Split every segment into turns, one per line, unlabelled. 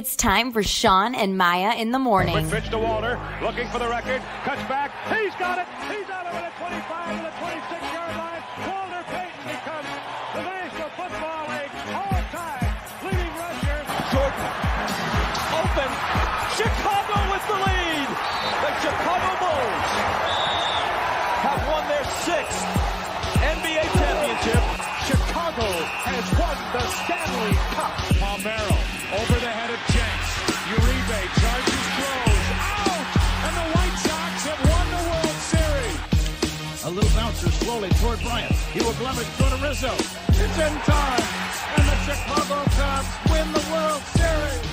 It's time for Shawn and Maya in the morning.
Quick pitch to Walter, looking for the record, cuts back, he's got it, he's out of it at 25 to the 26-yard line. Walter Payton becomes the National Football League all-time leading rusher.
Jordan, open, Chicago with the lead. The Chicago Bulls have won their 6th NBA championship.
Chicago has won the Stanley Cup. Palmero over the head of Jenks. Uribe charges, throws, out! And the White Sox have won the World Series.
A little bouncer slowly toward Bryant. He will glove it, go to Rizzo. It's in time, and the Chicago Cubs win the World Series.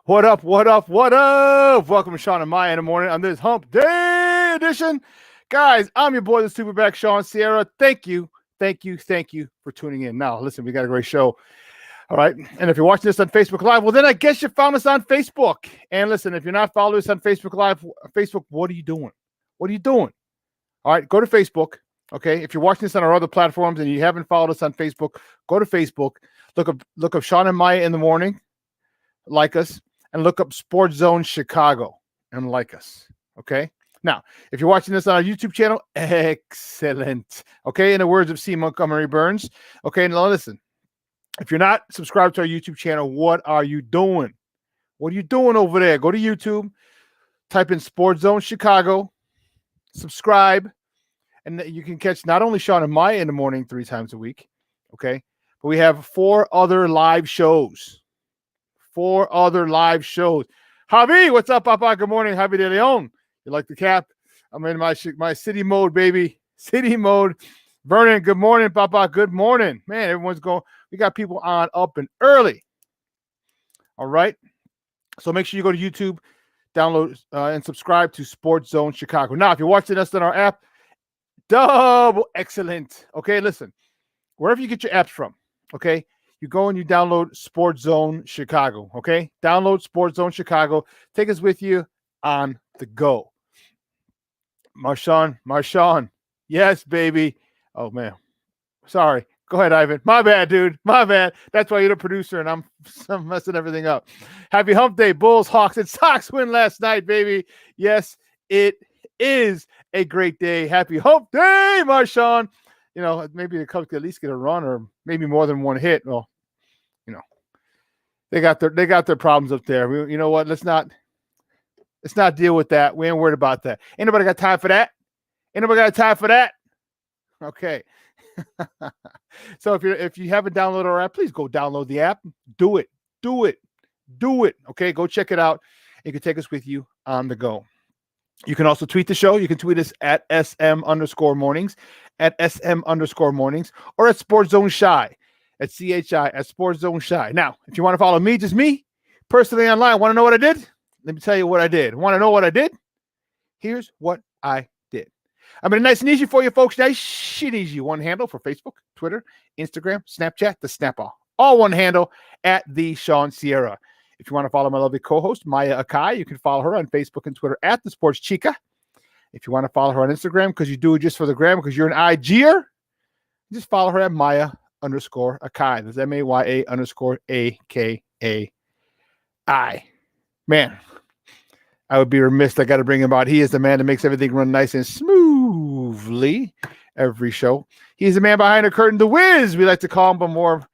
What up, what up, what up? Welcome to Shawn and Maya in the morning on this Hump Day edition. Guys, I'm your boy, the Superback Shawn Sierra. Thank you for tuning in. Now, listen, we got a great show. All right. And if you're watching this on Facebook Live, well, then I guess you found us on Facebook. And listen, if you're not following us on Facebook Live, Facebook, what are you doing? What are you doing? All right, go to Facebook. Okay. If you're watching this on our other platforms and you haven't followed us on Facebook, go to Facebook. Look up Shawn and Maya in the morning. Like us. And look up SportsZone Chicago and like us, okay? Now, if you're watching this on our YouTube channel, excellent, okay? In the words of C. Montgomery Burns, okay? Now listen, if you're not subscribed to our YouTube channel, what are you doing? What are you doing over there? Go to YouTube, type in SportsZone Chicago, subscribe, and you can catch not only Shawn and Maya in the morning 3 times a week, okay? But we have 4 other live shows. 4 other live shows. Javi, what's up, Papa? Good morning, Javi de Leon. You like the cap? I'm in my city mode, baby. City mode. Vernon, good morning, Papa. Good morning. Man, everyone's going. We got people on up and early. All right. So make sure you go to YouTube, download and subscribe to SportsZone Chicago. Now, if you're watching us on our app, double excellent. Okay, listen. Wherever you get your apps from, okay? You go and you download SportsZone Chicago, okay? Download SportsZone Chicago. Take us with you on the go. Marshawn. Yes, baby. Oh, man. Sorry. Go ahead, Ivan. My bad, dude. My bad. That's why you're the producer, and I'm messing everything up. Happy Hump Day, Bulls, Hawks, and Sox win last night, baby. Yes, it is a great day. Happy Hump Day, Marshawn. You know, maybe the Cubs could at least get a run or maybe more than one hit. Well, you know, they got their problems up there. You know what? Let's not deal with that. We ain't worried about that. Ain't nobody got time for that. Ain't nobody got time for that. Okay. So if you haven't downloaded our app, please go download the app. Do it. Okay, go check it out. You can take us with you on the go. You can also tweet the show. You can tweet us at SM_mornings, at SM_mornings, or at SportsZone Shy, at CHI, at SportsZone Shy. Now, if you want to follow me, just me, personally online, want to know what I did? Let me tell you what I did. Want to know what I did? Here's what I did. I made it nice and easy for you folks. Nice and easy. One handle for Facebook, Twitter, Instagram, Snapchat, the Snapple. All one handle at the Shawn Sierra. If you want to follow my lovely co-host, Maya Akai, you can follow her on Facebook and Twitter at the Sports Chica. If you want to follow her on Instagram, because you do it just for the gram, because you're an IGer, just follow her at Maya_Akai. That's MAYA_AKAI. Man, I would be remiss. I got to bring him out. He is the man that makes everything run nice and smoothly every show. He's the man behind the curtain, the Wiz. We like to call him, but more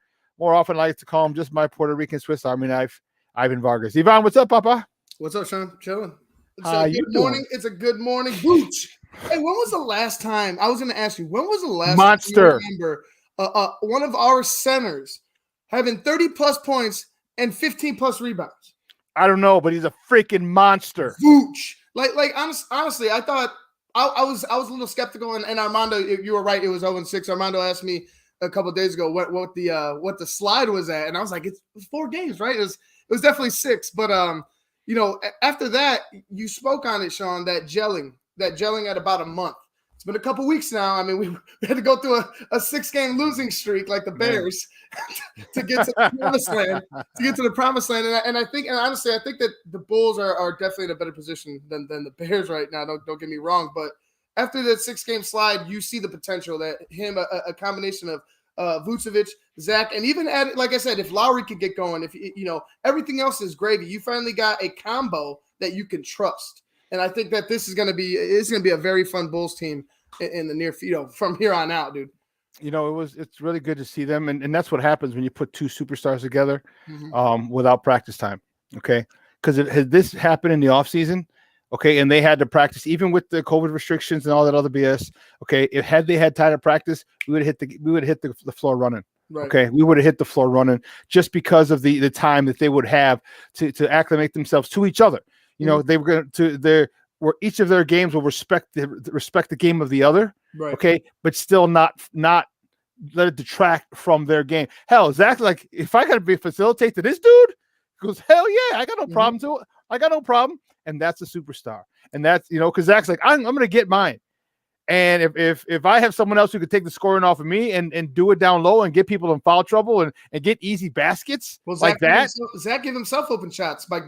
often I like to call him just my Puerto Rican Swiss Army knife, Ivan Vargas. Ivan, what's up, Papa?
What's up, Shawn? Chilling. It's a good morning. It's a good morning. Booch. Hey, when was the last time? I was going to ask you. When was the last
Monster.
time you remember one of our centers having 30-plus points and 15-plus rebounds?
I don't know, but he's a freaking monster.
Booch. Like honestly, I thought I was a little skeptical. And Armando, you were right. It was 0-6. Armando asked me a couple of days ago what the slide was at, and I was like, it was 4 games, right? It was definitely 6, but after that, you spoke on it, Shawn, that gelling at about a month. it's been a couple weeks now. I mean, we had to go through a 6-game losing streak like the Bears to get to the promised land. And I think, and honestly, I think that the Bulls are definitely in a better position than the Bears right now. Don't get me wrong, but after that 6-game slide, you see the potential that him a combination of Vucevic, Zach, and even like I said, if Lowry could get going, if everything else is gravy, you finally got a combo that you can trust. And I think that this is going to be a very fun Bulls team in the near future from here on out, dude.
It's really good to see them, and that's what happens when you put two superstars together without practice time. Okay, because this happened in the offseason. Okay, and they had to practice even with the COVID restrictions and all that other BS. Okay, had they had time to practice, we would have hit the floor running. Right. Okay, we would have hit the floor running just because of the time that they would have to acclimate themselves to each other. They were going to where each of their games will respect the game of the other. Right. Okay, but still not let it detract from their game. Hell, Zach, like if I got to be facilitate to this dude, he goes, hell yeah, I got no problem to it. I got no problem. And that's a superstar. And that's, because Zach's like, I'm going to get mine. And if I have someone else who could take the scoring off of me and do it down low and get people in foul trouble and get easy baskets like that.
Zach gave himself open shots by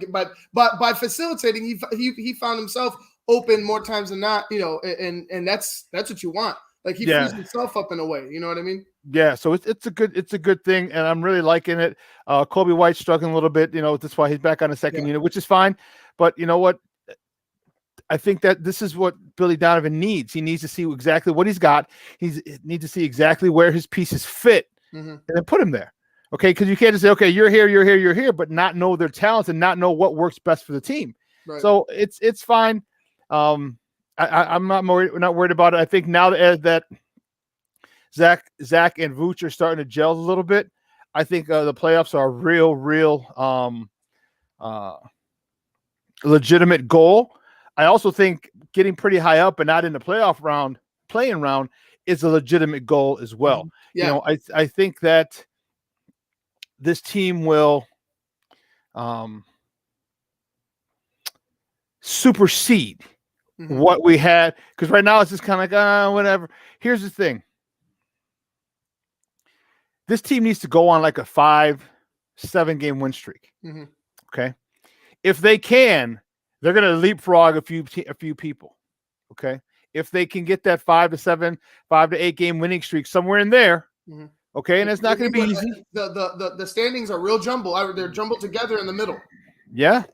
facilitating. He found himself open more times than not, and that's what you want. Like he frees himself up in a way, you know what I mean?
Yeah, so it's a good thing, and I'm really liking it. Kobe White's struggling a little bit, that's why he's back on the second unit, which is fine. But you know what? I think that this is what Billy Donovan needs. He needs to see exactly what he's got. He needs to see exactly where his pieces fit, and then put him there. Okay, because you can't just say, okay, you're here, but not know their talents and not know what works best for the team. Right. So it's fine. I'm not worried about it. I think now that Zach and Vooch are starting to gel a little bit, I think the playoffs are a real legitimate goal. I also think getting pretty high up and not in the playing round is a legitimate goal as well. Yeah. I think that this team will supersede what we had, because right now it's just kind of like whatever. Here's the thing. This team needs to go on like a 5-7 game win streak. Okay. If they can, they're going to leapfrog a few people. Okay. If they can get that 5 to 8 game winning streak somewhere in there. Okay. And it's not going to be easy.
The standings are real jumbled. They're jumbled together in the middle.
Yeah.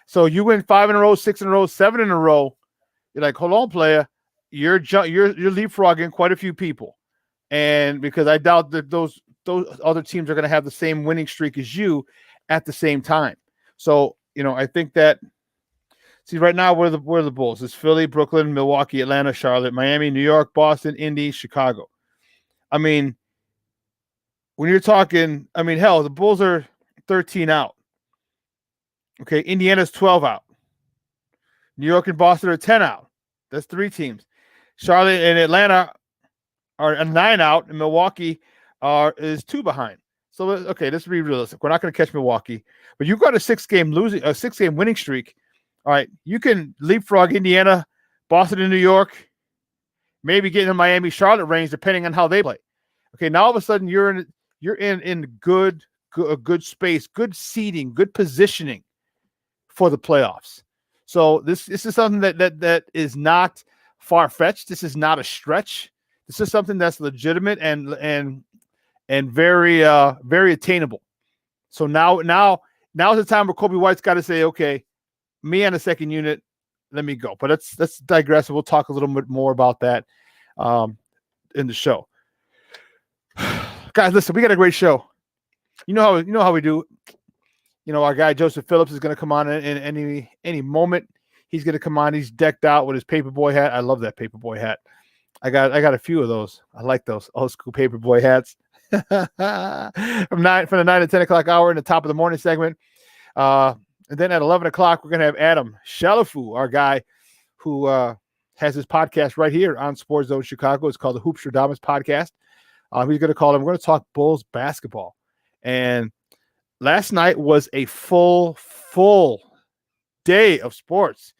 So you win 5 in a row, 6 in a row, 7 in a row. You're like, hold on, player. You're leapfrogging quite a few people. And because I doubt that those other teams are going to have the same winning streak as you at the same time. So, I think that, see, right now, where are the Bulls? It's Philly, Brooklyn, Milwaukee, Atlanta, Charlotte, Miami, New York, Boston, Indy, Chicago. I mean, when you're talking, hell, the Bulls are 13 out. Okay, Indiana's 12 out. New York and Boston are 10 out. That's 3 teams. Charlotte and Atlanta are 9 out, and Milwaukee is 2 behind. So, okay, let's be realistic. We're not going to catch Milwaukee, but you've got a 6-game winning streak. All right, you can leapfrog Indiana, Boston, and New York, maybe get in Miami, Charlotte range, depending on how they play. Okay, now all of a sudden you're in good space, good seating, good positioning for the playoffs. So this is something that is not far-fetched. This is not a stretch. This is something that's legitimate and very very attainable. So now's the time where Kobe White's got to say, okay, me on the second unit, let me go. But let's digress. We'll talk a little bit more about that in the show. Guys, listen, we got a great show. You know how we do. Our guy Joseph Phillips is going to come on in any moment. He's going to come on. He's decked out with his paperboy hat. I love that paperboy hat. I got a few of those. I like those old school paperboy hats. from the 9 to 10 o'clock hour in the top of the morning segment. And then at 11 o'clock, we're going to have Adam Shalafu, our guy who has his podcast right here on SportsZone Chicago. It's called the Hoopstradamus Podcast. He's going to call him. We're going to talk Bulls basketball. And last night was a full day of sports.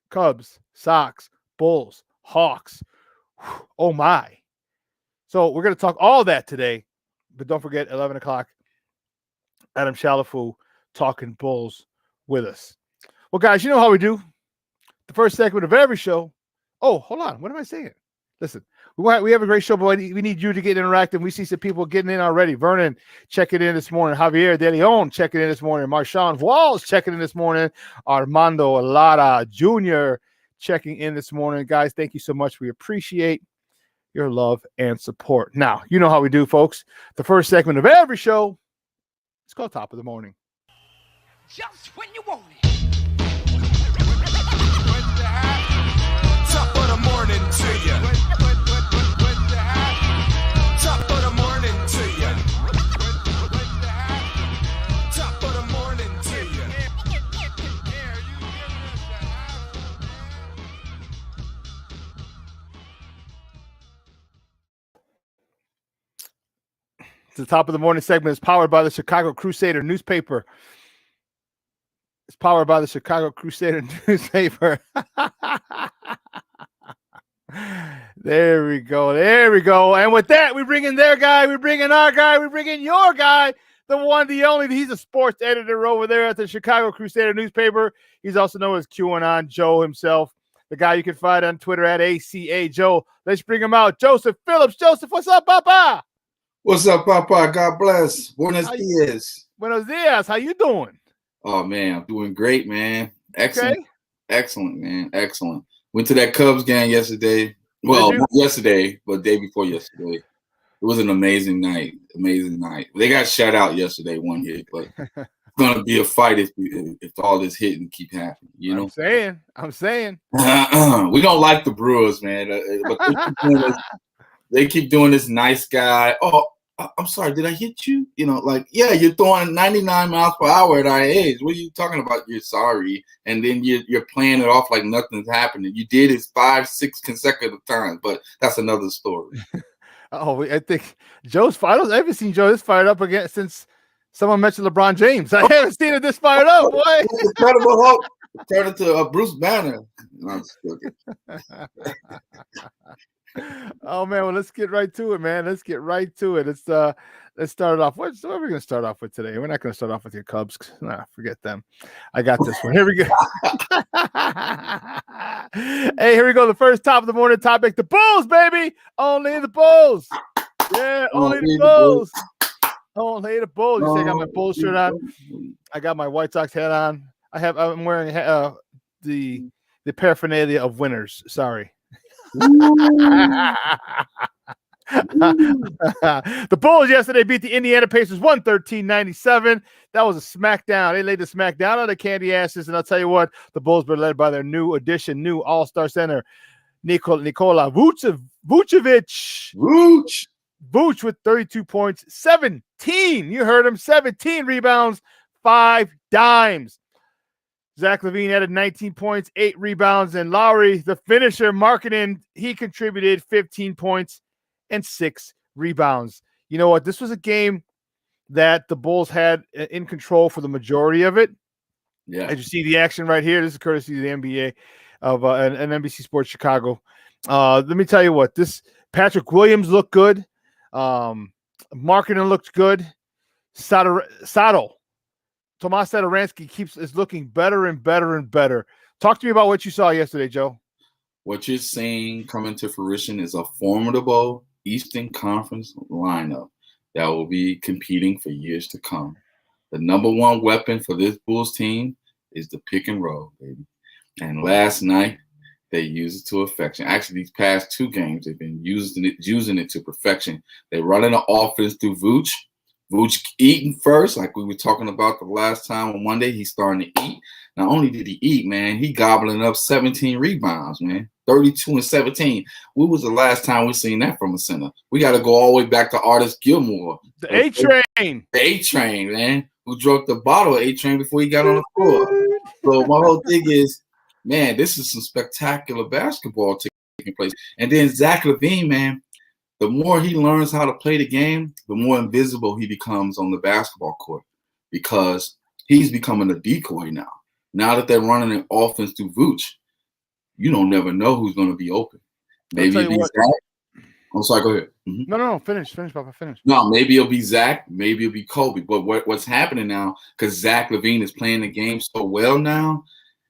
Cubs, Sox, Bulls, Hawks, Oh, my. So we're going to talk all that today. But don't forget, 11 o'clock, Adam Shalafu talking Bulls with us. Well, guys, you know how we do. The first segment of every show. Oh, hold on. What am I saying? Listen, we have a great show, but we need you to get interactive. We see some people getting in already. Vernon checking in this morning. Javier De Leon checking in this morning. Marshawn Walls checking in this morning. Armando Lara Jr. checking in this morning. Guys, thank you so much. We appreciate your love and support. Now, you know how we do, folks. The first segment of every show is called Top of the Morning.
Just when you want it.
Top of the morning to you. Top of the morning to you. Top of the morning to you.
The Top of the Morning segment is powered by the Chicago Crusader newspaper. It's powered by the Chicago Crusader newspaper. There we go. There we go. And with that, we bring in their guy. We bring in our guy. We bring in your guy. The one, the only. He's a sports editor over there at the Chicago Crusader newspaper. He's also known as QAnon Joe himself. The guy you can find on Twitter at ACA Joe. Let's bring him out. Joseph Phillips. Joseph, what's up, Papa?
What's up, Papa? God bless. Buenos dias.
Buenos dias. How you doing?
Oh, man, I'm doing great, man. Excellent.
Okay.
Excellent, man. Excellent. Went to that Cubs game yesterday. Well, not yesterday, but day before yesterday. It was an amazing night. Amazing night. They got shut out yesterday, one hit, but it's going to be a fight if all this hitting keep happening, you know?
I'm saying.
We don't like the Brewers, man. But they keep doing this nice guy. Oh, I'm sorry, did I hit you? You know, like, yeah, you're throwing 99 miles per hour at our age. What are you talking about? You're sorry. And then you're playing it off like nothing's happening. You did it 5-6 consecutive times, but that's another story.
I think Joe's fired. I haven't seen Joe this fired up again since someone mentioned LeBron James. I haven't seen it this fired up, boy.
Incredible Hulk turned into Bruce Banner. No, I'm just joking.
Oh man, well let's get right to it, man. Let's get right to it. Let's start it off. What are we gonna start off with today? We're not gonna start off with your Cubs. Nah, forget them. I got this one. Here we go. Hey, here we go. The first top of the morning topic: the Bulls, baby. Only the Bulls. Yeah, only the Bulls. Only the Bulls. You see, I got my Bulls shirt on. I got my White Sox hat on. I'm wearing the paraphernalia of winners. Sorry. The Bulls yesterday beat the Indiana Pacers 113-97. That was a smackdown. They laid the smackdown on the candy asses, and I'll tell you what, the Bulls were led by their new all-star center, Nikola Vucevic. Vuce with 32 points, 17. You heard him, 17 rebounds, 5 dimes. Zach LaVine added 19 points, 8 rebounds, and Lowry, the finisher, marketing, he contributed 15 points and 6 rebounds. You know what? This was a game that the Bulls had in control for the majority of it.
Yeah.
As you see the action right here, this is courtesy of the NBA of an NBC Sports Chicago. Let me tell you what, this Patrick Williams looked good. Marketing looked good. Tomas Satoransky is looking better and better and better. Talk to me about what you saw yesterday, Joe.
What you're seeing coming to fruition is a formidable Eastern Conference lineup that will be competing for years to come. The number one weapon for this Bulls team is the pick and roll, baby. And last night, they used it to perfection. Actually, these past 2 games, they've been using it to perfection. They're running the offense through Vooch. Vooch eating first, like we were talking about the last time on Monday. He's starting to eat. Not only did he eat, man, he gobbling up 17 rebounds, man. 32 and 17. When was the last time we seen that from a center? We got to go all the way back to Artis Gilmore.
The A-Train.
The A-Train, man, who drunk the bottle of A-Train before he got on the floor. So my whole thing is, man, this is some spectacular basketball taking place. And then Zach LaVine, man, the more he learns how to play the game, the more invisible he becomes on the basketball court because he's becoming a decoy now. Now that they're running an offense through Vooch, you don't never know who's going to be open. Maybe it'll be Zach. I'm sorry, go ahead. Mm-hmm.
No. Finish, Papa. Finish.
No, maybe it'll be Zach. Maybe it'll be Kobe. But what's happening now, because Zach LaVine is playing the game so well now,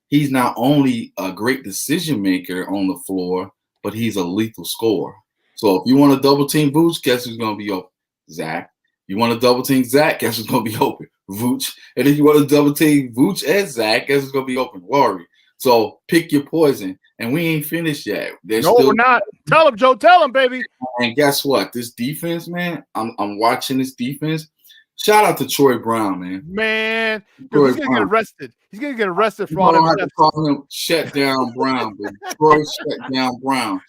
he's not only a great decision maker on the floor, but he's a lethal scorer. So if you want to double team Vooch, guess who's going to be open? Zach. You want to double team Zach, guess who's going to be open? Vooch. And then you want to double team Vooch and Zach, guess who's going to be open? Laurie. So pick your poison. And we ain't finished yet.
We're not. Tell him, Joe. Tell him, baby.
And guess what? This defense, man, I'm watching this defense. Shout out to Troy Brown, man.
Man, he's going to get arrested. He's going to get arrested for all that.
I have to call him Shut Down Brown, baby. Troy Shut Down Brown.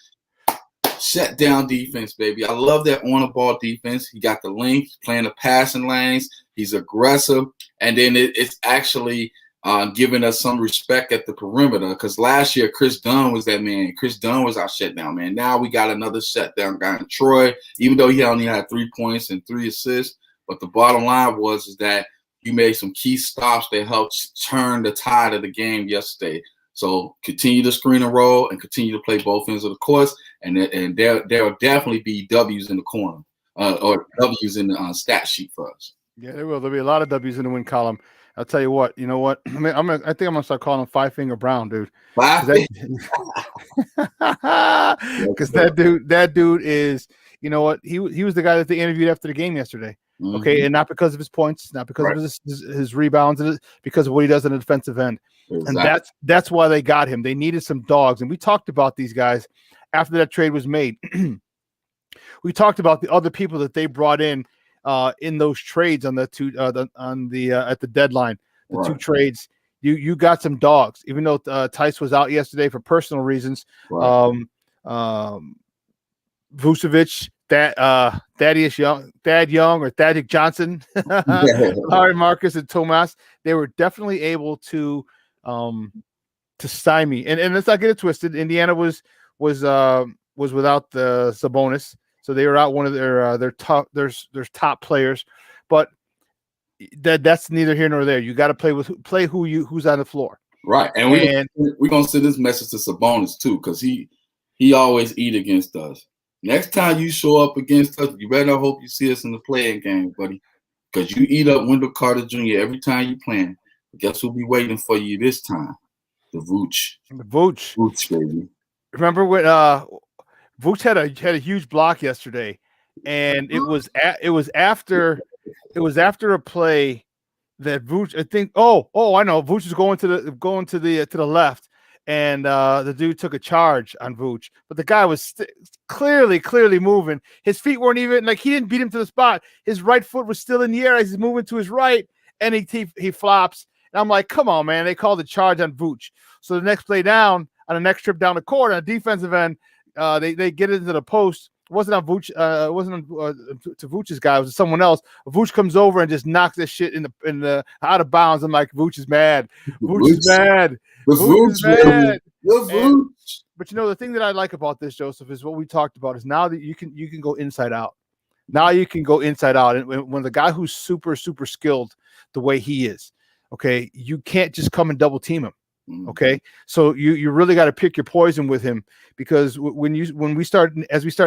Shut down defense, baby. I love that on-the-ball defense. He got the length, playing the passing lanes. He's aggressive. And then it's actually giving us some respect at the perimeter, because last year Chris Dunn was that man. Chris Dunn was our shutdown man. Now we got another shutdown guy in Troy, even though he only had 3 points and 3 assists. But the bottom line is that you made some key stops that helped turn the tide of the game yesterday. So continue to screen and roll and continue to play both ends of the course, and there will definitely be W's in the corner or W's in the stat sheet for us.
Yeah, there will. There'll be a lot of W's in the win column. I'll tell you what. You know what? I think I'm gonna start calling him Five Finger Brown, dude. Because that dude is. You know what? He was the guy that they interviewed after the game yesterday. Mm-hmm. Okay, and not because of his points, not because of his rebounds, because of what he does on the defensive end. Exactly. And that's why they got him. They needed some dogs, and we talked about these guys after that trade was made. We talked about the other people that they brought in those trades on the two at the deadline. The two trades, you got some dogs. Even though Tice was out yesterday for personal reasons, Vucevic, Thaddeus Young, Thad Young, or Thaddeus Johnson, Larry Marcus, and Tomas, they were definitely able to stymie. And let's not get it twisted. Indiana was without the Sabonis, so they were out one of their top players. But that's neither here nor there. You got to play who's on the floor.
Right, and we're gonna send this message to Sabonis too, because he always eat against us. Next time you show up against us, you better hope you see us in the playing game, buddy, because you eat up Wendell Carter Jr. every time you play. Guess who'll be waiting for you this time? The Vooch.
The Vooch.
Vooch, baby.
Remember when Vooch had a huge block yesterday, and it was after a play that Vooch, I think. I know. Vooch is going to the left, and the dude took a charge on Vooch, but the guy was clearly moving. His feet weren't even he didn't beat him to the spot. His right foot was still in the air as he's moving to his right, and he flops. And I'm like, come on, man! They called the charge on Vooch. So the next play down, on the next trip down the court on the defensive end, they get into the post. It wasn't on Vooch. It wasn't to Vooch's guy. It was someone else. Vooch comes over and just knocks this shit in the out of bounds. I'm like, Vooch is mad. Vooch is mad. Vooch is mad. But the thing that I like about this, Joseph, is what we talked about is now that you can go inside out. Now you can go inside out, and when the guy who's super skilled the way he is, okay, you can't just come and double team him. Okay, so you really got to pick your poison with him, because as we start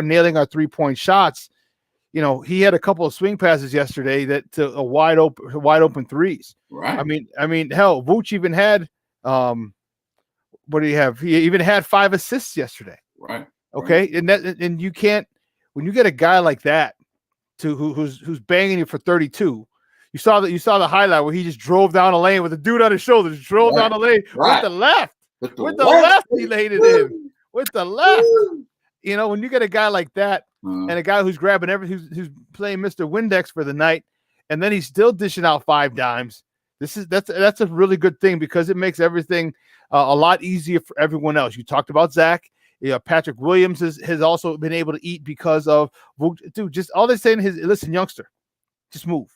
nailing our 3-point shots, he had a couple of swing passes yesterday that to a wide open threes. Right. I mean, hell, Vooch even had what do you have? He even had 5 assists yesterday. Right. Okay, and you can't, when you get a guy like that who's banging you for 32. You saw the highlight where he just drove down the lane with a dude on his shoulders, drove down the lane with the left. With the left, he laid it in. With the left. When you get a guy like that and a guy who's grabbing who's playing Mr. Windex for the night, and then he's still dishing out 5 dimes. That's a really good thing, because it makes everything a lot easier for everyone else. You talked about Zach. Patrick Williams has also been able to eat because of dude. Just all they're saying is, listen, youngster, just move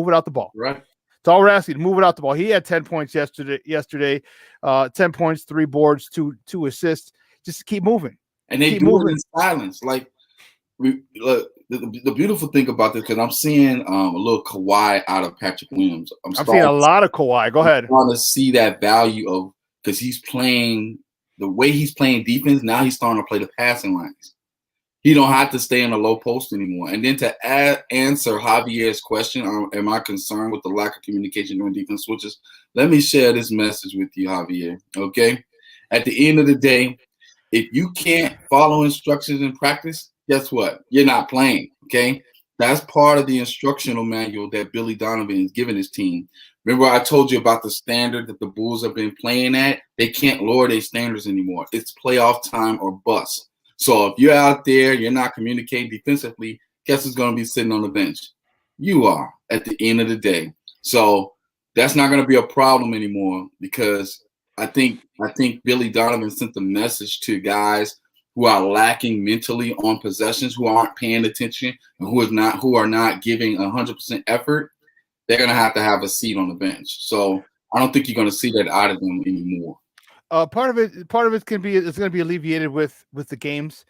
it out the ball. Right. That's all we're asking, to move it out the ball. He had 10 points yesterday, 10 points, 3 boards, two assists. Just keep moving.
And they do it in silence. The beautiful thing about this, because I'm seeing a little Kawhi out of Patrick Williams. I'm
seeing a lot of Kawhi. Go ahead.
I want to see that value of, because he's playing the way he's playing defense, now he's starting to play the passing lines. He don't have to stay in a low post anymore. And then to answer Javier's question, am I concerned with the lack of communication during defense switches? Let me share this message with you, Javier, okay? At the end of the day, if you can't follow instructions in practice, guess what? You're not playing, okay? That's part of the instructional manual that Billy Donovan is giving his team. Remember I told you about the standard that the Bulls have been playing at? They can't lower their standards anymore. It's playoff time or bust. So if you're out there, you're not communicating defensively, guess who's going to be sitting on the bench? You are at the end of the day. So that's not going to be a problem anymore because I think Billy Donovan sent the message to guys who are lacking mentally on possessions, who aren't paying attention, and who are not giving 100% effort. They're going to have a seat on the bench. So I don't think you're going to see that out of them anymore.
Part of it's going to be alleviated with the games.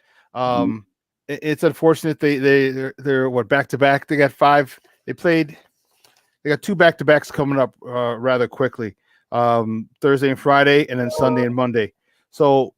It's unfortunate they're what back to back. They got 5. They got 2 back to backs coming up rather quickly. Thursday and Friday, and then Sunday and Monday. So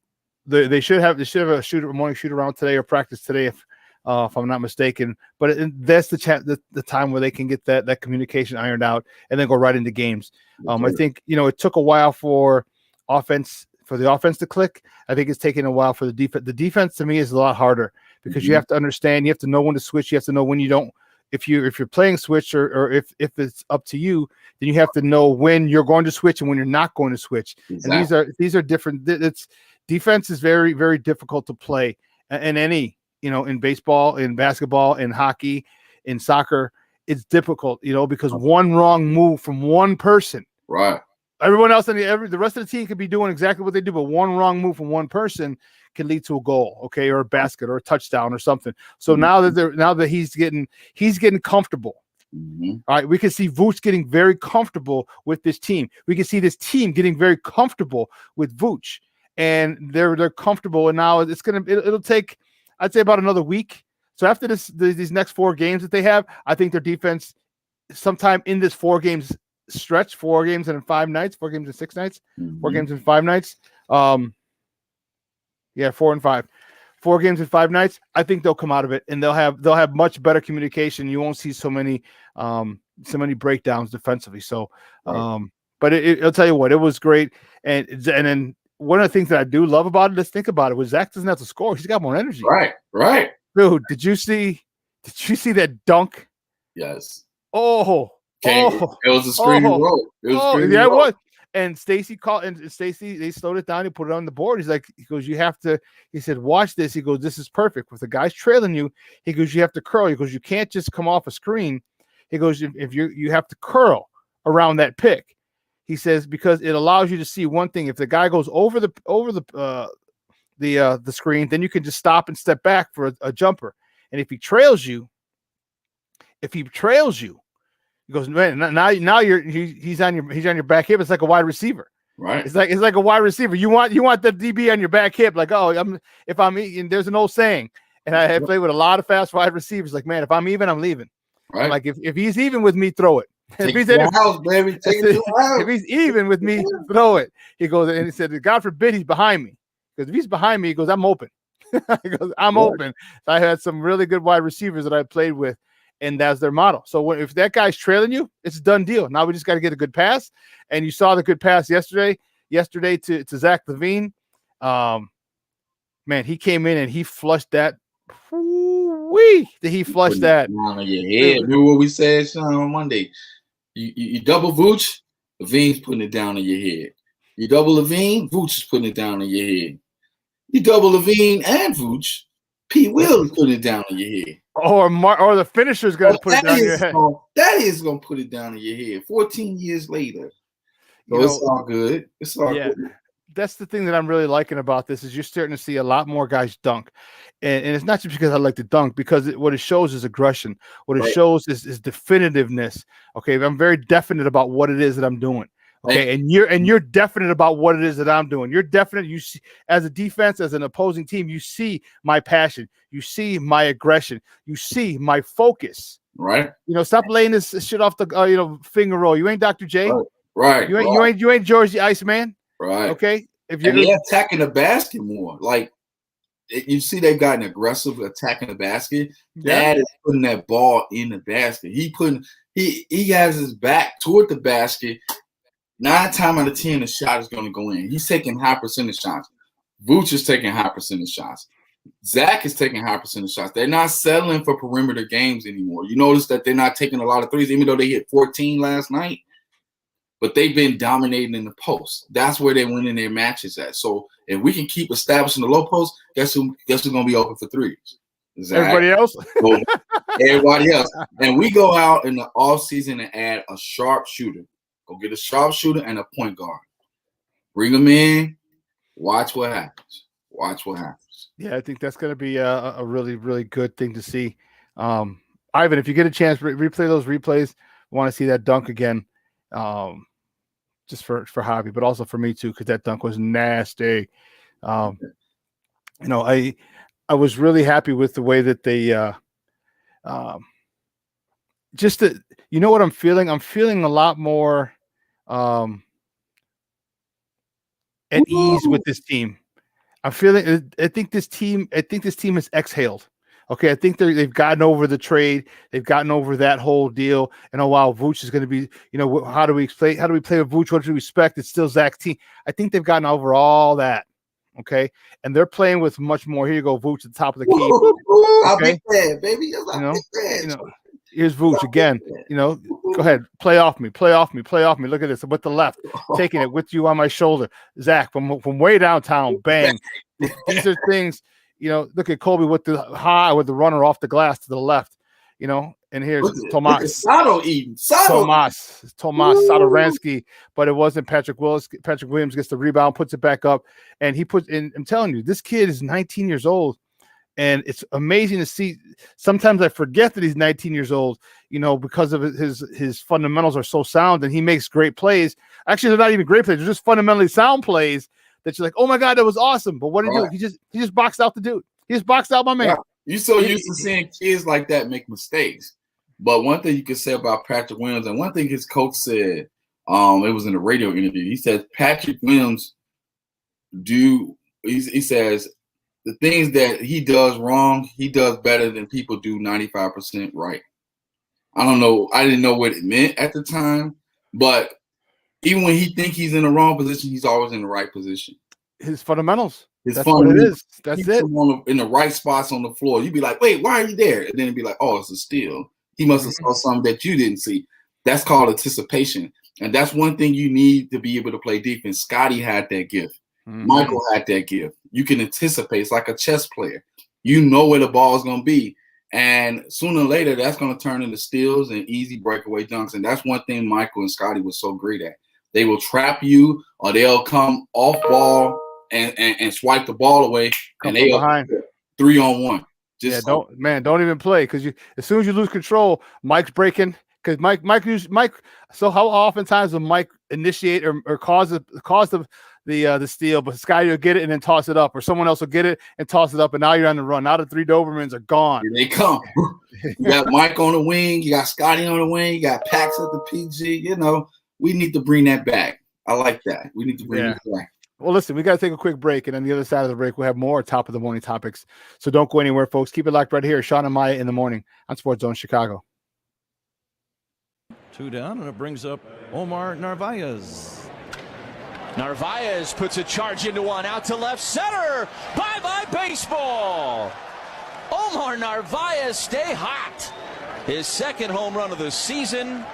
they should have a morning shoot around today or practice today if I'm not mistaken. But that's the time where they can get that communication ironed out and then go right into games. I think it took a while for the offense to click. I think it's taking a while for the defense. The defense to me is a lot harder because you have to understand, you have to know when to switch, you have to know when you don't. If you're playing switch or if it's up to you, then you have to know when you're going to switch and when you're not going to switch. Exactly. And these are different. Defense is very, very difficult to play in any, in baseball, in basketball, in hockey, in soccer. It's difficult, because one wrong move from one person,
right?
Everyone else the rest of the team could be doing exactly what they do, but one wrong move from one person can lead to a goal, okay, or a basket or a touchdown or something. So now that he's getting comfortable. All right, we can see Vooch getting very comfortable with this team. We can see this team getting very comfortable with Vooch, and they're comfortable. And now it'll take, I'd say, about another week. So after these next 4 games that they have, I think their defense sometime in this 4 games stretch, 4 games and 5 nights, 4 games and 6 nights, 4 games and 5 nights. 4 and 5, 4 games and 5 nights. I think they'll come out of it and they'll have much better communication. You won't see so many breakdowns defensively. So, but I'll tell you what, it was great. And then one of the things that I do love about it, let's think about it, was Zach doesn't have to score. He's got more energy.
Right.
Dude, did you see that dunk?
Yes.
Oh.
It was a screen and roll.
It was. And Stacy called, and Stacy, they slowed it down. He put it on the board. He goes, he said, watch this. He goes, this is perfect. With the guy's trailing you, he goes, you have to curl. He goes, you can't just come off a screen. He goes, if you have to curl around that pick. He says, because it allows you to see one thing. If the guy goes over the screen, then you can just stop and step back for a jumper. And if he trails you, he goes, man, now he's on your back hip. It's like a wide receiver,
right?
It's like a wide receiver. You want the DB on your back hip, like, if I'm eating. There's an old saying, and I have played with a lot of fast wide receivers. Like, man, if I'm even, I'm leaving. Right? Like if he's even with me, throw it. If he's even with me, throw it. He goes, and he said, God forbid he's behind me, because if he's behind me, he goes, I'm open. He goes, I'm open. So I had some really good wide receivers that I played with. And that's their model. So if that guy's trailing you, it's a done deal. Now we just got to get a good pass. And you saw the good pass yesterday to Zach LaVine. Man, he came in and he flushed that. He flushed that.
On your head. Remember what we said, Shawn, on Monday? You double Vooch, LaVine's putting it down on your head. You double LaVine, Vooch is putting it down on your head. You double LaVine and Vooch, Pete Will is putting it down on your head.
Or the finisher's going to put it down on your head.
That is going to put it down on your head 14 years later. So it's all good. It's all good.
That's the thing that I'm really liking about this is you're starting to see a lot more guys dunk. And it's not just because I like to dunk, because what it shows is aggression. What it shows is definitiveness. Okay, I'm very definite about what it is that I'm doing. Okay, and you're definite about what it is that I'm doing. You're definite. You see, as a defense, as an opposing team, you see my passion. You see my aggression. You see my focus.
Right.
Stop laying this shit off the finger roll. You ain't Dr. J.
Right.
You ain't George the Iceman.
Right.
Okay. if
And
you're
they're attacking the basket more. Like you see, they've gotten aggressive attacking the basket. Dad is putting that ball in the basket. He has his back toward the basket. 9 times out of 10, the shot is going to go in. He's taking high percentage shots. Vooch is taking high percentage shots. Zach is taking high percentage shots. They're not settling for perimeter games anymore. You notice that they're not taking a lot of threes, even though they hit 14 last night. But they've been dominating in the post. That's where they're winning their matches at. So if we can keep establishing the low post, guess who's going to be open for threes? Zach.
Everybody else?
Everybody else. And we go out in the offseason and add a sharp shooter. Go get a sharp shooter and a point guard. Bring them in. Watch what happens. Watch what happens.
Yeah, I think that's going to be a really, really good thing to see. Ivan, if you get a chance, replay those replays. Want to see that dunk again, just for hobby, but also for me too, because that dunk was nasty. I was really happy with the way that they you know what I'm feeling? I'm feeling a lot more at ease with this team. I think this team has exhaled. Okay, I think they've gotten over the trade. They've gotten over that whole deal. And wow, Vooch is going to be, how do we play with Vooch? What do we expect? It's still Zach's team. I think they've gotten over all that. Okay, and they're playing with much more. Here you go, Vooch at the top of the key.
I'll be there, baby.
Here's Vooch again. Go ahead, play off me. Look at this with the left, taking it with you on my shoulder. Zach from way downtown, bang. These are things. Look at Kobe with the runner off the glass to the left. And here's Tomas. Tomas Satoransky, but it wasn't Patrick Willis. Patrick Williams gets the rebound, puts it back up, and he puts in. I'm telling you, this kid is 19 years old. And it's amazing to see. Sometimes I forget that he's 19 years old, because of his fundamentals are so sound, and he makes great plays. Actually, they're not even great plays; they're just fundamentally sound plays that you're like, "Oh my god, that was awesome!" But what did he do? He just boxed out the dude. He just boxed out my man.
Yeah. You're so used to seeing kids like that make mistakes. But one thing you can say about Patrick Williams, and one thing his coach said, it was in a radio interview. He said Patrick Williams he says. The things that he does wrong, he does better than people do 95% right. I don't know. I didn't know what it meant at the time, but even when he think he's in the wrong position, he's always in the right position.
His fundamentals.
That's
what it is. That's it.
In the right spots on the floor. You'd be like, wait, why are you there? And then it'd be like, oh, it's a steal. He must have saw something that you didn't see. That's called anticipation. And that's one thing you need to be able to play defense. Scotty had that gift. Michael had that gift. You can anticipate. It's like a chess player. You know where the ball is going to be. And sooner or later, that's going to turn into steals and easy breakaway dunks. And that's one thing Michael and Scotty was so great at. They will trap you, or they'll come off ball and swipe the ball away. And they'll 3-on-1.
Don't even play, because as soon as you lose control, Mike's breaking. Because Mike. So how oftentimes will Mike initiate or cause the steal, but Scotty will get it and then toss it up, or someone else will get it and toss it up, and now you're on the run. Now the 3 Dobermans are gone.
Here they come. You got Mike on the wing, you got Scotty on the wing, you got Pax at the PG. We need to bring that back. I like that. We need to bring that back.
Well, listen, we got to take a quick break, and on the other side of the break, we'll have more top of the morning topics. So don't go anywhere, folks. Keep it locked right here. Shawn and Maya in the morning on SportsZone Chicago.
2 down, and it brings up Omar Narvaez.
Narvaez puts a charge into one, out to left center. Bye-bye baseball. Omar Narvaez, stay hot. His second home run of the season,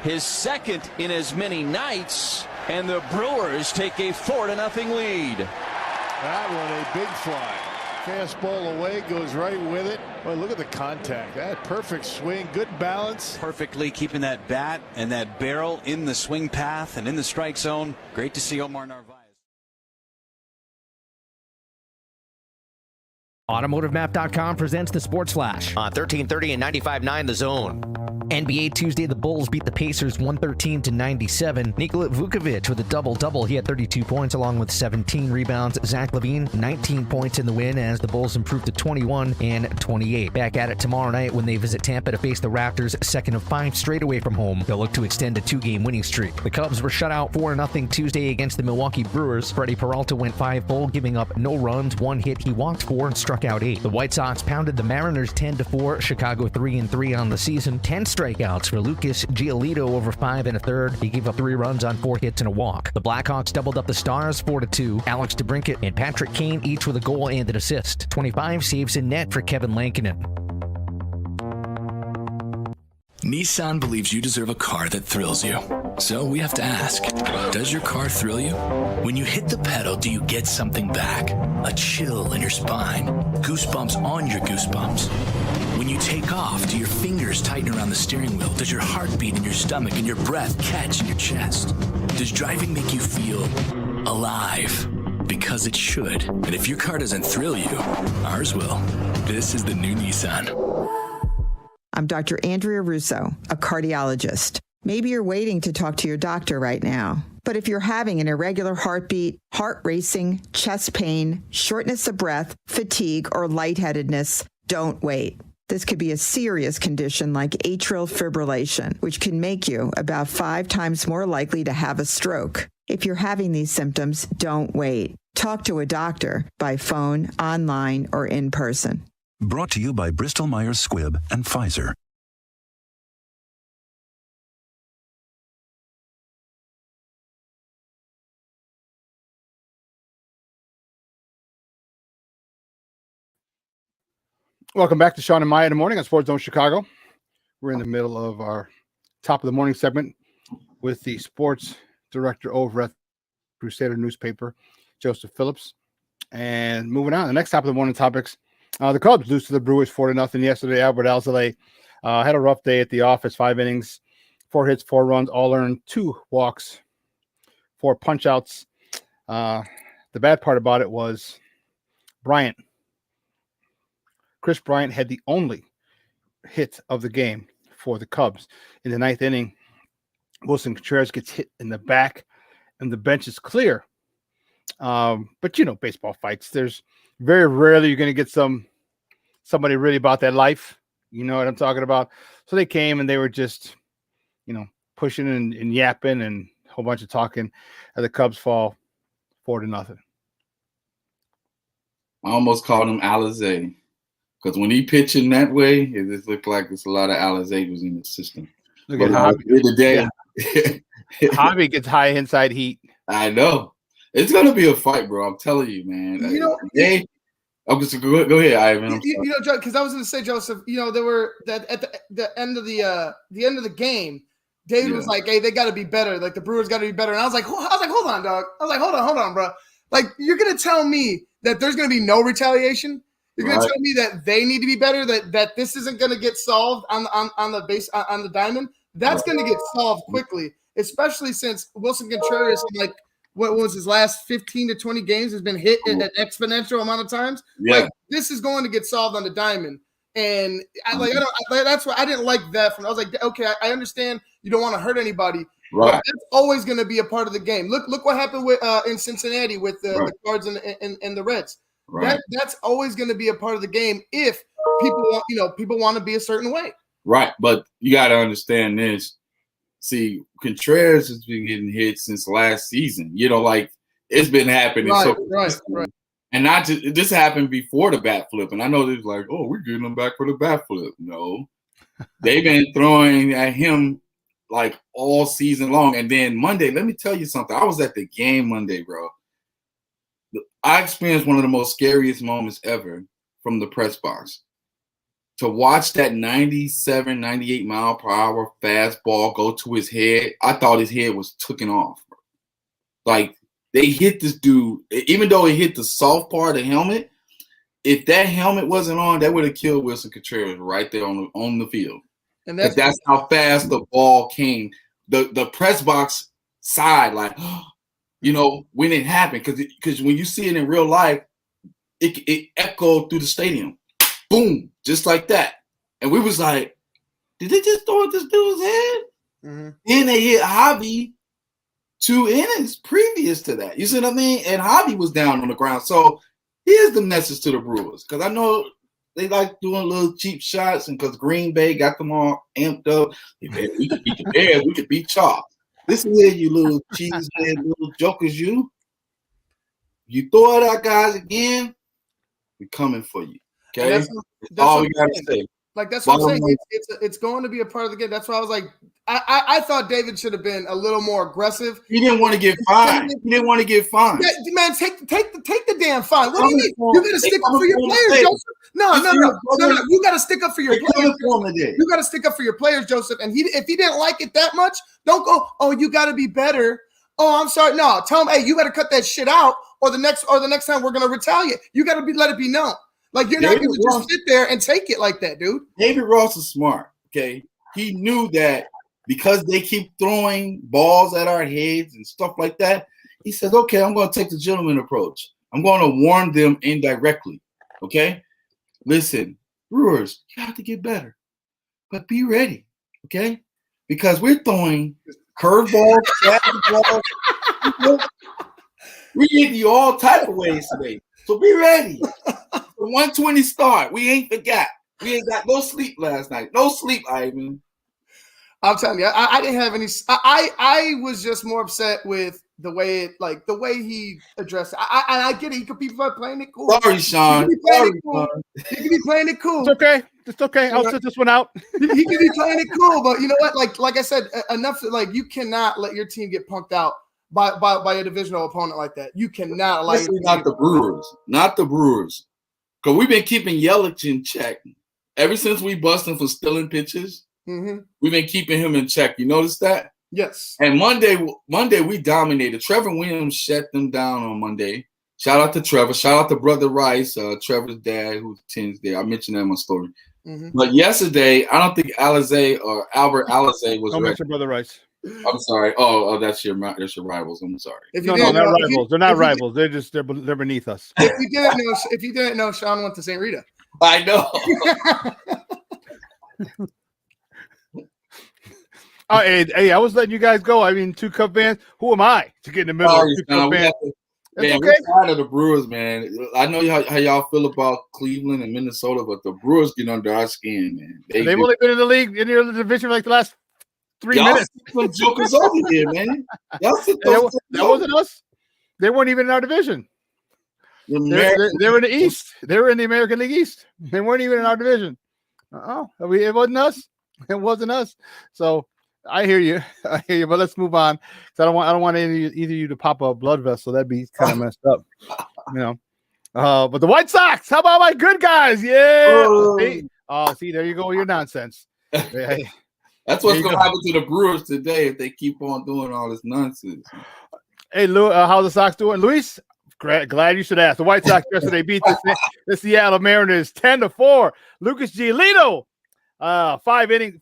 his second in as many nights, and the Brewers take a 4-0 lead.
That one a big fly. Fastball away, goes right with it. Boy, look at the contact. That perfect swing, good balance.
Perfectly keeping that bat and that barrel in the swing path and in the strike zone. Great to see Omar Narvaez.
AutomotiveMap.com presents the Sports Flash
on 1330 and 95.9 The Zone.
NBA Tuesday, the Bulls beat the Pacers 113-97. Nikola Vukovic with a double-double. He had 32 points along with 17 rebounds. Zach LaVine, 19 points in the win as the Bulls improved to 21 and 28. Back at it tomorrow night when they visit Tampa to face the Raptors, second of 5 straight away from home. They'll look to extend a 2-game winning streak. The Cubs were shut out 4-0 Tuesday against the Milwaukee Brewers. Freddie Peralta went 5 full, giving up no runs, 1 hit. He walked 4 and struck out 8. The White Sox pounded the Mariners 10-4. Chicago 3-3 on the season. 10 strikeouts for Lucas Giolito over 5 1/3. He gave up 3 runs on 4 hits and a walk. The Blackhawks doubled up the Stars 4-2. Alex DeBrincat and Patrick Kane each with a goal and an assist. 25 saves in net for Kevin Lankinen.
Nissan believes you deserve a car that thrills you. So we have to ask, does your car thrill you? When you hit the pedal, do you get something back? A chill in your spine, goosebumps on your goosebumps. When you take off, do your fingers tighten around the steering wheel? Does your heart beat in your stomach and your breath catch in your chest? Does driving make you feel alive? Because it should. And if your car doesn't thrill you, ours will. This is the new Nissan.
I'm Dr. Andrea Russo, a cardiologist. Maybe you're waiting to talk to your doctor right now. But if you're having an irregular heartbeat, heart racing, chest pain, shortness of breath, fatigue, or lightheadedness, don't wait. This could be a serious condition like atrial fibrillation, which can make you about 5 times more likely to have a stroke. If you're having these symptoms, don't wait. Talk to a doctor by phone, online, or in person.
Brought to you by Bristol Myers Squibb and Pfizer.
Welcome back to Shawn and Maya in the morning on SportsZone Chicago. We're in the middle of our top of the morning segment with the sports director over at Crusader newspaper, Joseph Phillips. And moving on, the next top of the morning topics. The Cubs lose to the Brewers 4-0 yesterday. Albert Alzolay had a rough day at the office. 5 innings, 4 hits, 4 runs, all earned, 2 walks, 4 punch-outs. The bad part about it was Chris Bryant had the only hit of the game for the Cubs. In the 9th inning, Wilson Contreras gets hit in the back, and the bench is clear. But, you know, baseball fights, there's very rarely you're going to get somebody really about that life. You know what I'm talking about? So they came and they were just, you know, pushing and yapping and a whole bunch of talking. And the Cubs fall 4-0.
I almost called him Alizé because when he pitching that way, it just looked like there's a lot of Alizé was in the system.
Look at Hobby. Hobby gets high inside heat.
I know. It's gonna be a fight, bro. I'm telling you, man.
You know,
I'm just go ahead, Ivan.
You know, because I was going to say, Joseph. You know, there were that at the end of the game, David was like, "Hey, they got to be better. Like the Brewers got to be better." And I was like, hold on, dog. I was like, hold on, bro. Like you're going to tell me that there's going to be no retaliation? You're going to tell me that they need to be better? That this isn't going to get solved on the base on the diamond? That's going to get solved quickly, especially since Wilson Contreras, like, what was his last 15 to 20 games has been hit at an exponential amount of times.
Yeah.
Like this is going to get solved on the diamond. And that's why I didn't like that. I was like, okay, I understand you don't want to hurt anybody.
Right.
But that's always going to be a part of the game. Look what happened with in Cincinnati with the Cards and the Reds.
Right.
That's always going to be a part of the game if people want to be a certain way.
Right. But you got to understand this. See, Contreras has been getting hit since last season. You know, like it's been happening.
Right.
And not just this happened before the bat flip. And I know they was like, oh, we're getting them back for the bat flip. No, they've been throwing at him like all season long. And then Monday, let me tell you something. I was at the game Monday, bro. I experienced one of the most scariest moments ever from the press box. To watch that 97, 98 mile per hour fastball go to his head, I thought his head was taken off. Like they hit this dude, even though it hit the soft part of the helmet. If that helmet wasn't on, that would have killed Wilson Contreras right there on the field. And that's how fast the ball came. The press box side, like, you know, when it happened, because when you see it in real life, it echoed through the stadium. Boom, just like that. And we was like, did they just throw at this dude's head?
Mm-hmm.
Then they hit Javi 2 innings previous to that. You see what I mean? And Javi was down on the ground. So here's the message to the Brewers, because I know they like doing little cheap shots, and because Green Bay got them all amped up. We could beat the Bears. We could beat y'all. Listen here, you little cheesehead little jokers, you. You throw it out, guys, again, we're coming for you. Okay? That's all we got to say.
Like, that's what I'm saying. It's going to be a part of the game. That's why I was like, I thought David should have been a little more aggressive.
He didn't want to get fined. He didn't want to get fined.
Yeah, man, take the damn fine. What do you mean? You got to stick up for your players, Joseph. No. You got to stick up for your players. You got to stick up for your players, Joseph. And if he didn't like it that much, don't go, oh, you got to be better. Oh, I'm sorry. No, tell him, hey, you got to cut that shit out, or the next time we're gonna retaliate. You got to let it be known. Like, you're not going to just sit there and take it like that, dude.
David Ross is smart, okay? He knew that because they keep throwing balls at our heads and stuff like that, he says, okay, I'm going to take the gentleman approach. I'm going to warn them indirectly, okay? Listen, Brewers, you have to get better, but be ready, okay? Because we're throwing curveballs, fastballs. We hit you all type of ways today, so be ready. 120 start. We ain't forgot. We ain't got no sleep last night. No sleep, Ivan.
I'm telling you, I didn't have any. I was just more upset with the way he addressed it. I get it. He could be playing it cool.
Sorry, Shawn.
He could be playing it cool.
It's okay. It's okay. I'll sit this one out.
He could be playing it cool, but you know what? Like I said, enough. Like, you cannot let your team get punked out by a divisional opponent like that. You cannot allow.
Not the Brewers. Not the Brewers. Because we've been keeping Yelich in check. Ever since we busted him for stealing pitches, we've been keeping him in check. You notice that?
Yes.
And Monday we dominated. Trevor Williams shut them down on Monday. Shout out to Trevor. Shout out to Brother Rice, Trevor's dad, who attends there. I mentioned that in my story. But yesterday, I don't think Alizé or Albert Alizé was
Don't
ready.
mention Brother Rice.
I'm sorry. Oh, that's your rivals. I'm sorry.
No, not rivals. They're not rivals. They're beneath us.
If you didn't know, Shawn went to St. Rita.
I know.
Oh, hey, I was letting you guys go. I mean, 2 Cub fans. Who am I to get in the middle of 2 Cub fans?
Man, we're tired of the Brewers, man. I know how y'all feel about Cleveland and Minnesota, but the Brewers get under our skin, man. They've
only been in the league in the division for like the last 3 minutes.
Some jokers over here, man.
That wasn't us. They weren't even in our division. They were in the East. They were in the American League East. They weren't even in our division. It wasn't us. It wasn't us. So I hear you. But let's move on. I don't want either of you to pop a blood vessel. That'd be kind of messed up. You know. But the White Sox. How about my good guys? Yeah. See, there you go with your nonsense.
That's what's going to happen to the Brewers today if they keep on doing all this nonsense.
Hey, Lou, how's the Sox doing? Luis, glad you should ask. The White Sox yesterday beat the Seattle Mariners 10-4. Lucas Giolito, 5 and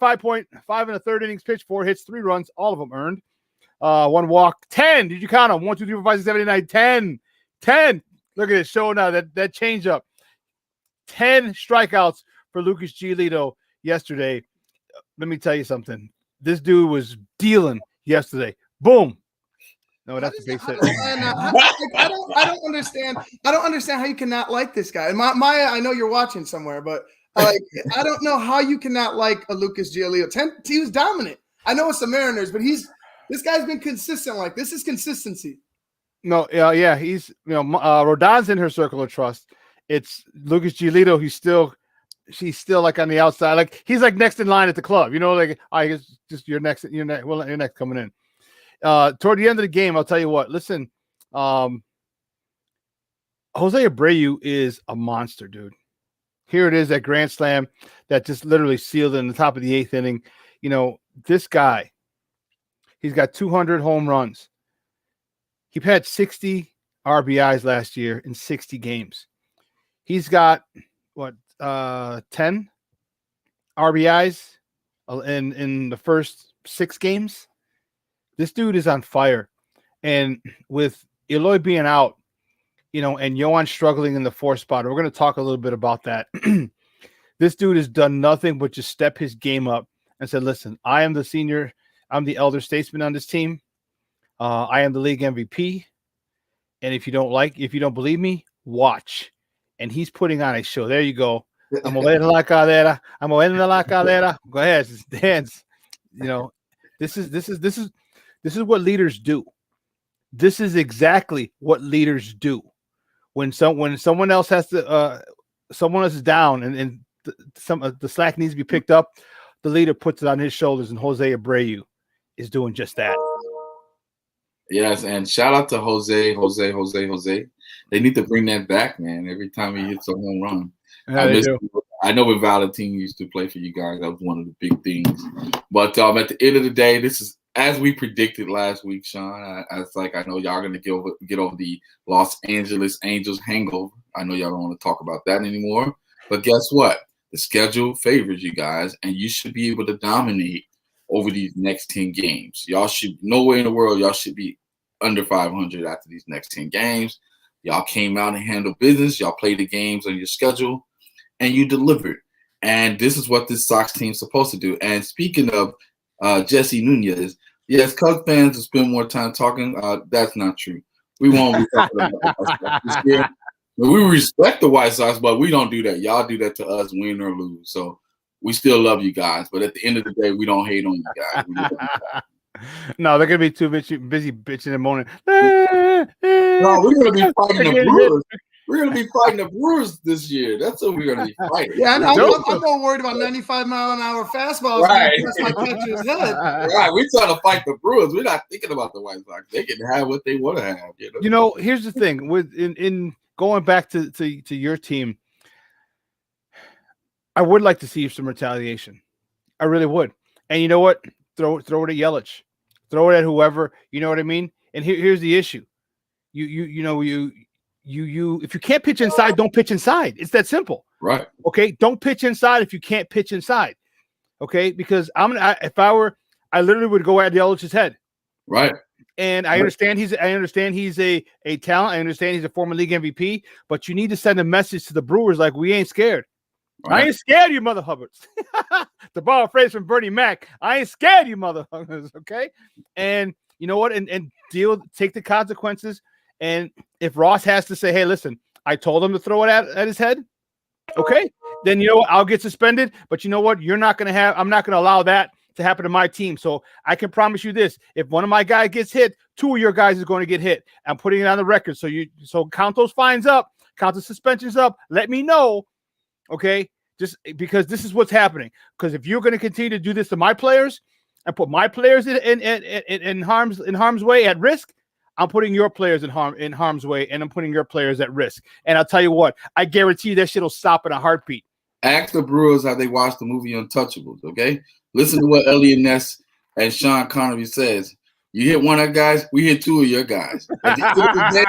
a third innings pitched, 4 hits, 3 runs, all of them earned. 1 walk, 10. Did you count them? 1, 2, 3, 4, 5, 6, 7, 8, 9, 10. 10. Look at it, showing now that change up. 10 strikeouts for Lucas Giolito yesterday. Let me tell you something. This dude was dealing yesterday. Boom. No, that's a base hit.
I don't understand. I don't understand how you cannot like this guy. And Maya, I know you're watching somewhere, but I don't know how you cannot like a Lucas Giolito. He was dominant. I know it's the Mariners, but this guy's been consistent. Like, this is consistency.
No, yeah, he's Rodon's in her circle of trust. It's Lucas Giolito. She's still like on the outside. Like, he's like next in line at the club. You know, like, I guess just you're next. You're next coming in. Toward the end of the game, I'll tell you what. Listen, Jose Abreu is a monster, dude. Here it is, that grand slam that just literally sealed it in the top of the 8th inning. You know, this guy, he's got 200 home runs. He had 60 RBIs last year in 60 games. He's got 10 RBIs in the first 6 games. This dude is on fire. And with Eloy being out, and Yohan's struggling in the 4th spot. We're going to talk a little bit about that. This dude has done nothing but just step his game up and said, listen, I am the senior, I'm the elder statesman on this team. I am the league MVP. And if you don't believe me, watch. And he's putting on a show. There you go. I'm moviendo la cadera. I'm moviendo la cadera. Go ahead, dance. This is what leaders do. This is exactly what leaders do. When someone else has to, someone else is down and the slack needs to be picked up, the leader puts it on his shoulders, and Jose Abreu is doing just that.
Yes, and shout out to Jose. They need to bring that back, man. Every time he hits a home run.
Yeah,
I know when Valentin used to play for you guys, that was one of the big things. But at the end of the day, this is as we predicted last week, Shawn. I know y'all gonna get over the Los Angeles Angels hangover. I know y'all don't want to talk about that anymore. But guess what? The schedule favors you guys, and you should be able to dominate over these next 10 games. Y'all should nowhere in the world y'all should be under 500 after these next 10 games. Y'all came out and handled business. Y'all played the games on your schedule, and you delivered. And this is what this Sox team's supposed to do. And speaking of Jesse Nunez, yes, Cubs fans will spend more time talking. That's not true. We won't be talking about the White Sox this year. We respect the White Sox, but we don't do that. Y'all do that to us, win or lose. So we still love you guys, but at the end of the day, we don't hate on you guys.
No, they're gonna be too busy bitching and moaning.
No, we're gonna be fighting the Brewers. We're gonna be fighting the Brewers this year. That's what we're gonna be fighting.
Yeah, I'm more worried about 95-mile-an-hour fastballs.
Right.
That's my catcher's head.
Right. We're trying to fight the Brewers. We're not thinking about the White Sox. They can have what they want to have.
Here's the thing with in going back to your team. I would like to see some retaliation. I really would. And you know what? Throw it at Yelich. Throw it at whoever. You know what I mean? And here's the issue. You if you can't pitch inside, don't pitch inside. It's that simple.
Right.
Okay. Don't pitch inside if you can't pitch inside. Okay. Because I literally would go at Yelich's head.
Right.
And I understand he's a talent. I understand he's a former league MVP, but you need to send a message to the Brewers like we ain't scared. Right. I ain't scared of you, mother hubbards. To borrow a phrase from Bernie Mac, I ain't scared of you, mother hubbers. Okay. And you know what? And take the consequences. And if Ross has to say, hey, listen, I told him to throw it at his head. Okay. Then you know what? I'll get suspended. But you know what? I'm not going to allow that to happen to my team. So I can promise you this. If one of my guys gets hit, 2 of your guys is going to get hit. I'm putting it on the record. So count those fines up, count the suspensions up. Let me know. Okay. Just because this is what's happening. Because if you're going to continue to do this to my players and put my players in harm's way at risk, I'm putting your players in harm's way, and I'm putting your players at risk. And I'll tell you what, I guarantee you that shit'll stop in a heartbeat.
Ask the Brewers how they watched the movie Untouchables. Okay, listen to what Elliot Ness and Sean Connery says. You hit one of our guys, we hit 2 of your guys. At the end of the day,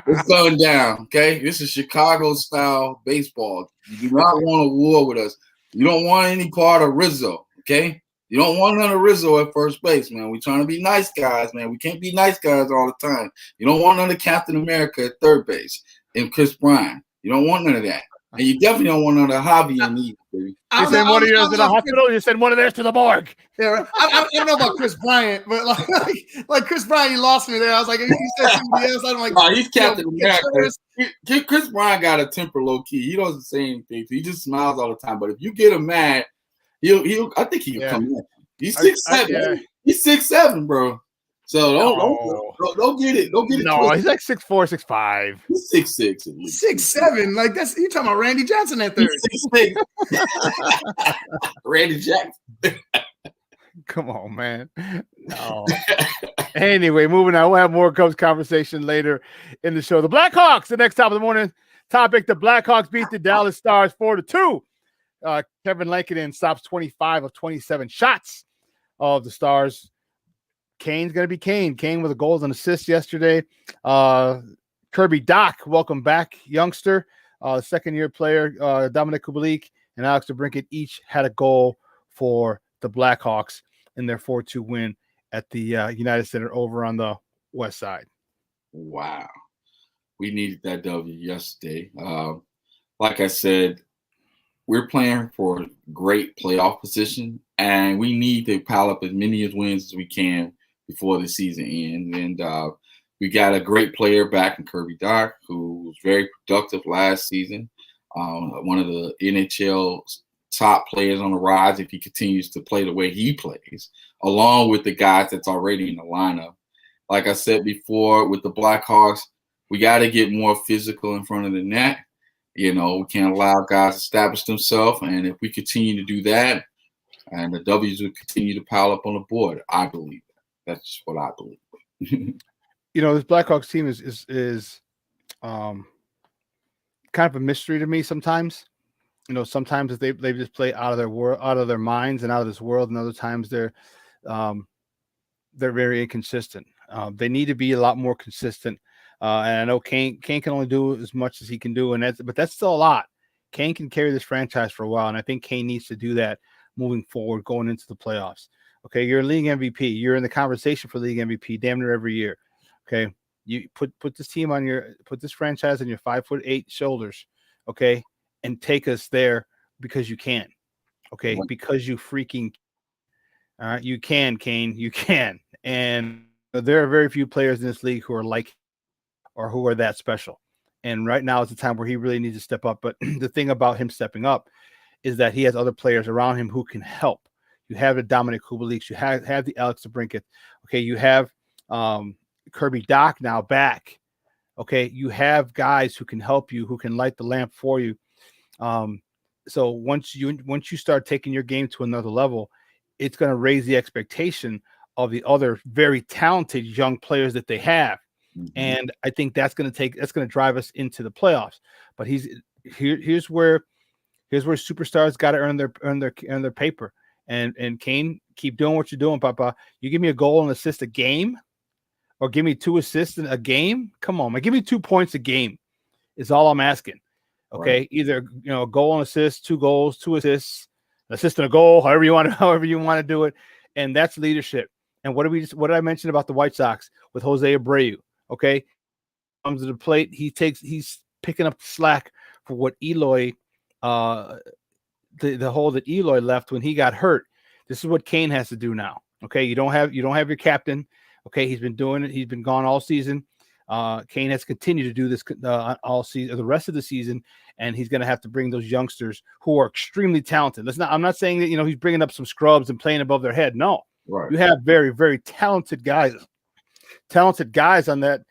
it's going down. Okay, this is Chicago-style baseball. You do not want a war with us. You don't want any part of Rizzo. Okay, you don't want none of Rizzo at first base, man. We're trying to be nice guys, man. We can't be nice guys all the time. You don't want none of Captain America at third base and Chris Bryant. You don't want none of that. And you definitely don't want none of Javi and Eve, baby.
You send one of yours to the hospital, you send one of theirs to the morgue.
Yeah, I don't know about Chris Bryant, but like Chris Bryant, he lost me there. I was like, if you said somebody else, I'm like,
oh, he's Captain America. Chris Bryant got a temper low key. He doesn't say anything. He just smiles all the time. But if you get him mad, I think he can come in. He's 6'7". He's 6'7", bro. So don't get it. Don't get it.
No, twisted. He's like 6'4", 6'5".
He's 6'6" at least.
6'7". Like that's you talking about Randy Johnson at third.
6'6". Randy Jackson.
Come on, man. No. Anyway, moving on. We'll have more Cubs conversation later in the show. The Blackhawks, the next top of the morning topic. The Blackhawks beat the Dallas Stars 4-2. Kevin Lankinen stops 25 of 27 shots of the Stars. Kane's going to be Kane. Kane with a goal and assist yesterday. Kirby Doc, welcome back, youngster. Second-year player, Dominic Kubalik and Alex DeBrincat each had a goal for the Blackhawks in their 4-2 win at the United Center over on the west side.
Wow. We needed that W yesterday. Like I said, we're playing for great playoff position, and we need to pile up as many wins as we can before the season ends. And we got a great player back in Kirby Doc, who was very productive last season. One of the NHL's top players on the rise if he continues to play the way he plays, along with the guys that's already in the lineup. Like I said before, with the Blackhawks, we got to get more physical in front of the net. We can't allow guys to establish themselves. And if we continue to do that, and the W's will continue to pile up on the board, I believe that. That's just what I believe.
This Blackhawks team is kind of a mystery to me sometimes. Sometimes they just play out of their world, out of their minds, and out of this world, and other times they're very inconsistent. They need to be a lot more consistent. And I know Kane can only do as much as he can do, but that's still a lot. Kane can carry this franchise for a while, and I think Kane needs to do that moving forward, going into the playoffs. Okay, you're a league MVP. You're in the conversation for league MVP damn near every year. Okay, you put this team put this franchise on your 5'8" shoulders. Okay, and take us there because you can. Okay, because you freaking. You can, Kane. You can, and there are very few players in this league who are like, or who are that special. And right now is the time where he really needs to step up. But the thing about him stepping up is that he has other players around him who can help. You have the Dominic Kubalik, you have the Alex DeBrincat. Okay, you have Kirby Doc now back. Okay, you have guys who can help you, who can light the lamp for you. So once you start taking your game to another level, it's going to raise the expectation of the other very talented young players that they have. Mm-hmm. And I think that's going to drive us into the playoffs. But here's where superstars got to earn their paper. And Kane, keep doing what you're doing, Papa. You give me a goal and assist a game, or give me 2 assists in a game. Come on, man, give me 2 points a game. Is all I'm asking. Okay, right. Either a goal and assist, 2 goals, 2 assists, assist and a goal, however you want to do it, and that's leadership. And what did I mention about the White Sox with Jose Abreu? Okay, comes to the plate, he's picking up the slack for what Eloy, the hole that Eloy left when he got hurt. This is what Kane has to do now. Okay, you don't have your captain. Okay, he's been doing it. He's been gone all season. Kane has continued to do this all season, the rest of the season, and he's going to have to bring those youngsters who are extremely talented. I'm not saying that he's bringing up some scrubs and playing above their head. No, right. You have very, very talented guys on the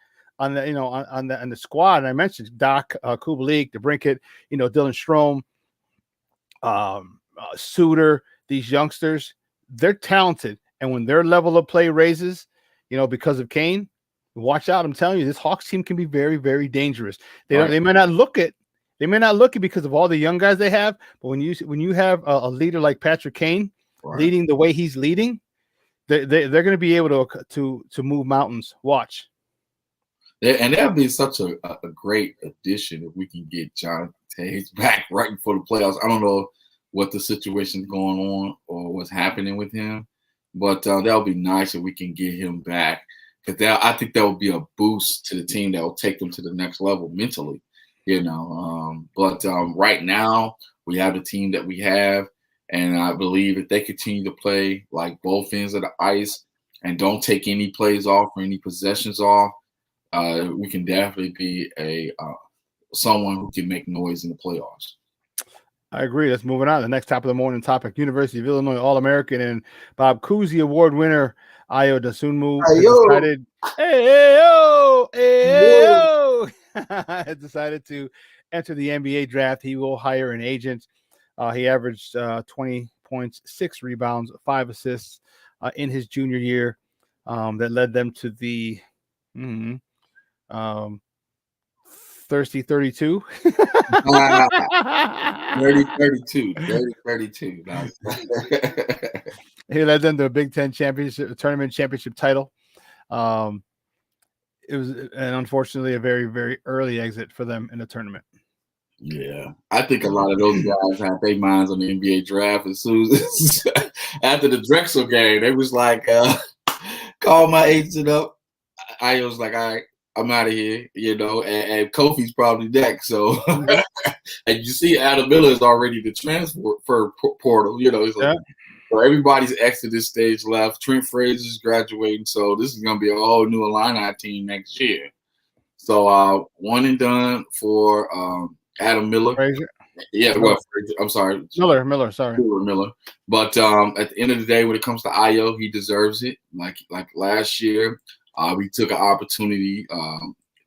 squad. And I mentioned Doc, Kubalik, DeBrincat, Dylan Strome, Suter. These youngsters, they're talented, and when their level of play raises, because of Kane, watch out. I'm telling you, this Hawks team can be very, very dangerous. They may not look it because of all the young guys they have, but when you have a leader like Patrick Kane leading the way he's leading, they're going to be able to move mountains. Watch.
And that'd be such a great addition if we can get Jonathan Taves back right before the playoffs. I don't know what the situation's going on or what's happening with him, but that would be nice if we can get him back. Because I think that would be a boost to the team that will take them to the next level mentally, But right now, we have the team that we have, and I believe if they continue to play like both ends of the ice and don't take any plays off or any possessions off, we can definitely be someone who can make noise in the playoffs.
I agree. Let's move on. The next top of the morning topic: University of Illinois All-American and Bob Cousy Award winner Ayo Dosunmu has decided to enter the NBA draft. He will hire an agent. He averaged 20 points, 6 rebounds, 5 assists in his junior year. That led them to the Thirsty 32.
32.
He led them to a Big Ten tournament championship title. It was, and unfortunately, a very, very early exit for them in the tournament.
Yeah, I think a lot of those guys had their minds on the NBA draft as soon as after the Drexel game. They was like, call my agent up. I was like, all right, I'm out of here, and Kofi's probably next. So, and you see Adam Miller is already the transfer portal, so everybody's exited this stage left. Trent Frazier's graduating, so this is going to be a whole new Illini team next year. So, one and done for Adam Miller.
Frazier.
Yeah,
Miller.
I'm sorry.
Miller, sorry.
Miller. But at the end of the day, when it comes to Io, he deserves it. Like last year, we took an opportunity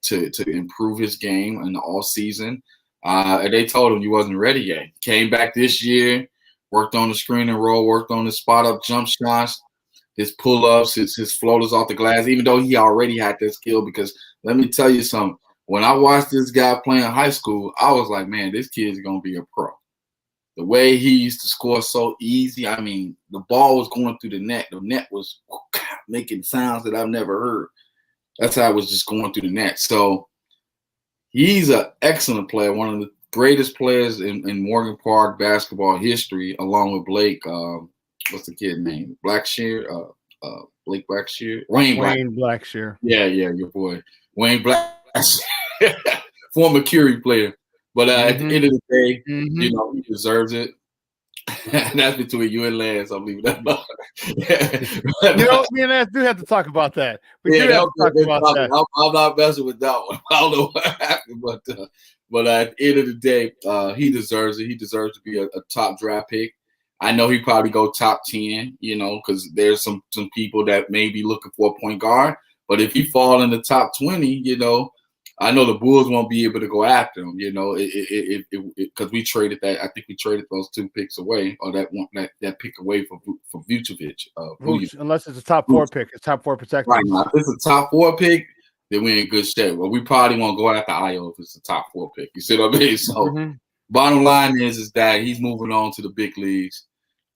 to improve his game in the all season. And they told him he wasn't ready yet. Came back this year, worked on the screen and roll, worked on the spot up jump shots, his pull ups, his floaters off the glass. Even though he already had that skill, because let me tell you something. When I watched this guy playing high school, I was like, man, this kid's going to be a pro. The way he used to score so easy, I mean, the ball was going through the net. The net was making sounds that I've never heard. That's how it was just going through the net. So he's an excellent player, one of the greatest players in Morgan Park basketball history, along with Blake. What's the kid's name? Blackshear? Blake Blackshear? Wayne
Blackshear.
Yeah, your boy. Wayne Blackshear. Former Curie player, but at the end of the day, he deserves it. And that's between you and Lance. I'm leaving that alone.
Me and Lance do have to talk about that. We do have to talk about that.
I'm not messing with that one. I don't know what happened, but at the end of the day, he deserves it. He deserves to be a top draft pick. I know he probably go top 10, because there's some people that may be looking for a point guard. But if he fall in the top 20, I know the Bulls won't be able to go after him, because we traded that. I think we traded those 2 picks away, or that pick away for Vucevic.
Unless it's a top 4 pick, it's top 4 protected.
Right now, if it's a top 4 pick, then we're in good shape. Well, we probably won't go after Io if it's a top 4 pick. You see what I mean? So, bottom line is that he's moving on to the big leagues,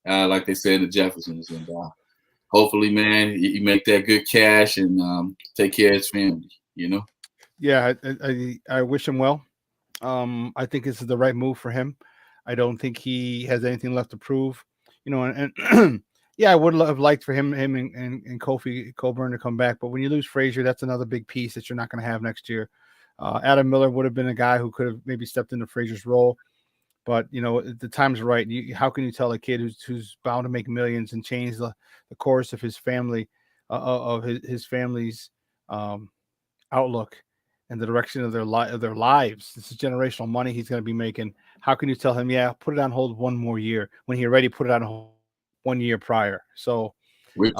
like they said, the Jeffersons, and hopefully, man, he make that good cash and take care of his family.
Yeah, I wish him well. I think this is the right move for him. I don't think he has anything left to prove. And yeah, I would have liked for him and Kofi Coburn to come back. But when you lose Frazier, that's another big piece that you're not going to have next year. Adam Miller would have been a guy who could have maybe stepped into Frazier's role. But, the time's right. How can you tell a kid who's bound to make millions and change the course of his family, of his family's outlook and the direction of their lives? This is generational money he's going to be making. How can you tell him, put it on hold one more year when he already put it on hold 1 year prior? So, it's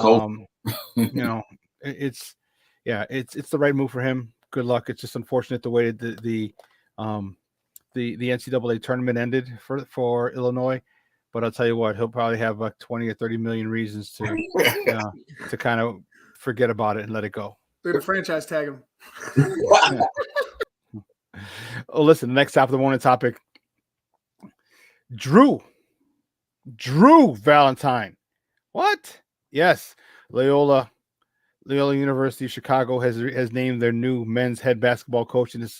the right move for him. Good luck. It's just unfortunate the way the NCAA tournament ended for Illinois. But I'll tell you what, he'll probably have like 20 or 30 million reasons to kind of forget about it and let it go.
They're the franchise tag him.
Oh, listen, the next top of the morning topic. Drew Valentine. What? Yes. Loyola University of Chicago has named their new men's head basketball coach, and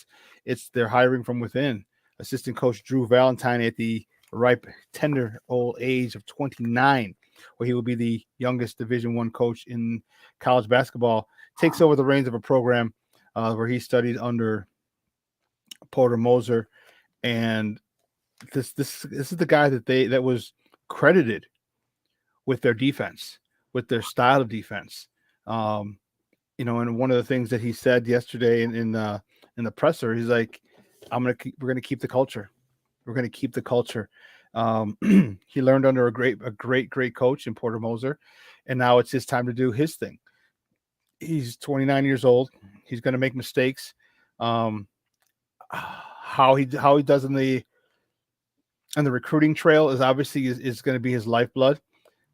they're hiring from within. Assistant coach Drew Valentine at the ripe, tender old age of 29, where he will be the youngest Division I coach in college basketball, takes over the reins of a program where he studied under Porter Moser, and this is the guy that was credited with their defense, with their style of defense. And one of the things that he said yesterday in the presser, he's like, we're gonna keep the culture. We're gonna keep the culture. He learned under a great coach in Porter Moser, and now it's his time to do his thing. He's 29 years old. He's going to make mistakes. How he does in the recruiting trail is obviously is going to be his lifeblood.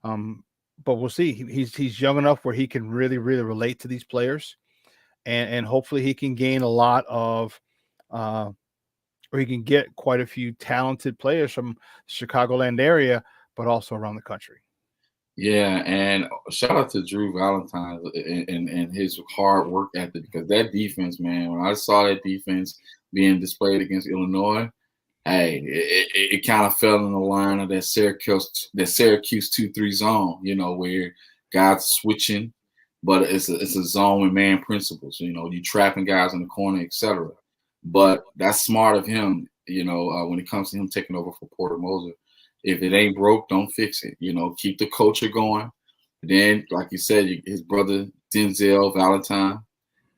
But we'll see. He's young enough where he can really, really relate to these players, and hopefully he can gain a lot of, or he can get quite a few talented players from the Chicagoland area, but also around the country.
Yeah, and shout out to Drew Valentine and his hard work ethic, because that defense, man, when I saw that defense being displayed against Illinois, hey, it kind of fell in the line of that Syracuse 2-3 zone, where guys switching, but it's a zone with man principles. You know, you trapping guys in the corner, etc. But that's smart of him. You know, when it comes to him taking over for Porter Moser, if it ain't broke, don't fix it. You know, keep the culture going. Then, like you said, his brother Denzel Valentine,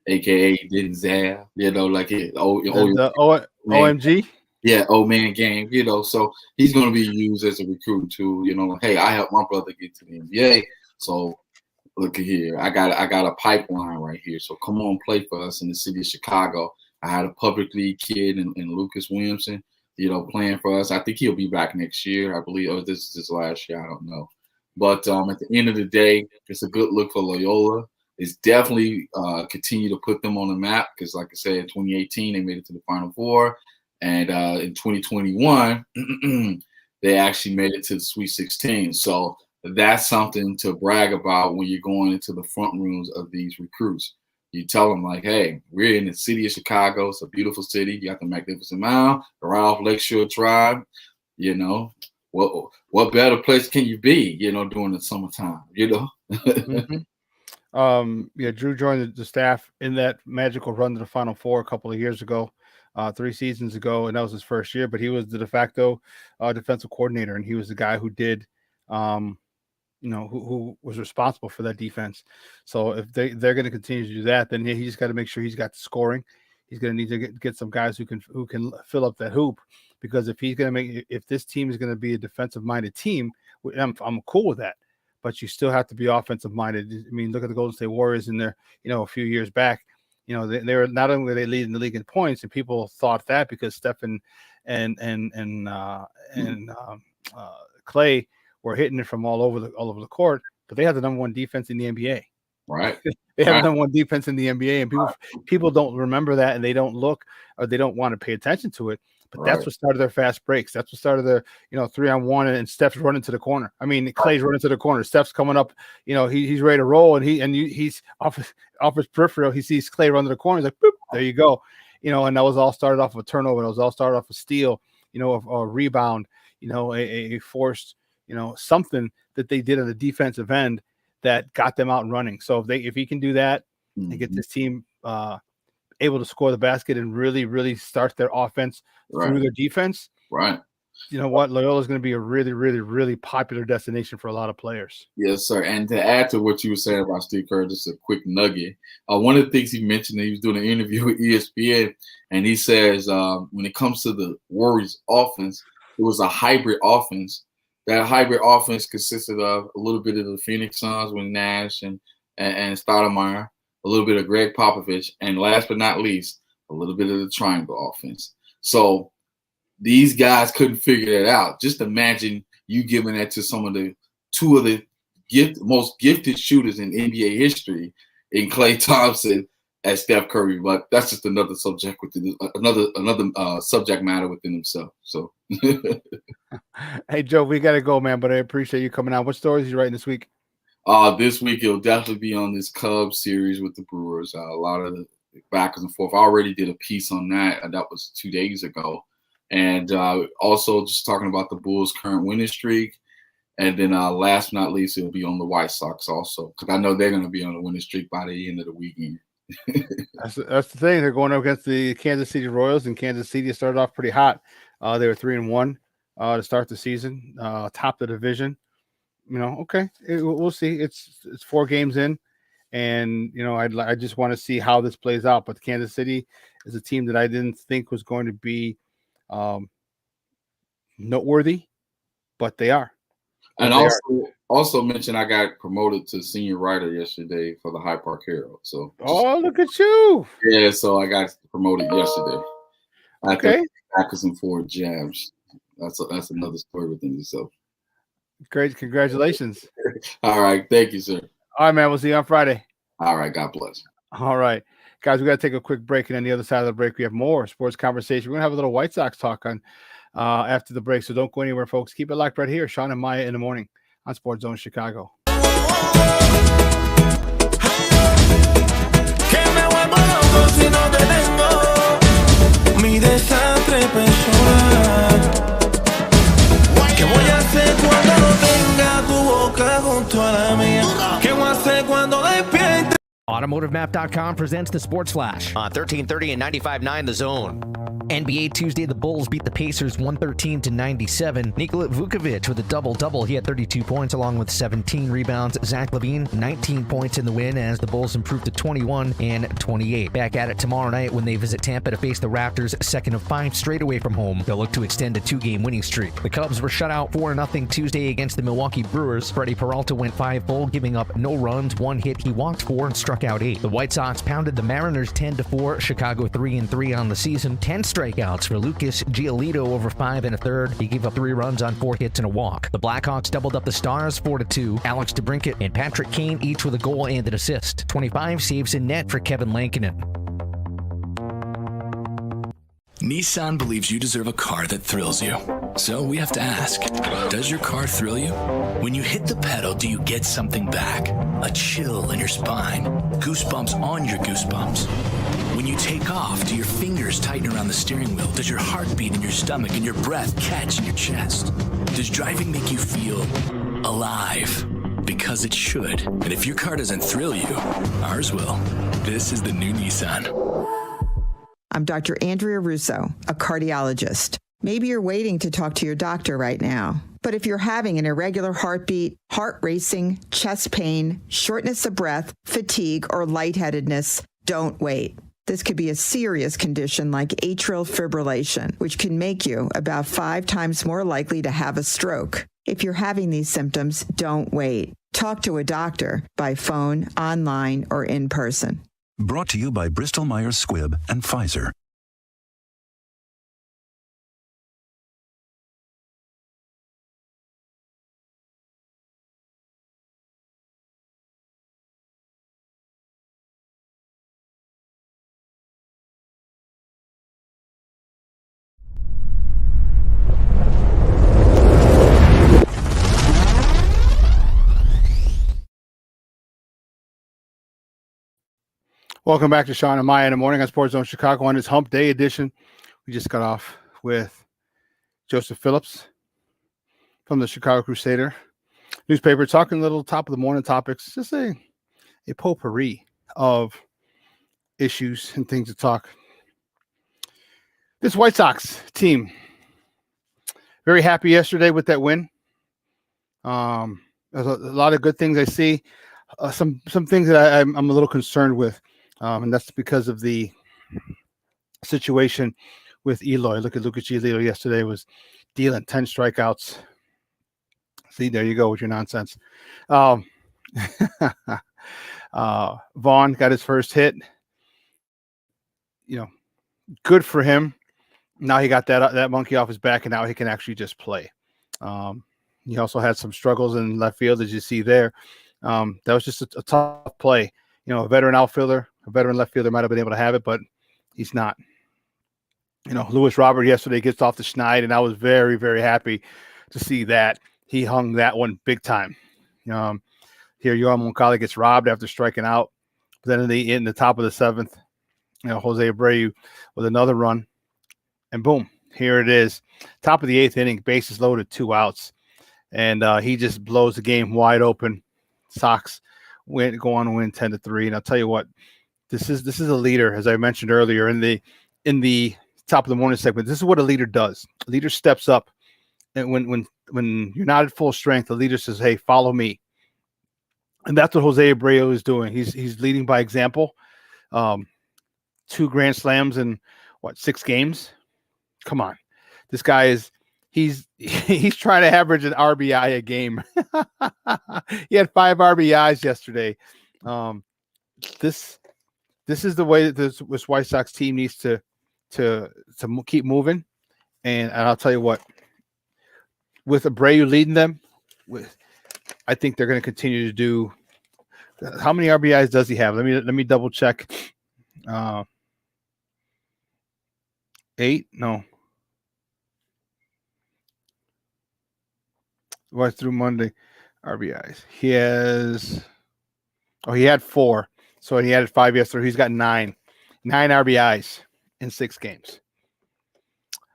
aka Denzel, you know, like
OMG.
Yeah, old man game, you know. So he's going to be used as a recruit too. You know, hey, I helped my brother get to the NBA, so look at here, I got a pipeline right here. So come on, play for us in the city of Chicago. I had a public league kid in Lucas Williamson, you know, playing for us. I think he'll be back next year, I believe. Oh, this is his last year, I don't know. But at the end of the day, it's a good look for Loyola. It's definitely continue to put them on the map because, like I said, in 2018 they made it to the Final Four. And in 2021, they actually made it to the Sweet 16. So that's something to brag about when you're going into the front rooms of these recruits. You tell them, like, hey, we're in the city of Chicago. It's a beautiful city. You got the Magnificent Mile, right off Lakeshore Drive. You know, what better place can you be, you know, during the summertime, you know?
Yeah, Drew joined the staff in that magical run to the Final Four a couple of years ago. 3 seasons ago, and that was his first year, but he was the de facto defensive coordinator, and he was the guy who did, you know, who was responsible for that defense. So if they're going to continue to do that, then he just got to make sure he's got the scoring. He's going to need to get some guys who can fill up that hoop, because if this team is going to be a defensive minded team, I'm cool with that. But you still have to be offensive minded. I mean, look at the Golden State Warriors in there, you know, a few years back. You know, they were not only they leading the league in points, and people thought that because Steph and Clay were hitting it from all over the court, but they had the number 1 defense in the NBA.
Right.
They have the number 1 defense in the NBA, and people don't remember that, and they don't look, or they don't want to pay attention to it. But that's what started their fast breaks. That's what started their, you know, 3-on-1, and Steph's running to the corner. I mean, Clay's running to the corner. Steph's coming up. You know, he's ready to roll, and he's off his peripheral. He sees Clay run to the corner. He's like, boop, there you go. You know, and that was all started off of a turnover. It was all started off a steal. You know, a rebound. You know, a forced. You know, something that they did on the defensive end that got them out and running. So if he can do that and get this team able to score the basket and really, really start their offense through their defense, you know what? Loyola is going to be a really, really, really popular destination for a lot of players.
Yes, sir. And to add to what you were saying about Steve Kerr, just a quick nugget. One of the things he mentioned, he was doing an interview with ESPN, and he says when it comes to the Warriors offense, it was a hybrid offense. That hybrid offense consisted of a little bit of the Phoenix Suns with Nash and Stoudemire, a little bit of Greg Popovich, and last but not least, a little bit of the triangle offense. So these guys couldn't figure that out. Just imagine you giving that to some of the 2 of the most gifted shooters in NBA history, in Klay Thompson and Steph Curry. But that's just another subject within another subject matter within himself. So,
hey Joe, we got to go, man. But I appreciate you coming out. What stories are you writing this week?
This week it'll definitely be on this Cubs series with the Brewers. A lot of the backwards and forth. I already did a piece on that. That was 2 days ago. And also just talking about the Bulls' current winning streak. And then last but not least, it'll be on the White Sox also, because I know they're going to be on a winning streak by the end of the weekend.
That's the thing. They're going up against the Kansas City Royals, and Kansas City started off pretty hot. They were 3-1 to start the season, top the division. You know, okay, we'll see. It's 4 games in, and you know, I just want to see how this plays out. But Kansas City is a team that I didn't think was going to be noteworthy, but they are.
And also mention I got promoted to senior writer yesterday for the Hyde Park Herald. So
look at you!
Yeah, so I got promoted yesterday.
Okay,
backwards and forward jams. That's another story within itself.
Great, congratulations!
All right, thank you, sir.
All right, man. We'll see you on Friday.
All right, God bless.
All right, guys, we got to take a quick break, and on the other side of the break, we have more sports conversation. We're gonna have a little White Sox talk on after the break, so don't go anywhere, folks. Keep it locked right here. Shawn and Maya in the morning on SportsZone Chicago.
Mi desastre personal. ¿Qué voy a hacer cuando no tenga tu boca junto a la mía? ¿Qué voy a hacer cuando despierte
AutomotiveMap.com presents the Sports Flash
on 1330 and 95.9 The Zone.
NBA Tuesday, the Bulls beat the Pacers 113-97. Nikola Vukovic with a double-double. He had 32 points along with 17 rebounds. Zach LaVine, 19 points in the win as the Bulls improved to 21 and 28. Back at it tomorrow night when they visit Tampa to face the Raptors, second of 5 straight away from home. They'll look to extend a 2-game winning streak. The Cubs were shut out 4-0 Tuesday against the Milwaukee Brewers. Freddie Peralta went 5 full, giving up no runs, 1 hit. He walked 4 and struck out 8. The White Sox pounded the Mariners 10-4. Chicago 3-3 on the season. 10 strikeouts for Lucas Giolito over 5 1/3. He gave up 3 runs on 4 hits and a walk. The Blackhawks doubled up the Stars 4-2. Alex DeBrincat and Patrick Kane each with a goal and an assist. 25 saves in net for Kevin Lankinen.
Nissan believes you deserve a car that thrills you. So we have to ask, does your car thrill you? When you hit the pedal, do you get something back? A chill in your spine, goosebumps on your goosebumps. When you take off, do your fingers tighten around the steering wheel? Does your heart beat in your stomach and your breath catch in your chest? Does driving make you feel alive? Because it should. And if your car doesn't thrill you, ours will. This is the new Nissan.
I'm Dr. Andrea Russo, a cardiologist. Maybe you're waiting to talk to your doctor right now. But if you're having an irregular heartbeat, heart racing, chest pain, shortness of breath, fatigue, or lightheadedness, don't wait. This could be a serious condition like atrial fibrillation, which can make you about 5 times more likely to have a stroke. If you're having these symptoms, don't wait. Talk to a doctor by phone, online, or in person.
Brought to you by Bristol Myers Squibb and Pfizer.
Welcome back to Shawn and Maya in the morning on SportsZone Chicago on this Hump Day edition. We just got off with Joseph Phillips from the Chicago Crusader newspaper, talking a little top of the morning topics, just a potpourri of issues and things to talk. This White Sox team, very happy yesterday with that win. There's a lot of good things I see. Some things that I'm a little concerned with. And that's because of the situation with Eloy. Look at Lucas Giolito yesterday, was dealing 10 strikeouts. See, there you go with your nonsense. Vaughn got his first hit. Good for him. Now he got that monkey off his back, and now he can actually just play. He also had some struggles in left field, as you see there. That was just a tough play. A veteran outfielder, a veteran left fielder might have been able to have it, but he's not. Lewis Robert yesterday gets off the schneid, and I was very, very happy to see that. He hung that one big time. Here, Yohan Moncada gets robbed after striking out. But then in the top of the 7th, Jose Abreu with another run. And boom, here it is. Top of the 8th inning, bases loaded, 2 outs. And he just blows the game wide open. Sox go on to win 10-3. And I'll tell you what, this is a leader, as I mentioned earlier in the top of the morning segment. This is what a leader does. A leader steps up, and when you're not at full strength, the leader says, "Hey, follow me." And that's what Jose Abreu is doing. He's leading by example. 2 grand slams in 6 games? Come on, this guy is. He's trying to average an RBI a game. He had 5 RBIs yesterday. This is the way that this White Sox team needs to keep moving. And I'll tell you what, with Abreu leading them, I think they're going to continue to do. How many RBIs does he have? Let me double check. 8? No. Right through Monday, RBIs. He had 4. So he added 5 yesterday. He's got 9 RBIs in 6 games.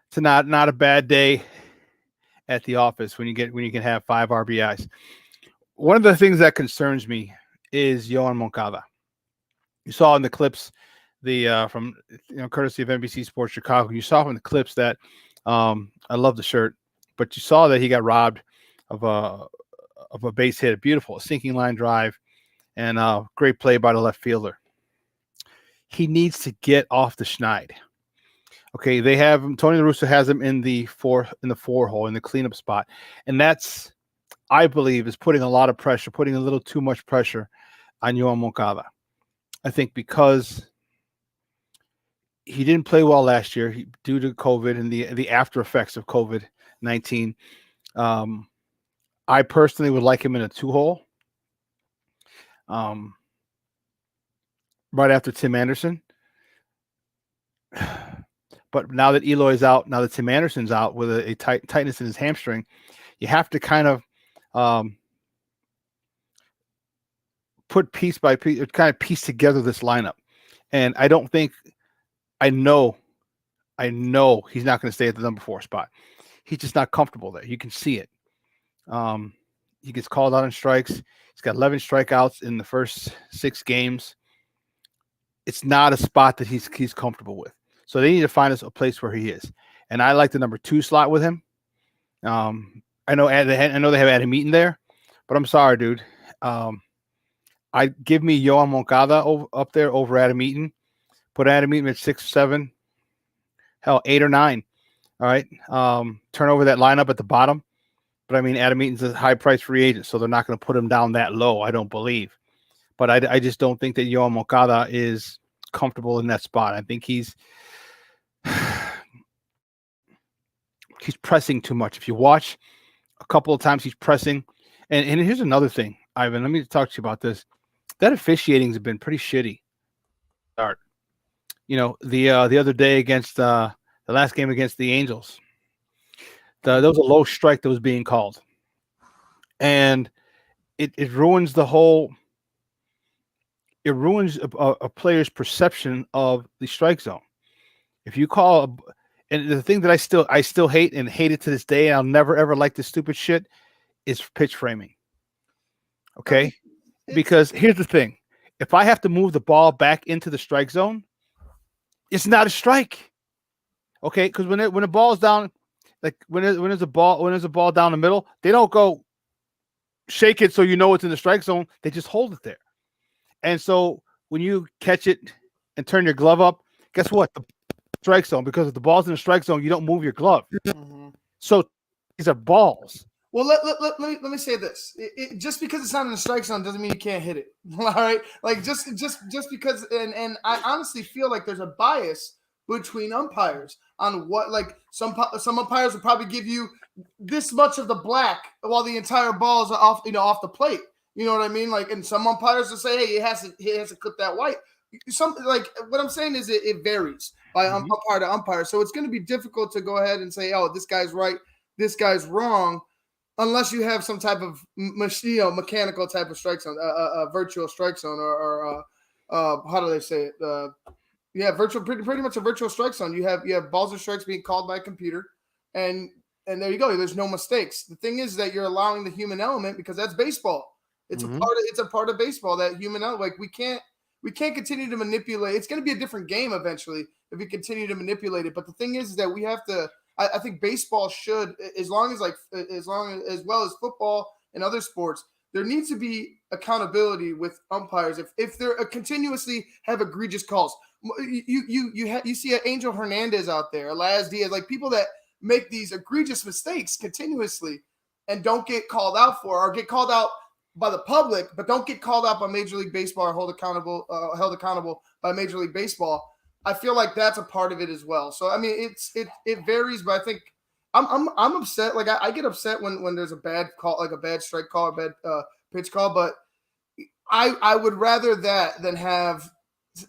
It's not a bad day at the office when you can have 5 RBIs. One of the things that concerns me is Yohan Moncada. You saw in the clips, from courtesy of NBC Sports Chicago. You saw from the clips that I love the shirt, but you saw that he got robbed of a base hit, a beautiful sinking line drive, and great play by the left fielder. He needs to get off the schneid. Okay, they have him. Tony La Russa has him in the four hole in the cleanup spot, and that's, I believe, is putting a lot of pressure, putting a little too much pressure on Yoan Moncada. I think because he didn't play well last year due to COVID and the after effects of COVID-19. I personally would like him in a 2-hole, right after Tim Anderson. But now that Eloy is out, now that Tim Anderson's out with a tightness in his hamstring, you have to kind of put piece by piece, kind of piece together this lineup. And I don't think, I know he's not going to stay at the number 4 spot. He's just not comfortable there. You can see it. He gets called out on strikes. He's got 11 strikeouts in the first 6 games. It's not a spot that he's comfortable with. So they need to find us a place where he is. And I like the number 2 slot with him. I know they have Adam Eaton there, but I'm sorry, dude. I give me Yoan Moncada up there over Adam Eaton. Put Adam Eaton at 6, 7, hell, 8 or 9. All right. Turn over that lineup at the bottom. But I mean, Adam Eaton's a high price free agent, so they're not going to put him down that low, I don't believe. But I just don't think that Yoan Moncada is comfortable in that spot. I think he's pressing too much. If you watch a couple of times, he's pressing. And here's another thing, Ivan. Let me talk to you about this. That officiating has been pretty shitty. Start. The other day against the last game against the Angels, there was a low strike that was being called, and it ruins the whole. It ruins a player's perception of the strike zone. If you call, and the thing that I still hate and hate it to this day, and I'll never ever like this stupid shit, is pitch framing. Okay, because here's the thing: if I have to move the ball back into the strike zone, it's not a strike. Okay, because when the ball is down, like when there's a ball down the middle, they don't go shake it so you know it's in the strike zone. They just hold it there. And so when you catch it and turn your glove up, guess what? The strike zone, because if the ball's in the strike zone, you don't move your glove. Mm-hmm. So these are balls.
Well, let me say this. Just because it's not in the strike zone doesn't mean you can't hit it. All right? Like just because, and I honestly feel like there's a bias between umpires on what, like some umpires will probably give you this much of the black while the entire ball is off the plate. You know what I mean? Like, and some umpires will say, hey, it has to clip that white. Something like what I'm saying is it varies by umpire to umpire. So it's going to be difficult to go ahead and say, oh, this guy's right, this guy's wrong, unless you have some type of mechanical type of strike zone, a virtual strike zone, or how do they say it? Virtual, pretty much a virtual strike zone. You have balls and strikes being called by a computer, and there you go. There's no mistakes. The thing is that you're allowing the human element, because that's baseball. It's a part of baseball, that human element. Like we can't continue to manipulate. It's going to be a different game eventually if we continue to manipulate it. But the thing is that we have to. I think baseball should, as well as football and other sports, there needs to be accountability with umpires if they're continuously have egregious calls. You see an Angel Hernandez out there, Laz Diaz, like people that make these egregious mistakes continuously and don't get called out for, or get called out by the public, but don't get called out by Major League Baseball or held accountable by Major League Baseball. I feel like that's a part of it as well. So I mean, it varies, but I think I'm upset. Like I get upset when there's a bad call, like a bad strike call, a bad pitch call. But I would rather that than have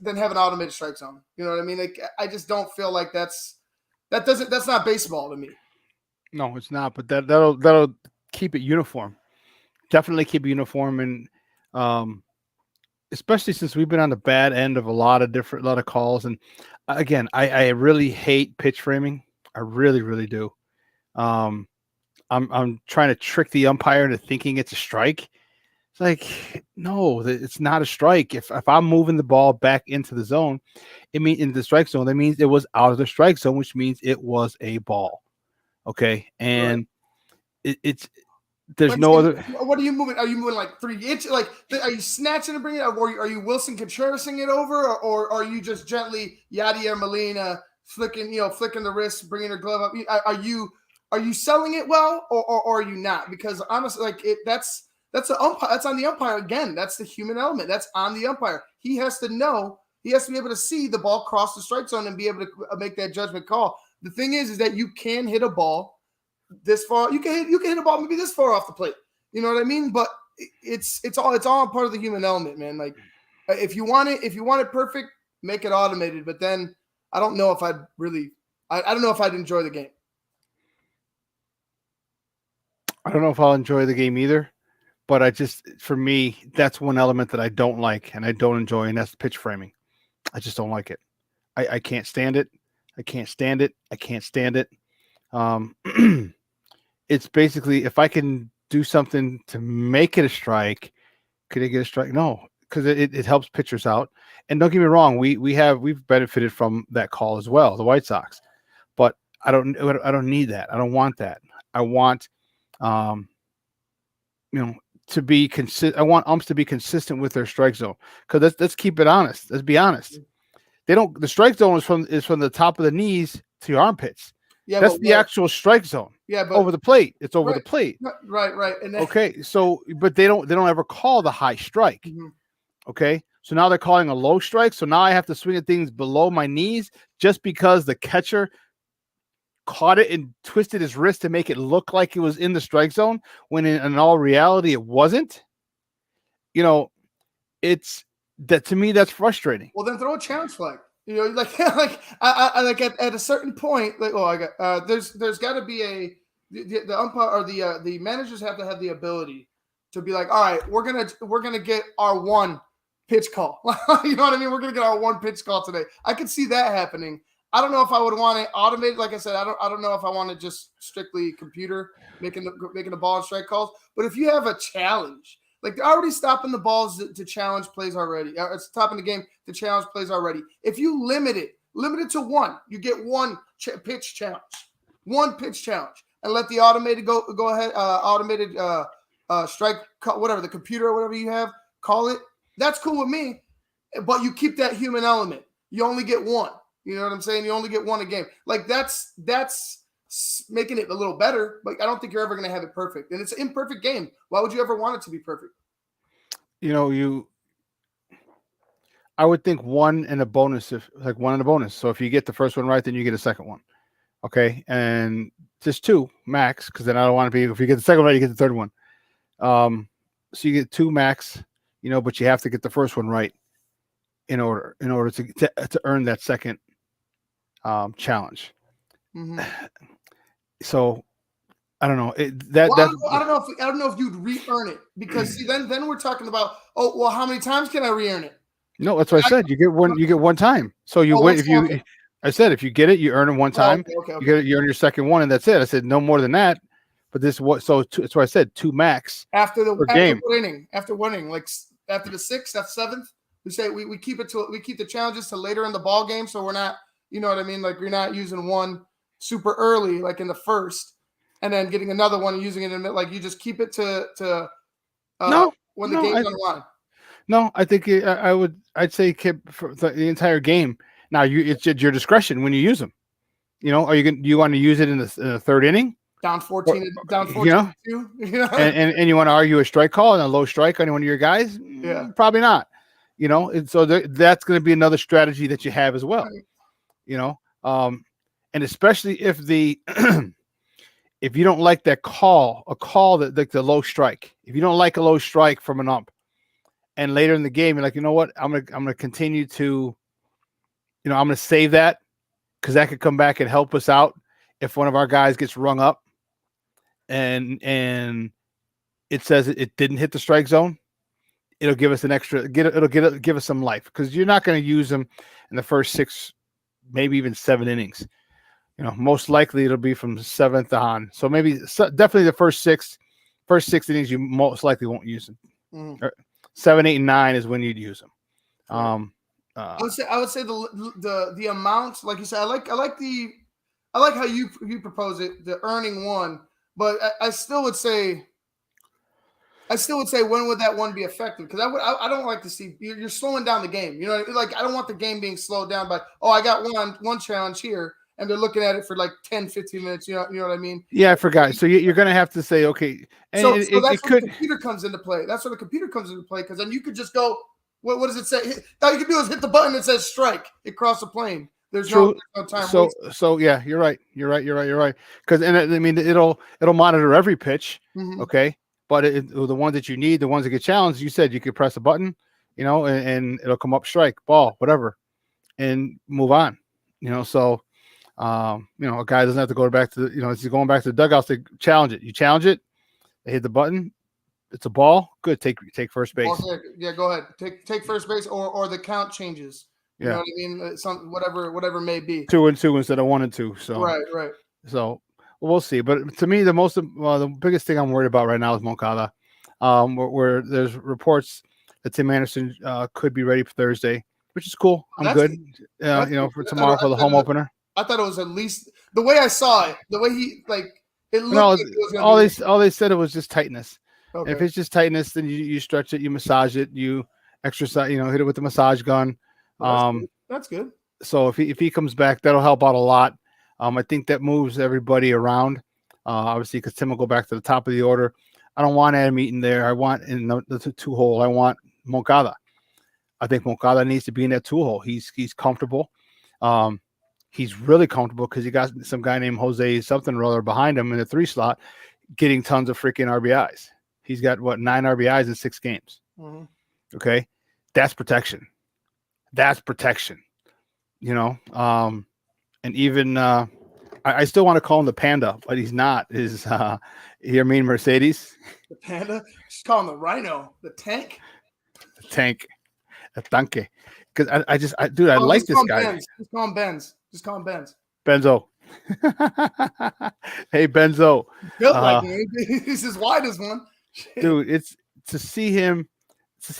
an automated strike zone. You know what I mean? Like I just don't feel like that's not baseball to me.
No, it's not. But that'll keep it uniform. Definitely keep it uniform, and especially since we've been on the bad end of a lot of calls. And again, I really hate pitch framing. I really, really do. I'm trying to trick the umpire into thinking it's a strike. It's like, no, it's not a strike. If I'm moving the ball back into the zone, it means in the strike zone, that means it was out of the strike zone, which means it was a ball. Okay. And it's there's no other.
What are you moving? Are you moving like 3 inches? Like, are you snatching and bringing it, or are you Wilson Contreras-ing it over, or are you just gently Yadier Molina flicking the wrist, bringing her glove up? Are you selling it well, or are you not? Because honestly, like that's the umpire. That's on the umpire again. That's the human element. That's on the umpire. He has to know. He has to be able to see the ball cross the strike zone and be able to make that judgment call. The thing is that you can hit a ball this far. You can hit a ball maybe this far off the plate. You know what I mean? But it's all part of the human element, man. Like if you want it perfect, make it automated. But then I don't know if I don't know if I'd enjoy the game.
I don't know if I'll enjoy the game either, but for me, that's one element that I don't like and I don't enjoy, and that's the pitch framing. I just don't like it. I can't stand it. I can't stand it. I can't stand it. It's basically, if I can do something to make it a strike, could I get a strike? No, because it helps pitchers out. And don't get me wrong, we've benefited from that call as well, the White Sox. But I don't need that. I don't want that. I want to be consistent. I want umps to be consistent with their strike zone. Because let's keep it honest. Let's be honest. The strike zone is from the top of the knees to your armpits. Yeah, that's the actual strike zone.
Yeah, but
over the plate. It's over the plate.
Right. And then,
okay, so but they don't ever call the high strike.
Mm-hmm.
Okay, so now they're calling a low strike. So now I have to swing at things below my knees just because the catcher caught it and twisted his wrist to make it look like it was in the strike zone when in all reality it wasn't. It's that to me that's frustrating.
Well, then throw a challenge flag. Like at a certain point, there's got to be the umpire or the managers have to have the ability to be like, all right, we're gonna get our one pitch call. You know what I mean? We're gonna get our one pitch call today. I could see that happening. I don't know if I would want it automated. Like I said, I don't know if I want it just strictly computer making the ball and strike calls. But if you have a challenge, like they're already stopping the balls to challenge plays already. It's stopping the game to challenge plays already. If you limit it to one, you get one pitch challenge, and let the automated go ahead, automated strike, whatever the computer or whatever you have, call it. That's cool with me, but you keep that human element. You only get one. You know what I'm saying? You only get one a game. Like that's making it a little better, but I don't think you're ever going to have it perfect. And it's an imperfect game. Why would you ever want it to be perfect?
I would think one and a bonus. So if you get the first one right, then you get a second one. Okay. And just two max. Cause then I don't want to be, if you get the second one right, you get the third one. So you get two max, but you have to get the first one right in order to earn that second challenge.
Mm-hmm.
So I don't know.
I don't know if you'd re-earn it because see, then we're talking about how many times can I re-earn it?
No, that's what I said. You get one time. So I said if you get it, you earn it one time.
Okay.
You earn your second one, and that's it. I said no more than that. But that's why I said two max
after
game.
After winning, like after the sixth, after seventh, we say we keep the challenges to later in the ball game, so we're not, you know what I mean? Like you're not using one super early, like in the first, and then getting another one and using it in like you just keep it to when the game's on the line.
No, I think I'd say keep for the entire game. Now it's at your discretion when you use them. Do you want to use it in the third inning?
Down 14 2.
And you want to argue a strike call and a low strike on one of your guys?
Yeah,
probably not. And so that's going to be another strategy that you have as well. And especially if if you don't like that call, a call that like the low strike, if you don't like a low strike from an ump, and later in the game you're like, you know what, I'm gonna continue to, I'm gonna save that because that could come back and help us out if one of our guys gets rung up, and it says it didn't hit the strike zone. It'll give us give us some life because you're not going to use them in the first 6, maybe even 7 innings. Most likely it'll be from 7th on. So definitely the first six innings you most likely won't use them.
Mm-hmm.
7, 8, and 9 is when you'd use them.
I would say the amount, like you said, I like how you propose it, the earning one, but I still would say when would that one be effective? Because I don't like to see you're slowing down the game. You know, like I don't want the game being slowed down by I got one challenge here and they're looking at it for like 10, 15 minutes. You know what I mean?
Yeah, I forgot. So you're going to have to say, okay. And
so that's where the computer comes into play. That's where the computer comes into play because then you could just go. What does it say? All you can do is hit the button that says strike across the plane. There's no time.
So yeah, you're right. You're right. Because I mean, it'll monitor every pitch.
Mm-hmm.
Okay. But the ones that you need, the ones that get challenged, you said you could press a button, and it'll come up strike, ball, whatever, and move on. So a guy doesn't have to go back to he's going back to the dugouts to challenge it. You challenge it, they hit the button, it's a ball. Good, take first base.
Yeah, go ahead. Take first base, or the count changes. You know what I mean? Whatever may be.
2-2 instead of 1-2. So
right.
So we'll see. But to me, the biggest thing I'm worried about right now is Moncada, where there's reports that Tim Anderson could be ready for Thursday, which is cool. I'm good. For tomorrow for the home opener.
I thought it was at least the way I saw it, the way he it looked.
No,
like it was
all they said it was just tightness.
Okay.
If it's just tightness, then you stretch it, you massage it, you exercise, hit it with the massage gun.
That's good.
So if he comes back, that'll help out a lot. I think that moves everybody around. Obviously, because Tim will go back to the top of the order. I don't want Adam Eaton there. I want in the 2 hole. I want Moncada. I think Moncada needs to be in that 2 hole. He's comfortable. He's really comfortable because he got some guy named Jose something or other behind him in the 3 slot, getting tons of freaking RBIs. He's got 9 RBIs in 6 games.
Mm-hmm.
Okay, that's protection. And even I still want to call him the Panda, but he's not. You mean Mercedes?
The Panda? Just call him the Rhino, the Tank.
The Tank, the Tanque. Because I like this guy.
Benz. Just call him Benz.
Benzo. Hey, Benzo.
Built like him. He's as wide as one.
Dude, it's to see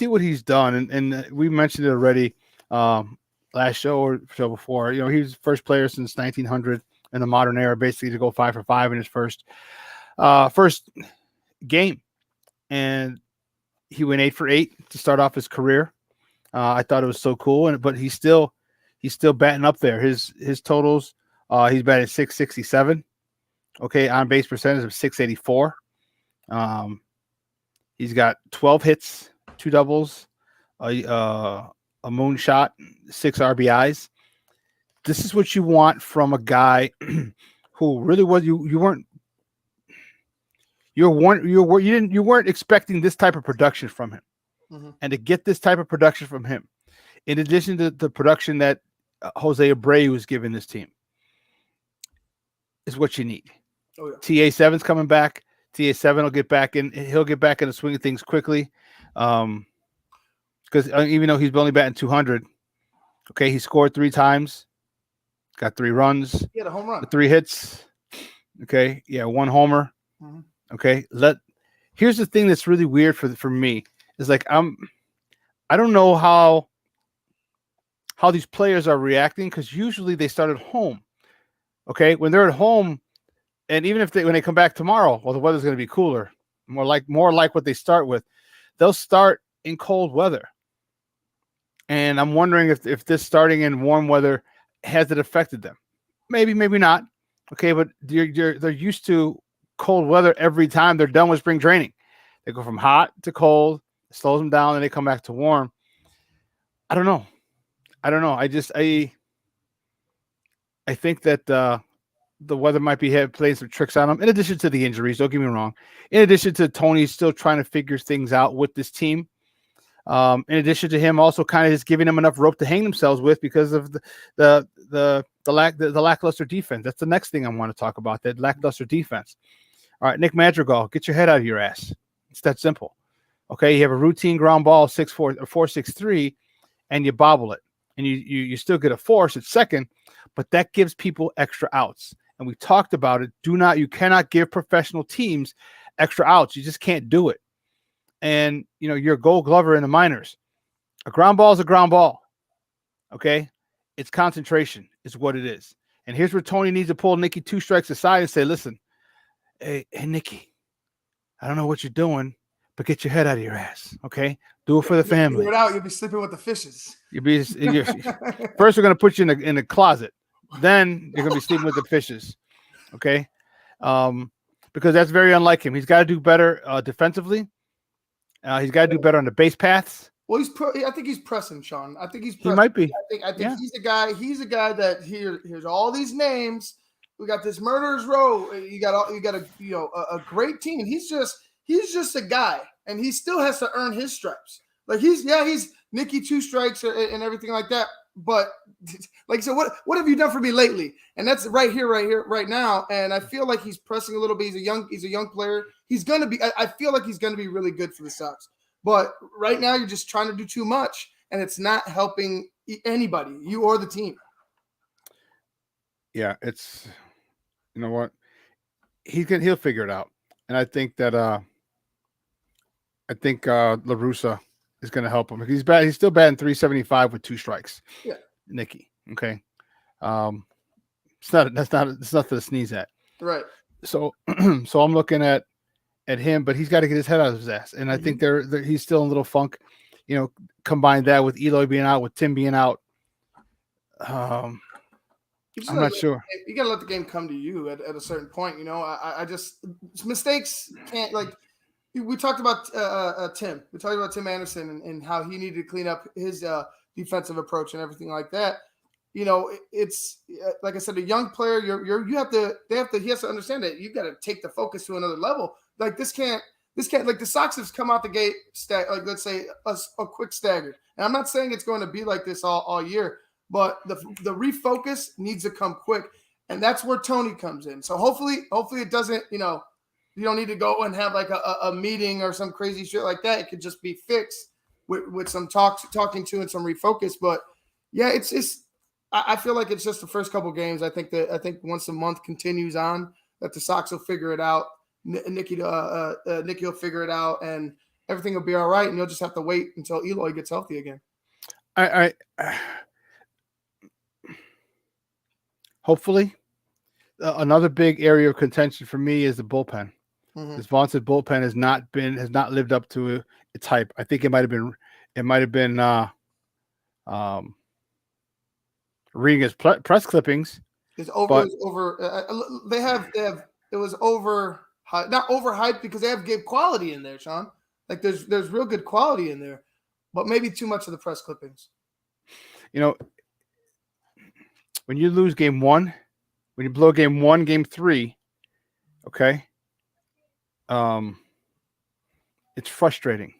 what he's done, and we mentioned it already last show or show before. He's first player since 1900 in the modern era, basically to go 5 for 5 in his first game, and he went 8 for 8 to start off his career. I thought it was so cool, but he's still batting up there. His totals, he's batting 667. Okay, on base percentage of 684. He's got 12 hits, 2 doubles, a moonshot, 6 RBIs. This is what you want from a guy who really was you weren't expecting this type of production from him.
Mm-hmm.
And to get this type of production from him, in addition to the production that Jose Abreu was giving this team, is what you need.
Oh, yeah.
TA7's coming back. TA7 will get back in. He'll get back in the swing of things quickly. Because even though he's only batting 200, okay, he scored 3 times, got 3 runs.
He had a home run.
3 hits. Okay, yeah, 1 homer.
Mm-hmm.
Okay, here's the thing that's really weird for me is like I don't know how these players are reacting because usually they start at home. Okay, when they're at home, and even when they come back tomorrow, well, the weather's going to be cooler, more like what they start with. They'll start in cold weather, and I'm wondering if this starting in warm weather has it affected them. Maybe not. Okay, but they're used to cold weather every time they're done with spring training. They go from hot to cold, it slows them down, and they come back to warm. I don't know. I think that the weather might be playing some tricks on them, in addition to the injuries. Don't get me wrong. In addition to Tony still trying to figure things out with this team. In addition to him also kind of just giving them enough rope to hang themselves with because of the lackluster defense. That's the next thing I want to talk about, that lackluster defense. All right, Nick Madrigal, get your head out of your ass. It's that simple. Okay, you have a routine ground ball 6-4 or 4-6-3, and you bobble it. And you still get a force at second, but that gives people extra outs. And we talked about it. You cannot give professional teams extra outs. You just can't do it. and you're a Gold Glover in the minors. A ground ball is a ground ball. Okay, it's concentration is what it is. And here's where Tony needs to pull Nicky 2 strikes aside and say, "Listen, hey Nicky, I don't know what you're doing, but get your head out of your ass. Okay, do it for the family.
Figure it out. You'll be sleeping with the fishes.
First, we're gonna put you in the closet. Then you're gonna be sleeping with the fishes. Okay, because that's very unlike him. He's got to do better defensively. He's got to do better on the base paths.
Well, I think he's pressing, Shawn. I think he's pressing.
He might be.
I think he's a guy. He's a guy that here's all these names. We got this murderers row. You got a great team. He's just a guy, and he still has to earn his stripes. Like he's Nicky 2 strikes and everything like that. But like, so what have you done for me lately? And that's right here, right now. And I feel like he's pressing a little bit. He's a young player. He's gonna be. I feel like he's gonna be really good for the Sox. But right now, you're just trying to do too much, and it's not helping anybody, you or the team.
Yeah, it's what he'll figure it out, and I think that La Russa is going to help him. He's bad. He's still batting .375 with 2 strikes.
Yeah,
Nicky. Okay, it's nothing to sneeze at.
Right.
So I'm looking at him, but he's got to get his head out of his ass. And I think he's still in a little funk. Combine that with Eloy being out, with Tim being out. I'm not sure.
You got to let the game come to you at a certain point. I just mistakes can't, like, we talked about Tim. We talked about Tim Anderson and how he needed to clean up his defensive approach and everything like that. It's like I said, a young player. He has to understand that you got to take the focus to another level. Like this can't like the Sox have come out the gate like, let's say a quick stagger. And I'm not saying it's going to be like this all year, but the refocus needs to come quick, and that's where Tony comes in. So hopefully it doesn't. You don't need to go and have like a meeting or some crazy shit like that. It could just be fixed with some talking to and some refocus. But yeah, I feel like it's just the first couple games. I think once the month continues on, that the Sox will figure it out. Nicky will figure it out, and everything will be all right. And you'll just have to wait until Eloy gets healthy again.
I hopefully another big area of contention for me is the bullpen.
Mm-hmm.
This vaunted bullpen has not lived up to its hype. I think it might have been reading his press clippings.
It's over. It was over. Not overhyped because they have good quality in there, Shawn. Like there's real good quality in there, but maybe too much of the press clippings.
When you lose game 1, when you blow game 1, game 3, okay, it's frustrating.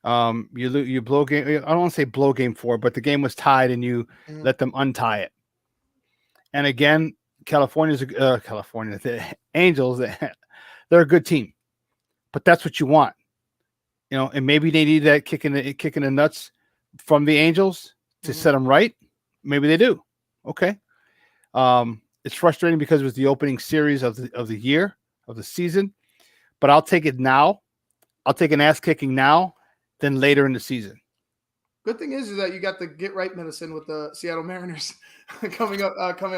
You blow game. I don't want to say blow game 4, but the game was tied and you let them untie it. And again, the Angels, they're a good team, but that's what you want, and maybe they need that kick in the nuts from the Angels to set them right. Maybe they do. Okay. It's frustrating because it was the opening series of the year, of the season, but I'll take it now. I'll take an ass kicking now than later in the season.
Good thing is that you got the get right medicine with the Seattle Mariners coming up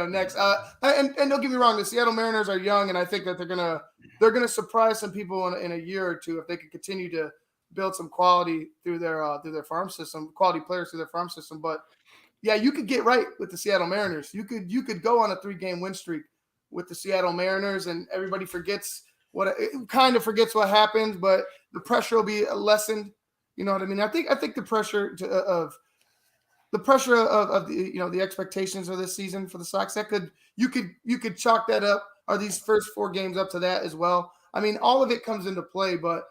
next. And don't get me wrong, the Seattle Mariners are young, and I think that they're gonna surprise some people in a year or two if they can continue to build some quality through their farm system, quality players through their farm system. But yeah, you could get right with the Seattle Mariners. You could go on a 3-game win streak with the Seattle Mariners, and everybody forgets what happened, but the pressure will be lessened. You know what I mean? I think the pressure of the expectations of this season for the Sox, you could chalk that up, or these first 4 games up to that as well. I mean, all of it comes into play, but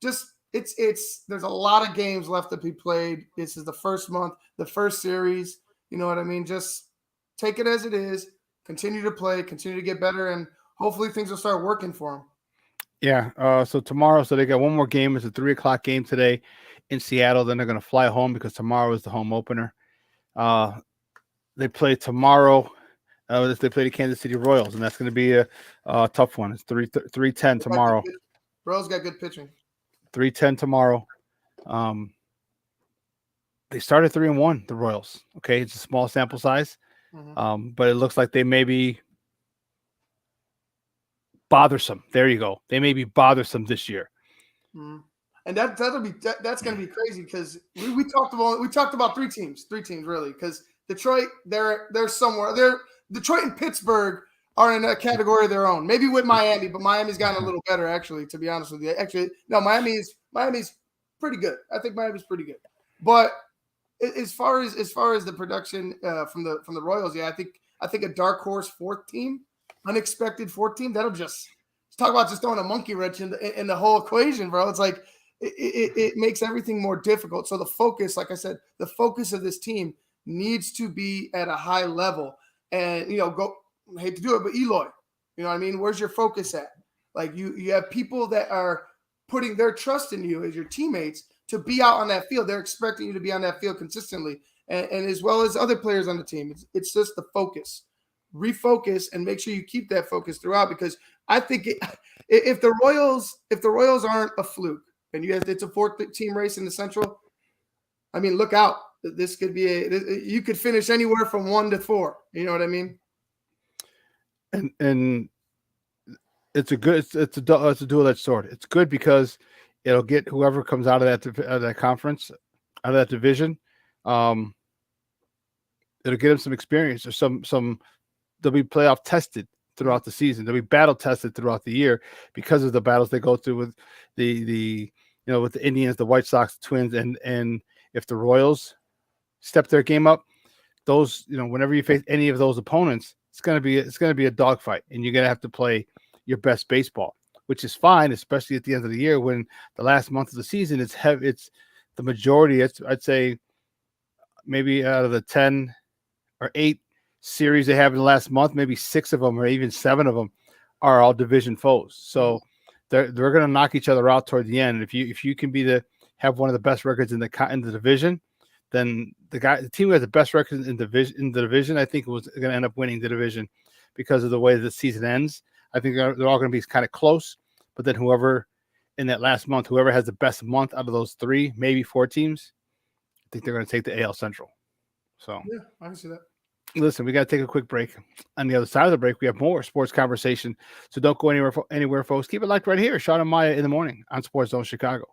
just there's a lot of games left to be played. This is the first month, the first series. You know what I mean? Just take it as it is. Continue to play, continue to get better, and hopefully things will start working for them.
Yeah. So tomorrow, they got one more game. It's a 3:00 game today in Seattle. Then they're going to fly home because tomorrow is the home opener. They play tomorrow. They play the Kansas City Royals, and that's going to be a tough one. It's 3:10 tomorrow.
Royals got good pitching.
3-10 tomorrow. They started 3-1, the Royals. Okay, it's a small sample size, but it looks like they may be bothersome. There you go. They may be bothersome this year.
And that's going to be crazy because we talked about three teams really, because Detroit, they're somewhere. Detroit and Pittsburgh are in a category of their own. Maybe with Miami, but Miami's gotten a little better, actually, to be honest with you. Actually, no, Miami's pretty good. I think Miami's pretty good. But as far as the production from the Royals, yeah, I think a dark horse fourth team, unexpected fourth team, that'll just talk about just throwing a monkey wrench in the whole equation, bro. It's like it makes everything more difficult. So the focus, like I said, the focus of this team needs to be at a high level. And I hate to do it, but Eloy, you know what I mean? Where's your focus at? Like you have people that are putting their trust in you as your teammates to be out on that field. They're expecting you to be on that field consistently, and as well as other players on the team. It's just the focus. Refocus and make sure you keep that focus throughout, because I think if the Royals aren't a fluke and it's a fourth team race in the Central, I mean, look out. This could be you could finish anywhere from 1 to 4. You know what I mean?
And it's a dual-edged sword. It's good because it'll get whoever comes out of that conference, out of that division. It'll get them some experience, or some. They'll be playoff tested throughout the season. They'll be battle tested throughout the year because of the battles they go through with with the Indians, the White Sox, the Twins, and if the Royals step their game up, those whenever you face any of those opponents, it's gonna be a dogfight, and you're gonna have to play your best baseball, which is fine, especially at the end of the year when the last month of the season it's the majority. I'd say maybe out of the 10 or 8 series they have in the last month, maybe 6 of them or even 7 of them are all division foes. So they're going to knock each other out toward the end. And if you can have one of the best records in the division, then the team who has the best record in the division, I think was going to end up winning the division because of the way the season ends. I think they're all going to be kind of close, but then whoever in that last month, whoever has the best month out of those 3, maybe 4 teams, I think they're going to take the AL Central. So
yeah, I can see that.
Listen, we got to take a quick break. On the other side of the break, we have more sports conversation. So don't go anywhere, folks. Keep it locked right here. Shawn and Maya in the morning on SportsZone Chicago.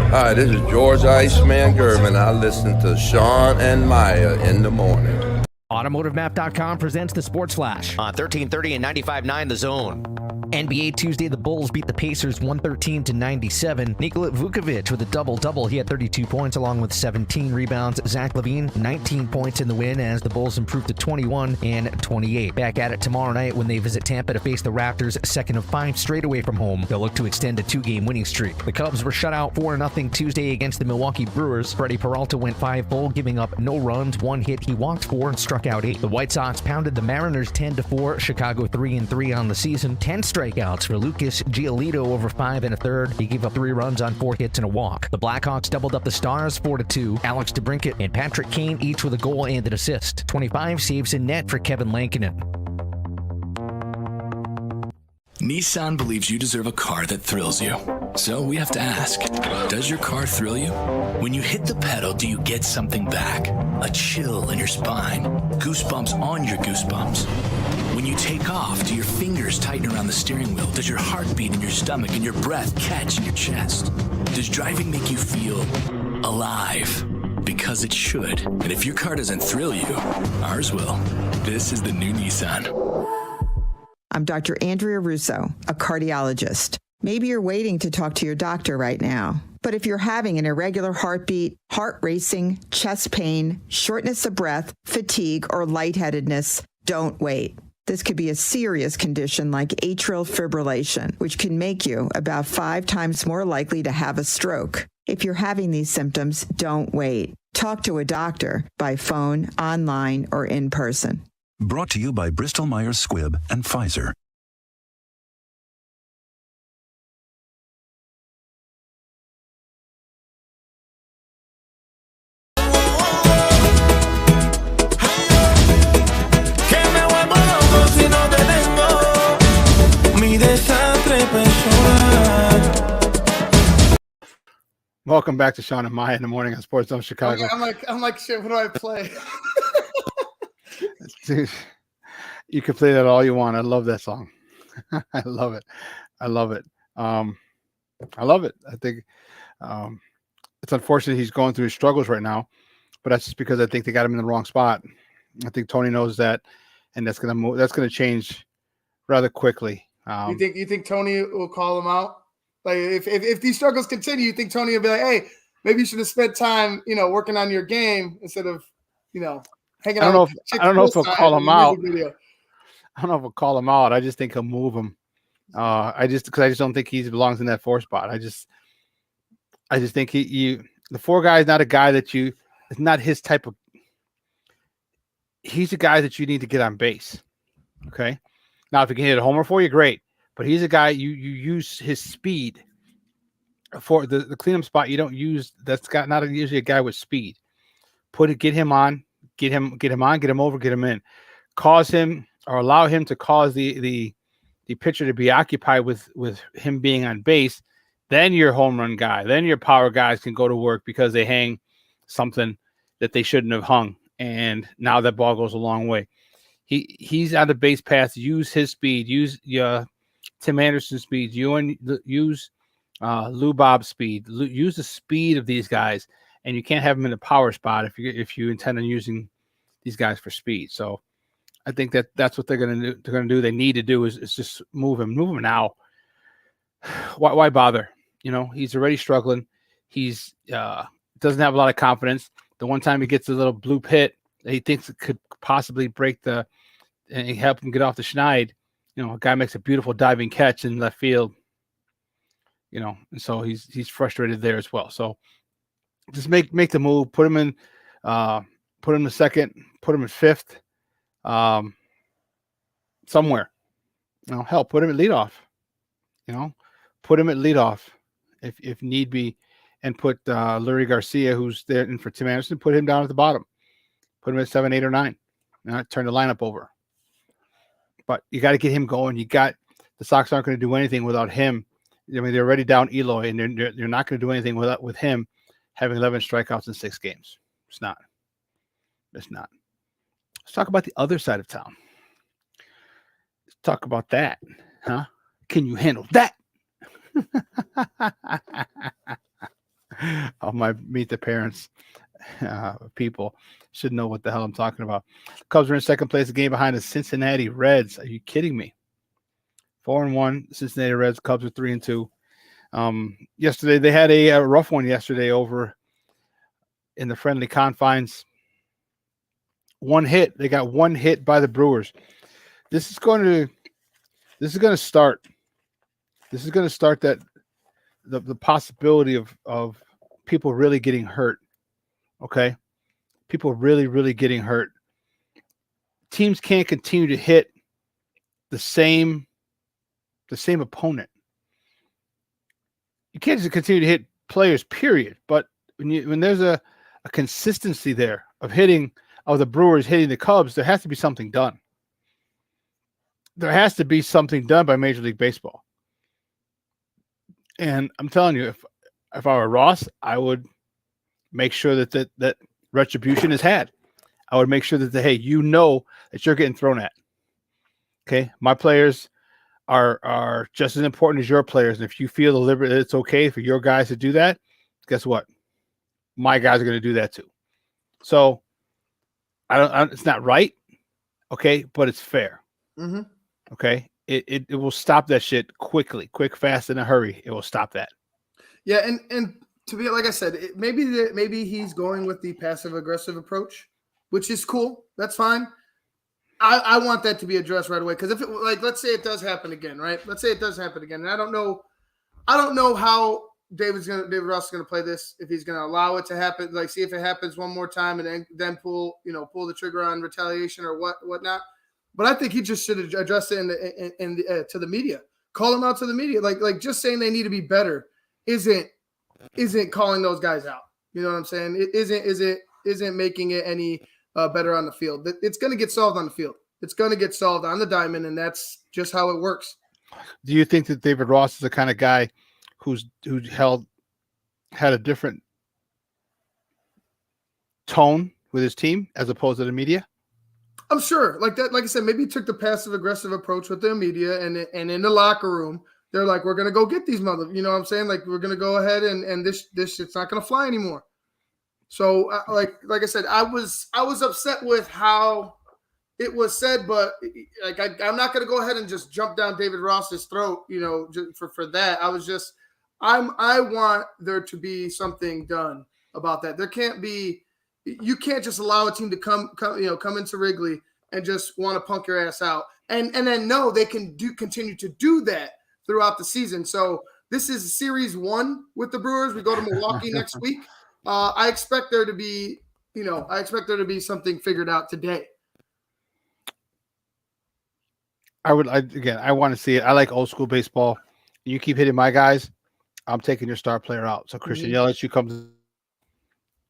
Hi, this is George Iceman German. I listen to Shawn and Maya in the morning.
AutomotiveMap.com presents the Sports Flash
on 1330 and 95.9 The Zone.
NBA Tuesday, the Bulls beat the Pacers 113-97. Nikola Vukovic with a double-double. He had 32 points along with 17 rebounds. Zach LaVine, 19 points in the win as the Bulls improved to 21 and 28. Back at it tomorrow night when they visit Tampa to face the Raptors, second of 5 straight away from home. They'll look to extend a 2-game winning streak. The Cubs were shut out 4-0 Tuesday against the Milwaukee Brewers. Freddie Peralta went 5 full, giving up no runs, 1 hit. He walked 4 and struck out 8. The White Sox pounded the Mariners 10-4. Chicago 3-3 on the season. 10 strikeouts for Lucas Giolito over 5 1/3. He gave up 3 runs on 4 hits and a walk. The Blackhawks doubled up the Stars 4-2. Alex DeBrincat and Patrick Kane each with a goal and an assist. 25 saves in net for Kevin Lankinen.
Nissan believes you deserve a car that thrills you. So we have to ask, does your car thrill you? When you hit the pedal, do you get something back? A chill in your spine? Goosebumps on your goosebumps? When you take off, do your fingers tighten around the steering wheel? Does your heart beat in your stomach and your breath catch in your chest? Does driving make you feel alive? Because it should. And if your car doesn't thrill you, ours will. This is the new Nissan.
I'm Dr. Andrea Russo, a cardiologist. Maybe you're waiting to talk to your doctor right now. But if you're having an irregular heartbeat, heart racing, chest pain, shortness of breath, fatigue, or lightheadedness, don't wait. This could be a serious condition like atrial fibrillation, which can make you about 5 times more likely to have a stroke. If you're having these symptoms, don't wait. Talk to a doctor by phone, online, or in person.
Brought to you by Bristol Myers Squibb and Pfizer.
Mi desastre personal.
Welcome back to Shawn and Maya in the morning on SportsZone Chicago.
I'm like, shit. What do I play?
Dude, you can play that all you want. I love that song. I love it. I love it. I love it. I think it's unfortunate he's going through his struggles right now, but that's just because I think they got him in the wrong spot. I think Tony knows that, and that's gonna change rather quickly.
You think Tony will call him out? Like if these struggles continue, you think Tony will be like, hey, maybe you should have spent time, working on your game instead of, hanging out.
I don't know if he'll call him out. I don't know if he'll call him out. I just think he'll move him. Because I just don't think he belongs in that 4 spot. I just think the 4 guy is not a guy that it's not his type of. He's a guy that you need to get on base. Okay. Now, if he can hit a homer for you, great. But he's a guy you use his speed for the cleanup spot. You don't use not usually a guy with speed. Get him on, get him over, get him in, cause him or allow him to cause the pitcher to be occupied with him being on base. Then your home run guy, then your power guys can go to work because they hang something that they shouldn't have hung, and now that ball goes a long way. He's on the base path. Use his speed. Use Tim Anderson's speed. Use Lou Bob's speed. Use the speed of these guys, and you can't have them in the power spot if you intend on using these guys for speed. So I think that's what they're going to do. They're going to do. They need to do is just move him now. Why bother? He's already struggling. He's doesn't have a lot of confidence. The one time he gets a little bloop hit, he thinks it could possibly break and help him get off the schneid. A guy makes a beautiful diving catch in left field. And so he's frustrated there as well. So just make the move. Put him in second. Put him in fifth. Somewhere. Hell, put him at leadoff. Put him at leadoff if need be, and put Lurie Garcia, who's there, and for Tim Anderson, put him down at the bottom. Put him at 7, 8, or 9. Turn the lineup over. But you got to get him going. The Sox aren't going to do anything without him. I mean, they're already down Eloy, and they're not going to do anything with him having 11 strikeouts in 6 games. It's not. It's not. Let's talk about the other side of town. Let's talk about that, huh? Can you handle that? All my Meet the Parents people should know what the hell I'm talking about. Cubs are in second place, a game behind the Cincinnati Reds. Are you kidding me? 4-1, Cincinnati Reds. Cubs are 3-2. Yesterday, they had a rough one yesterday over in the friendly confines. 1 hit. They got 1 hit by the Brewers. This is going to start that the possibility of people really getting hurt. Okay. People really, really getting hurt. Teams can't continue to hit the same opponent. You can't just continue to hit players, period. But when there's a consistency there of the Brewers hitting the Cubs, there has to be something done. There has to be something done by Major League Baseball. And I'm telling you, if I were Ross, I would make sure that retribution is had. I would make sure that that you're getting thrown at. Okay, my players are just as important as your players, and if you feel deliberate that it's okay for your guys to do that, guess what? My guys are going to do that too. So it's not right, okay, but it's fair.
Mm-hmm.
Okay, it will stop that shit quickly, quick, fast, in a hurry. It will stop that.
Yeah, and to be like I said, maybe he's going with the passive aggressive approach, which is cool. That's fine. I want that to be addressed right away, because if let's say it does happen again, right? Let's say it does happen again, and I don't know how David Ross is gonna play this, if he's gonna allow it to happen, see if it happens one more time and then pull the trigger on retaliation or whatnot. But I think he just should address it to the media. Call him out to the media. Like just saying they need to be better isn't calling those guys out. You know what I'm saying? It isn't making it any better on the field. It's going to get solved on the field. It's going to get solved on the diamond, and that's just how it works.
Do you think that David Ross is the kind of guy who held had a different tone with his team as opposed to the media?
I'm sure, like that. Like I said, maybe he took the passive aggressive approach with the media and in the locker room. They're like, we're gonna go get these you know what I'm saying? Like we're gonna go ahead and this shit's not gonna fly anymore. So like I said, I was upset with how it was said, but like I'm not gonna go ahead and just jump down David Ross's throat, you know, just for that. I want there to be something done about that. There can't be. You can't just allow a team to come into Wrigley and just want to punk your ass out, and then no, they can continue to do that throughout the season. So this is series 1 with the Brewers. We go to Milwaukee next week. I expect there to be something figured out today.
I want to see it. I like old school baseball. You keep hitting my guys, I'm taking your star player out. So Christian Yelich, you come.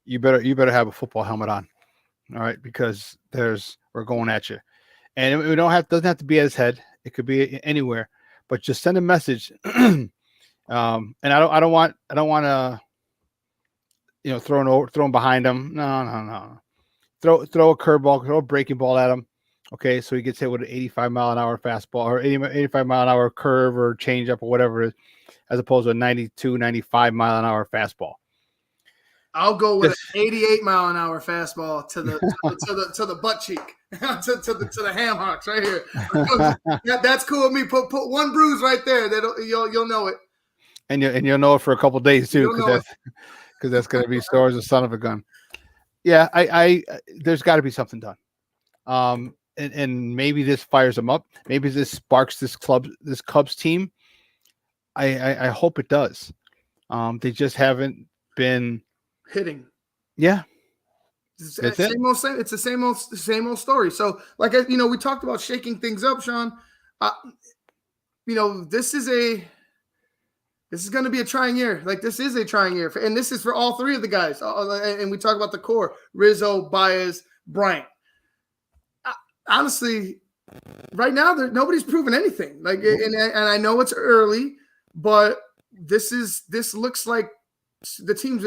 You better have a football helmet on, all right? Because we're going at you, and we doesn't have to be at his head. It could be anywhere, but just send a message. And I don't want to, throw him behind him. No. Throw a curveball, throw a breaking ball at him. Okay, so he gets hit with an 85-mile-an-hour fastball or 85-mile-an-hour curve or changeup or whatever it is, as opposed to a 92, 95-mile-an-hour fastball.
I'll go with an 88-mile-an-hour fastball to the butt cheek, to the ham hocks right here. That's cool with me. Put one bruise right there. You'll know it,
and you'll know it for a couple of days too, because that's going to be sore as a son of a gun. Yeah, I there's got to be something done, and maybe this fires them up. Maybe this sparks this Cubs team. I hope it does. They just haven't been
hitting.
Yeah.
It's the same old story. So like, we talked about shaking things up, Shawn. This is going to be a trying year. Like this is a trying year. And this is for all three of the guys. And we talk about the core, Rizzo, Baez, Bryant. Honestly, right now, nobody's proven anything. Like, and I know it's early, but this looks like the teams,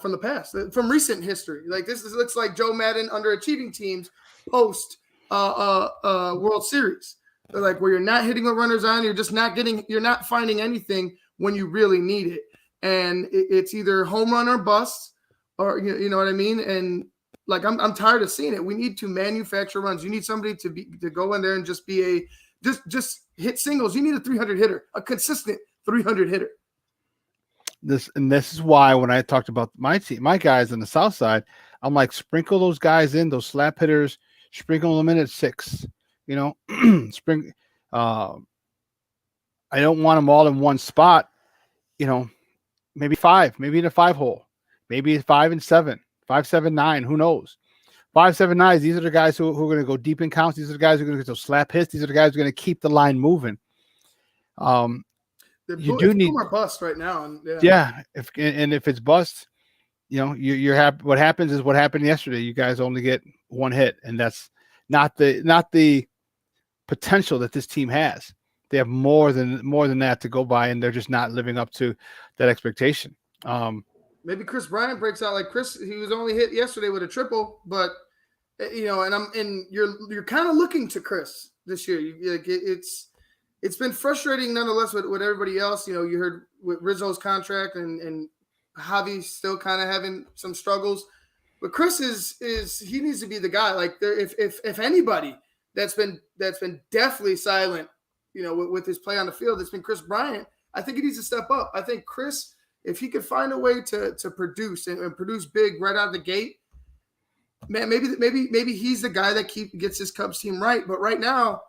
from the past, from recent history. Like looks like Joe Madden underachieving teams post World Series. They're like where you're not hitting with runners on, you're not finding anything when you really need it, and it's either home run or bust, or you know what I mean. And like I'm tired of seeing it. We need to manufacture runs. You need somebody to go in there and just be just hit singles. You need a 300 hitter, a consistent 300 hitter.
This is why when I talked about my team, my guys on the south side, I'm like, sprinkle those guys in, those slap hitters, sprinkle them in at 6. I don't want them all in one spot. Maybe 5, maybe in a 5 hole, maybe 5 and 7, 5, 7, 9. Who knows? 5, 7, 9. These are the guys who are going to go deep in counts. These are the guys who are going to get those slap hits. These are the guys who are going to keep the line moving. You do need
more bust right now, and
if it's bust, you're happy. What happens is what happened yesterday. You guys only get one hit, and that's not the potential that this team has. They have more than that to go by, and they're just not living up to that expectation.
Maybe Chris Bryant breaks out like Chris. He was only hit yesterday with a triple, but and you're kind of looking to Chris this year. It's been frustrating nonetheless with everybody else. You heard with Rizzo's contract and Javi's still kind of having some struggles. But Chris is he needs to be the guy. Like if anybody that's been definitely silent, with his play on the field, it's been Chris Bryant. I think he needs to step up. I think Chris, if he could find a way to produce and produce big right out of the gate, man, maybe he's the guy that gets his Cubs team right. But right now,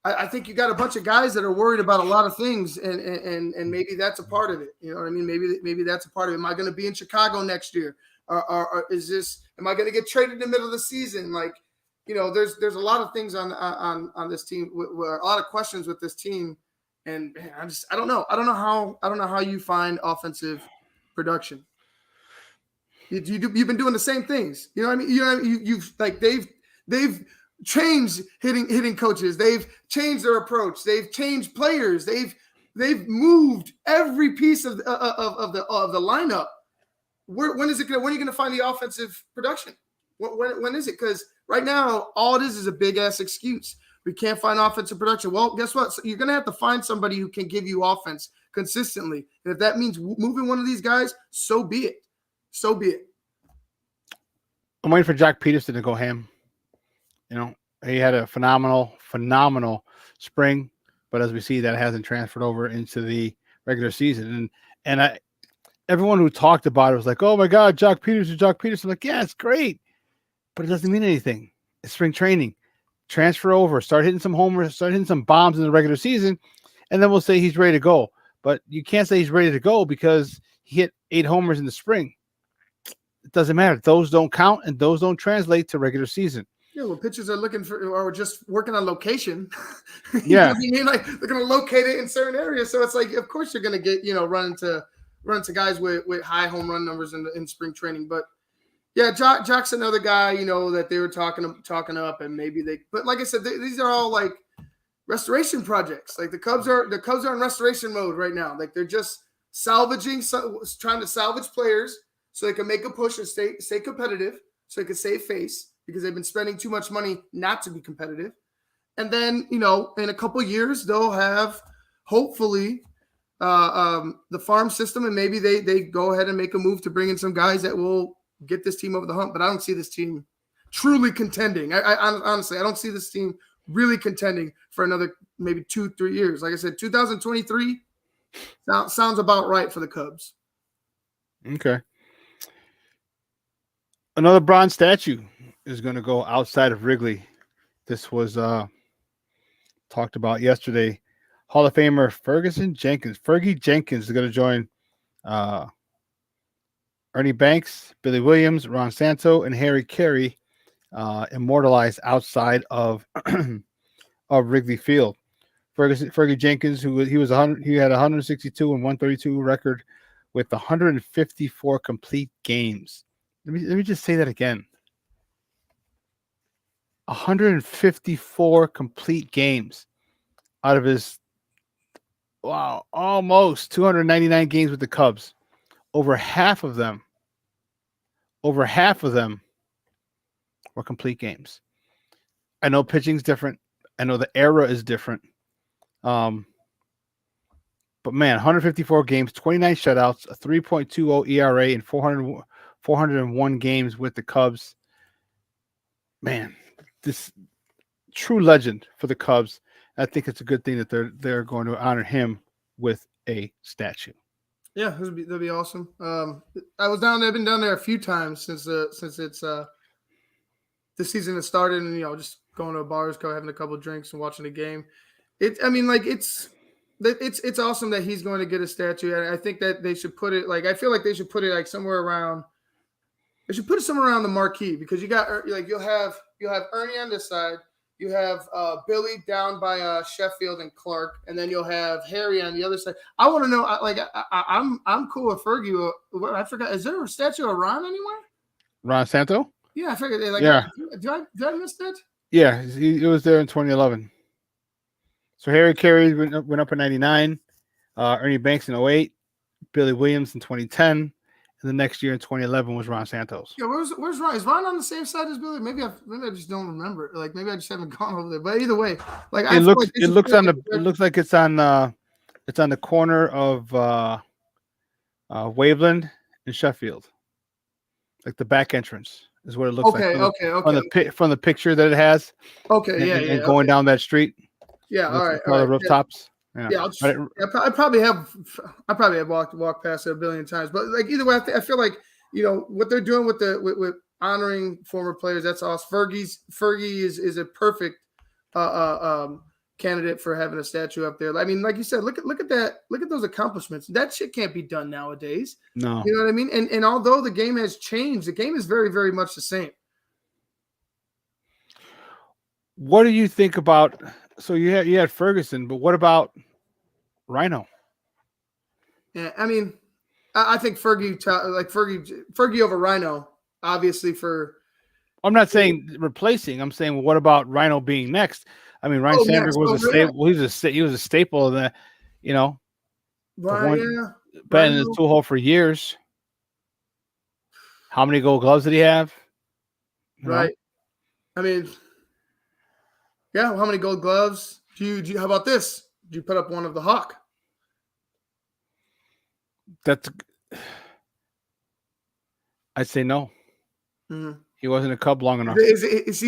I think you got a bunch of guys that are worried about a lot of things, and maybe that's a part of it. You know what I mean? Maybe that's a part of it. Am I going to be in Chicago next year? Or am I going to get traded in the middle of the season? Like, there's a lot of things on this team, a lot of questions with this team, and man, I don't know. I don't know how you find offensive production. You've been doing the same things. You know what I mean? You've like they've changed hitting coaches. They've changed their approach. They've changed players. They've moved every piece of the lineup. when is it going? When are you going to find the offensive production? When is it? Because right now, all it is a big ass excuse. We can't find offensive production. Well, guess what? So you're going to have to find somebody who can give you offense consistently. And if that means moving one of these guys, so be it. So be it.
I'm waiting for Jack Peterson to go ham. He had a phenomenal spring, but as we see, that hasn't transferred over into the regular season. And everyone who talked about it was like, "Oh my God, Jack Peterson!" I'm like, yeah, it's great, but it doesn't mean anything. It's spring training. Transfer over, start hitting some homers, start hitting some bombs in the regular season, and then we'll say he's ready to go. But you can't say he's ready to go because he hit 8 homers in the spring. It doesn't matter. Those don't count, and those don't translate to regular season.
Yeah, well, pitchers are looking for or just working on location.
Yeah,
you know what I mean? Like they're going to locate it in certain areas, so it's like, of course, you're going to get run into guys with high home run numbers in spring training, but. Yeah, Jack's another guy, that they were talking up, and maybe but like I said, these are all like restoration projects. Like the Cubs are in restoration mode right now. Like they're just trying to salvage players so they can make a push and stay competitive, so they can save face because they've been spending too much money not to be competitive. And then, in a couple of years, they'll have hopefully the farm system, and maybe they go ahead and make a move to bring in some guys that will get this team over the hump. But I don't see this team truly contending. I honestly, I don't see this team really contending for another maybe 2-3 years. Like I said, 2023 sounds about right for the Cubs.
Okay. Another bronze statue is going to go outside of Wrigley. This was talked about yesterday. Hall of Famer Fergie Jenkins is going to join Ernie Banks, Billy Williams, Ron Santo, and Harry Carey, immortalized outside of Wrigley Field. Fergie Jenkins, he had 162 and 132 record with 154 complete games. Let me just say that again. 154 complete games out of his almost 299 games with the Cubs. Over half of them were complete games. I know pitching's different. I know the era is different. But man, 154 games, 29 shutouts, a 3.20 ERA, and 401 games with the Cubs. Man, this true legend for the Cubs. I think it's a good thing that they're going to honor him with a statue.
Yeah, that'd be awesome. I've been down there a few times since it's the season has started, and just going to bars, having a couple of drinks and watching the game. It's awesome that he's going to get a statue, and I think that they should put it I feel like they should put it somewhere around. They should put it somewhere around the marquee, because you got you'll have Ernie on this side. You have Billy down by Sheffield and Clark, and then you'll have Harry on the other side. I want to know, I'm cool with Fergie. I forgot, is there a statue of Ron anywhere?
Ron Santo?
Yeah, I figured.
Yeah.
Did I miss that?
Yeah, it was there in 2011. So Harry Carey went up in 99, Ernie Banks in 08, Billy Williams in 2010. And the next year in 2011 was Ron Santos.
Yeah, where's Ron? Is Ron on the same side as Billy? Maybe I just don't remember. Maybe I just haven't gone over there. But either way,
it looks like it's on the corner of Waveland and Sheffield. Like the back entrance is what it looks like. Okay. From the picture that it has.
Okay,
and going down that street.
Yeah, all right.
The rooftops.
Yeah, I probably have walked past it a billion times, but either way, I feel like what they're doing with honoring former players, that's awesome. Fergie is a perfect candidate for having a statue up there. I mean, like you said, look at that, look at those accomplishments. That shit can't be done nowadays.
No,
you know what I mean. And although the game has changed, the game is very, very much the same.
What do you think about? So you had Ferguson, but what about Rhino?
Yeah, I mean, I think Fergie over Rhino, obviously.
I'm not saying replacing. I'm saying, well, what about Rhino being next? I mean, Ryan Sandberg was a staple. He was a staple of the, been in the tool hole for years. How many Gold Gloves did he have?
Right. I mean, yeah. Well, how many Gold Gloves? How about this? Did you put up one of the Hawk?
I'd say no.
Mm-hmm.
He wasn't a Cub long enough.
It's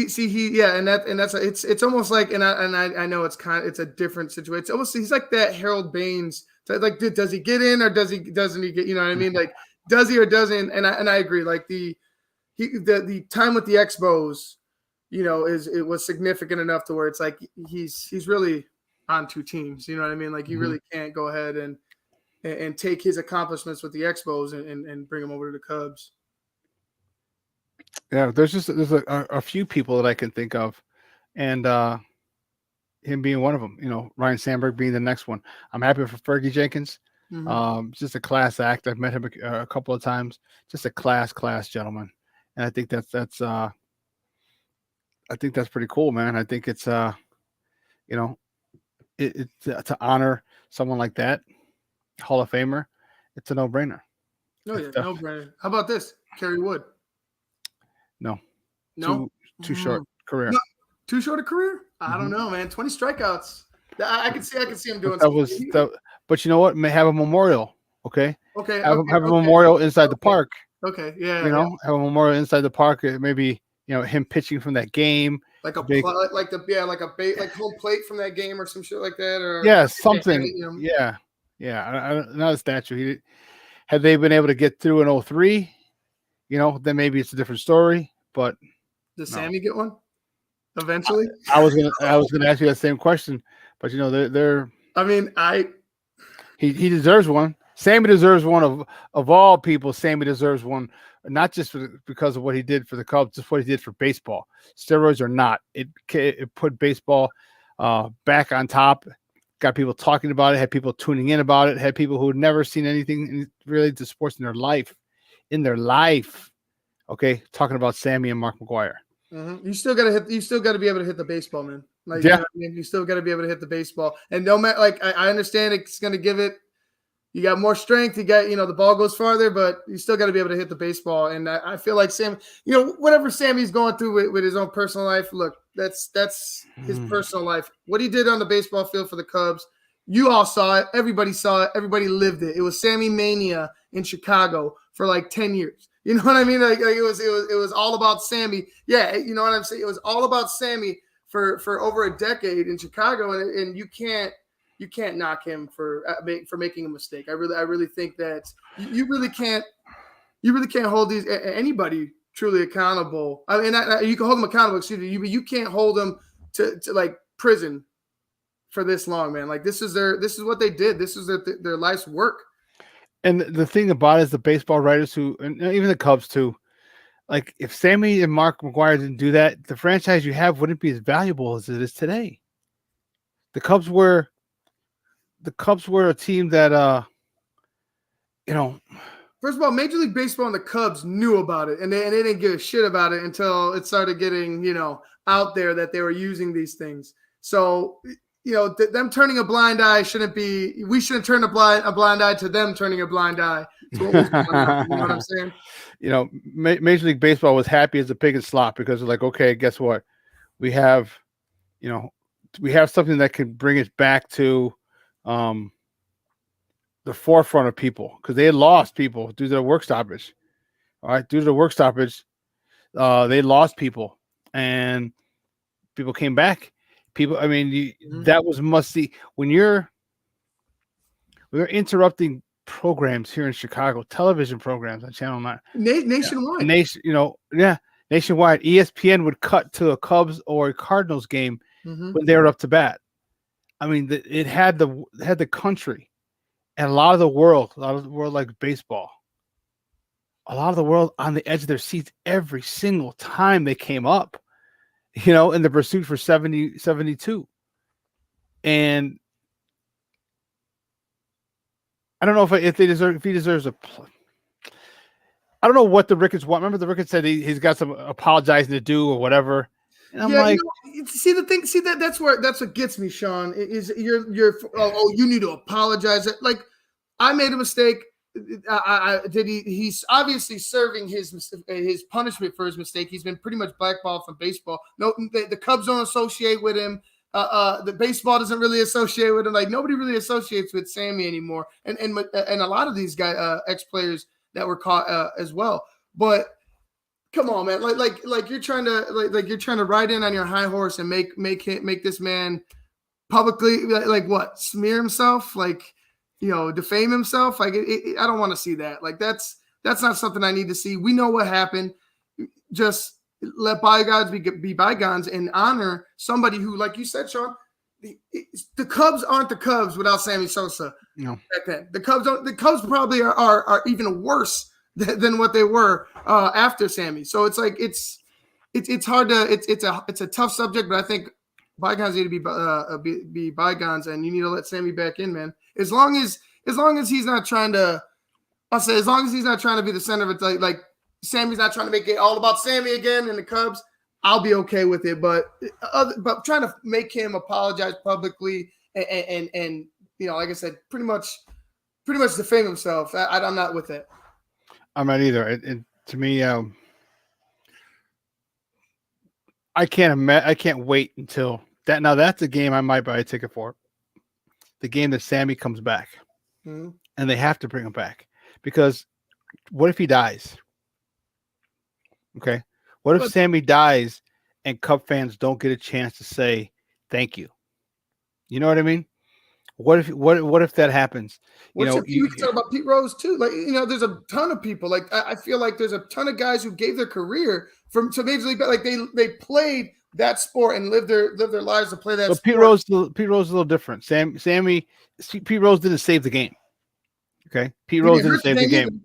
almost like, and I know it's a different situation. It's almost, he's like that Harold Baines. Like, does he get in or doesn't he get? You know what I mean? Like, does he or doesn't? And I agree. Like the time with the Expos, it was significant enough to where it's like he's really on two teams. You know what I mean? Like, you really can't go ahead and take his accomplishments with the Expos and bring them over to the Cubs.
Yeah, there's a few people that I can think of, and him being one of them. Ryan Sandberg being the next one. I'm happy for Fergie Jenkins.
Mm-hmm.
Just a class act. I've met him a couple of times. Just a class gentleman, and I think that's pretty cool, man. I think it's to honor someone like that, Hall of Famer. It's a no-brainer.
Oh yeah, no-brainer. How about this, Kerry Wood?
No, too short career.
No, too short a career? I don't know, man. 20 strikeouts. I can see him doing something.
But you know what? May have a memorial. Okay.
Okay.
Have a memorial inside the park.
Okay. Yeah.
Have a memorial inside the park. Maybe him pitching from that game.
Like home plate from that game or some shit like that, or
something. Yeah. Not a statue. Had they been able to get through in 2003, then maybe it's a different story. But
does Sammy get one eventually?
I was gonna ask you that same question, but they're.
I mean,
he deserves one. Sammy deserves one of all people. Sammy deserves one, not just because of what he did for the Cubs, just what he did for baseball. Steroids or not, it put baseball back on top. Got people talking about it. Had people tuning in about it. Had people who had never seen anything related to sports in their life. Okay, talking about Sammy and Mark McGwire.
Mm-hmm. You still got to be able to hit the baseball, man. Like,
yeah,
you still got to be able to hit the baseball. And no matter, like, I understand it's going to give it. You got more strength. You got, the ball goes farther, but you still got to be able to hit the baseball. And I feel like Sam, whatever Sammy's going through with his own personal life. Look, that's his personal life. What he did on the baseball field for the Cubs, you all saw it. Everybody saw it. Everybody lived it. It was Sammy mania in Chicago for like 10 years. You know what I mean? Like it was all about Sammy. Yeah, you know what I'm saying? It was all about Sammy for over a decade in Chicago, and you can't knock him for making a mistake. I really think that you really can't hold anybody truly accountable. I mean, you can hold them accountable, excuse me, but you can't hold them to like prison for this long, man. Like this is what they did. This is their life's work.
And the thing about it is the baseball writers and even the Cubs too, like if Sammy and Mark McGwire didn't do that, the franchise you have wouldn't be as valuable as it is today. The Cubs were a team that,
First of all, Major League Baseball and the Cubs knew about it, and they didn't give a shit about it until it started getting, out there that they were using these things. So, them turning a blind eye we shouldn't turn a blind eye to them turning a blind eye to what was going on. You know what I'm saying?
Major League Baseball was happy as a pig in slop because they're like, okay, guess what? We have something that can bring us back to the forefront of people because they had lost people due to the work stoppage. All right, due to the work stoppage, they lost people and people came back. People, I mean, that was must see when we were interrupting programs here in Chicago, television programs on Channel 9.
Nationwide.
Nationwide. ESPN would cut to a Cubs or a Cardinals game when they were up to bat. I mean, it had the country and a lot of the world like baseball. A lot of the world on the edge of their seats every single time they came up. In the pursuit for 72. And I don't know if he deserves a. I don't know what the Ricketts want. Remember, the Ricketts said he's got some apologizing to do or whatever. And I'm like,
that's what gets me, Shawn. Is you need to apologize. Like, I made a mistake. he's obviously serving his punishment for his mistake. He's been pretty much blackballed from baseball. No, the Cubs don't associate with him. The baseball doesn't really associate with him. Like nobody really associates with Sammy anymore. And a lot of these ex-players that were caught as well. But come on, man. Like you're trying to ride in on your high horse and make this man publicly like what? Smear himself? Like, defame himself? Like I don't want to see that. Like that's not something I need to see. We know what happened. Just let bygones be bygones and honor somebody who, like you said, Shawn, the Cubs aren't the Cubs without Sammy Sosa.
No.
Back then. The Cubs probably are even worse than what they were after Sammy. So it's like it's hard to it's a tough subject, but I think bygones need to be bygones, and you need to let Sammy back in, man. As long as he's not trying to, as long as he's not trying to be the center of it, like Sammy's not trying to make it all about Sammy again and the Cubs, I'll be okay with it. But trying to make him apologize publicly and like I said, pretty much defame himself. I'm not with it.
I'm not either. And to me, I can't wait until that. Now that's a game I might buy a ticket for. The game that Sammy comes back, and they have to bring him back, because what if he dies? Okay, what if Sammy dies and Cub fans don't get a chance to say thank you? You know what I mean? What if that happens?
We can talk about Pete Rose too. Like, there's a ton of people. Like, I feel like there's a ton of guys who gave their career to Major League. Like they played that sport and lived their lives to play that.
So
sport.
Pete Rose is a little different. Pete Rose didn't save the game. Okay, Pete Rose didn't save the game.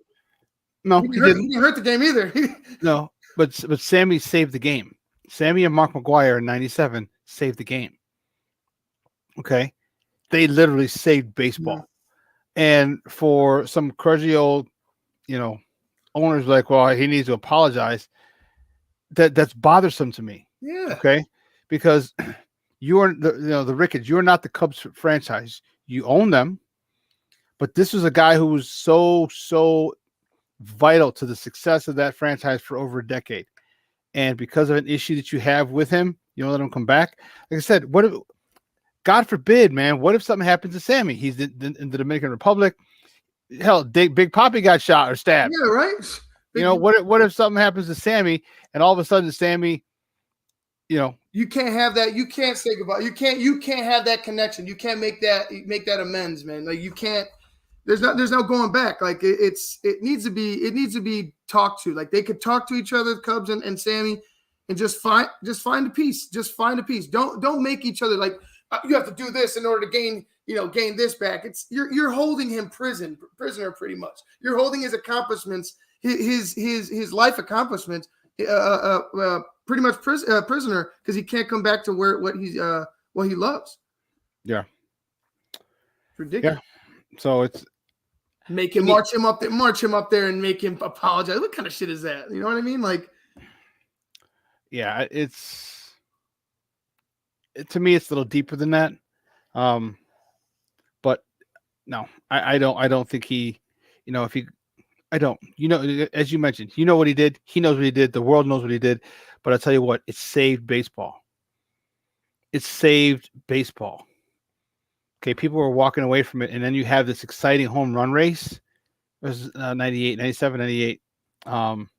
No, he didn't.
He didn't hurt the game either.
No, but Sammy saved the game. Sammy and Mark McGwire in '97 saved the game. Okay. They literally saved baseball. Yeah. And for some crazy old, owners like, well, he needs to apologize. That's bothersome to me.
Yeah.
Okay. Because you are the Ricketts, you're not the Cubs franchise. You own them. But this was a guy who was so vital to the success of that franchise for over a decade. And because of an issue that you have with him, you don't let him come back. Like I said, God forbid, man. What if something happens to Sammy? He's in the Dominican Republic. Hell, Big Papi got shot or stabbed.
Yeah, right.
What if something happens to Sammy and all of a sudden Sammy,
you can't have that. You can't say goodbye. You can't have that connection. You can't make that amends, man. Like you can't. There's no going back. Like it needs to be talked to. Like they could talk to each other, Cubs and Sammy, and just find a peace. Just find a peace. Don't make each other like. You have to do this in order to gain this back. It's you're holding him prisoner pretty much. You're holding his accomplishments, his life accomplishments, pretty much prisoner because he can't come back to what he loves.
Yeah,
it's ridiculous.
Yeah. So it's
march him up there and make him apologize. What kind of shit is that? You know what I mean? Like,
yeah, to me, it's a little deeper than that. But no, I don't think he, as you mentioned, what he did. He knows what he did. The world knows what he did. But I'll tell you what, it saved baseball. It saved baseball. Okay, people were walking away from it. And then you have this exciting home run race. It was 98, 97, 98. Come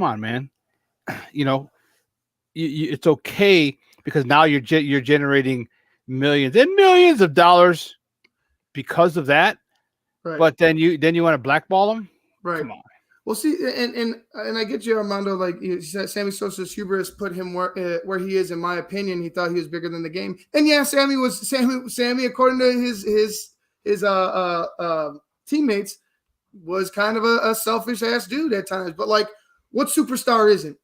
on, man. It's okay. Because now you're generating millions and millions of dollars because of that, right. But then you want to blackball them,
right?
Come on.
Well, see, and I get you, Armando. Like you said, Sammy Sosa's hubris put him where he is. In my opinion, he thought he was bigger than the game. And yeah, Sammy, according to his teammates, was kind of a selfish ass dude at times. But like, what superstar isn't?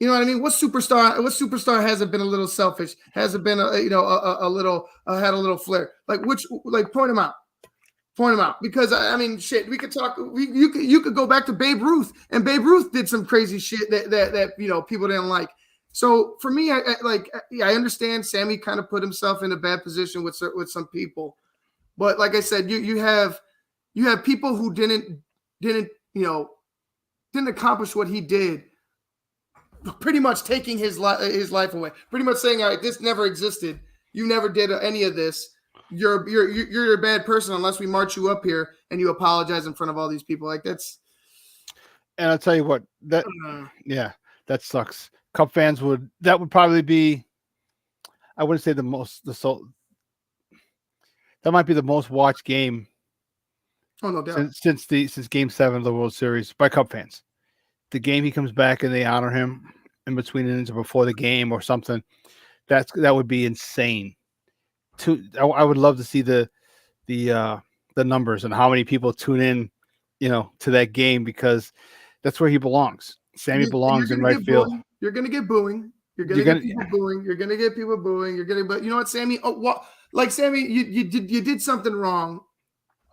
You know what I mean? What superstar hasn't been a little selfish? Hasn't been a little had a little flair? Like point him out because I mean shit. We could talk. You could go back to Babe Ruth, and Babe Ruth did some crazy shit that people didn't like. So for me, I understand Sammy kind of put himself in a bad position with some people, but like I said, you have You have people who didn't accomplish what he did, pretty much taking his life away, pretty much saying, all right, this never existed. You never did any of this. You're a bad person unless we march you up here and you apologize in front of all these people. Like that's.
And I'll tell you what, that sucks. Cup fans that would probably be, I wouldn't say that might be the most watched game.
Oh, no doubt.
Since Game 7 of the World Series by Cup fans. The game he comes back and they honor him in between innings or before the game or something. That would be insane. I would love to see the numbers and how many people tune in, to that game, because that's where he belongs. Sammy belongs in right field.
You're going to get booing. You're going to get people booing. You're going to get people booing. But you know what, Sammy? Sammy, you did something wrong.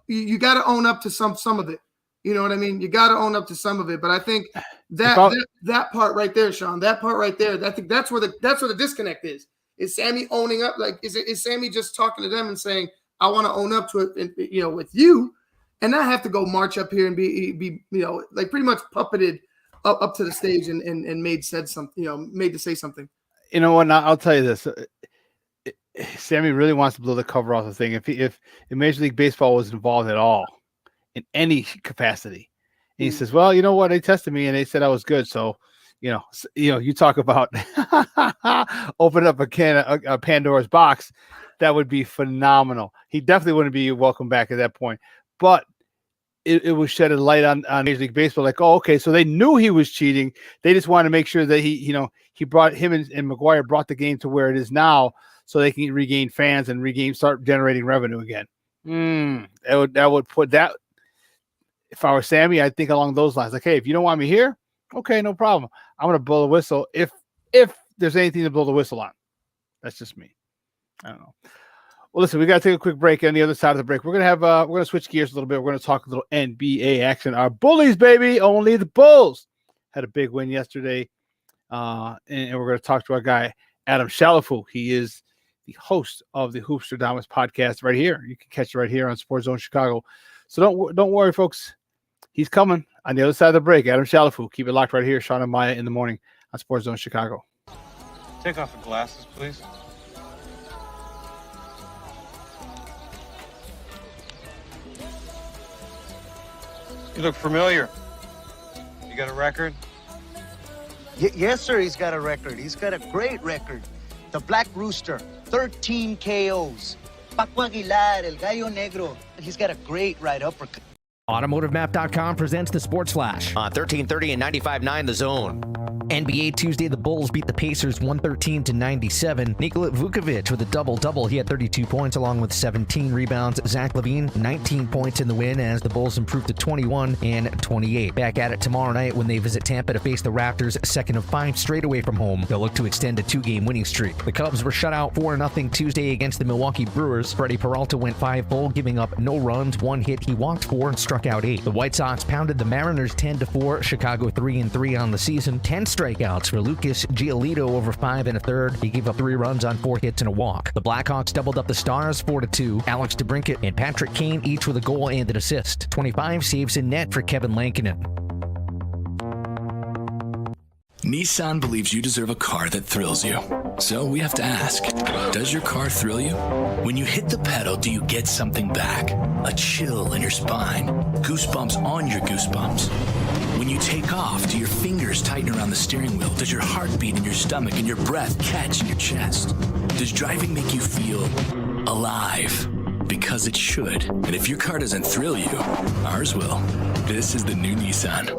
You got to own up to some of it. You know what I mean? You got to own up to some of it. But I think that part right there, Shawn, that part right there, I think that's where the disconnect is. Is Sammy owning up? Like, is Sammy just talking to them and saying, I want to own up to it, with you, and not have to go march up here and be pretty much puppeted up to the stage and made to say something.
You know what? I'll tell you this. Sammy really wants to blow the cover off the thing. If Major League Baseball was involved at all in any capacity, and he says, "Well, you know what? They tested me and they said I was good." So, you talk about open up a Pandora's box. That would be phenomenal. He definitely wouldn't be welcome back at that point. But it was shed a light on Major League Baseball. Like, oh, okay, so they knew he was cheating. They just wanted to make sure that he brought him and McGuire brought the game to where it is now, so they can regain fans and start generating revenue again. That would put that. If I were Sammy, I'd think along those lines. Like, hey, if you don't want me here, okay, no problem. I'm going to blow the whistle if there's anything to blow the whistle on. That's just me. I don't know. Well, listen, we got to take a quick break. On the other side of the break, we're going to switch gears a little bit. We're going to talk a little NBA action. Our Bullies, baby, only the Bulls had a big win yesterday. And we're going to talk to our guy, Adam Shalafu. He is the host of the Hoopstradamus podcast right here. You can catch it right here on SportsZone Chicago. So don't worry, folks. He's coming on the other side of the break. Adam Shalafu. Keep it locked right here. Shawn and Maya in the morning on SportsZone Chicago.
Take off the glasses, please. You look familiar. You got a record?
Yes, sir, he's got a record. He's got a great record. The Black Rooster, 13 KOs. Paco Aguilar, El Gallo Negro. He's got a great right uppercut.
AutomotiveMap.com presents the Sports Flash
on 1330 and 95.9 The Zone.
NBA Tuesday, the Bulls beat the Pacers 113-97. Nikola Vukovic with a double-double. He had 32 points along with 17 rebounds. Zach LaVine, 19 points in the win as the Bulls improved to 21 and 28. Back at it tomorrow night when they visit Tampa to face the Raptors, second of 5 straight away from home. They'll look to extend a 2-game winning streak. The Cubs were shut out 4-0 Tuesday against the Milwaukee Brewers. Freddie Peralta went 5 full, giving up no runs, 1 hit. He walked 4 and struck out 8. The White Sox pounded the Mariners 10-4. Chicago 3-3 on the season. 10 strikeouts for Lucas Giolito over 5 1/3. He gave up 3 runs on 4 hits and a walk. The Blackhawks doubled up the Stars 4-2. Alex DeBrincat and Patrick Kane each with a goal and an assist. 25 saves in net for Kevin Lankinen.
Nissan believes you deserve a car that thrills you. So we have to ask, does your car thrill you? When you hit the pedal, do you get something back? A chill in your spine, goosebumps on your goosebumps. When you take off, do your fingers tighten around the steering wheel? Does your heart beat in your stomach and your breath catch in your chest? Does driving make you feel alive? Because it should. And if your car doesn't thrill you, ours will. This is the new Nissan.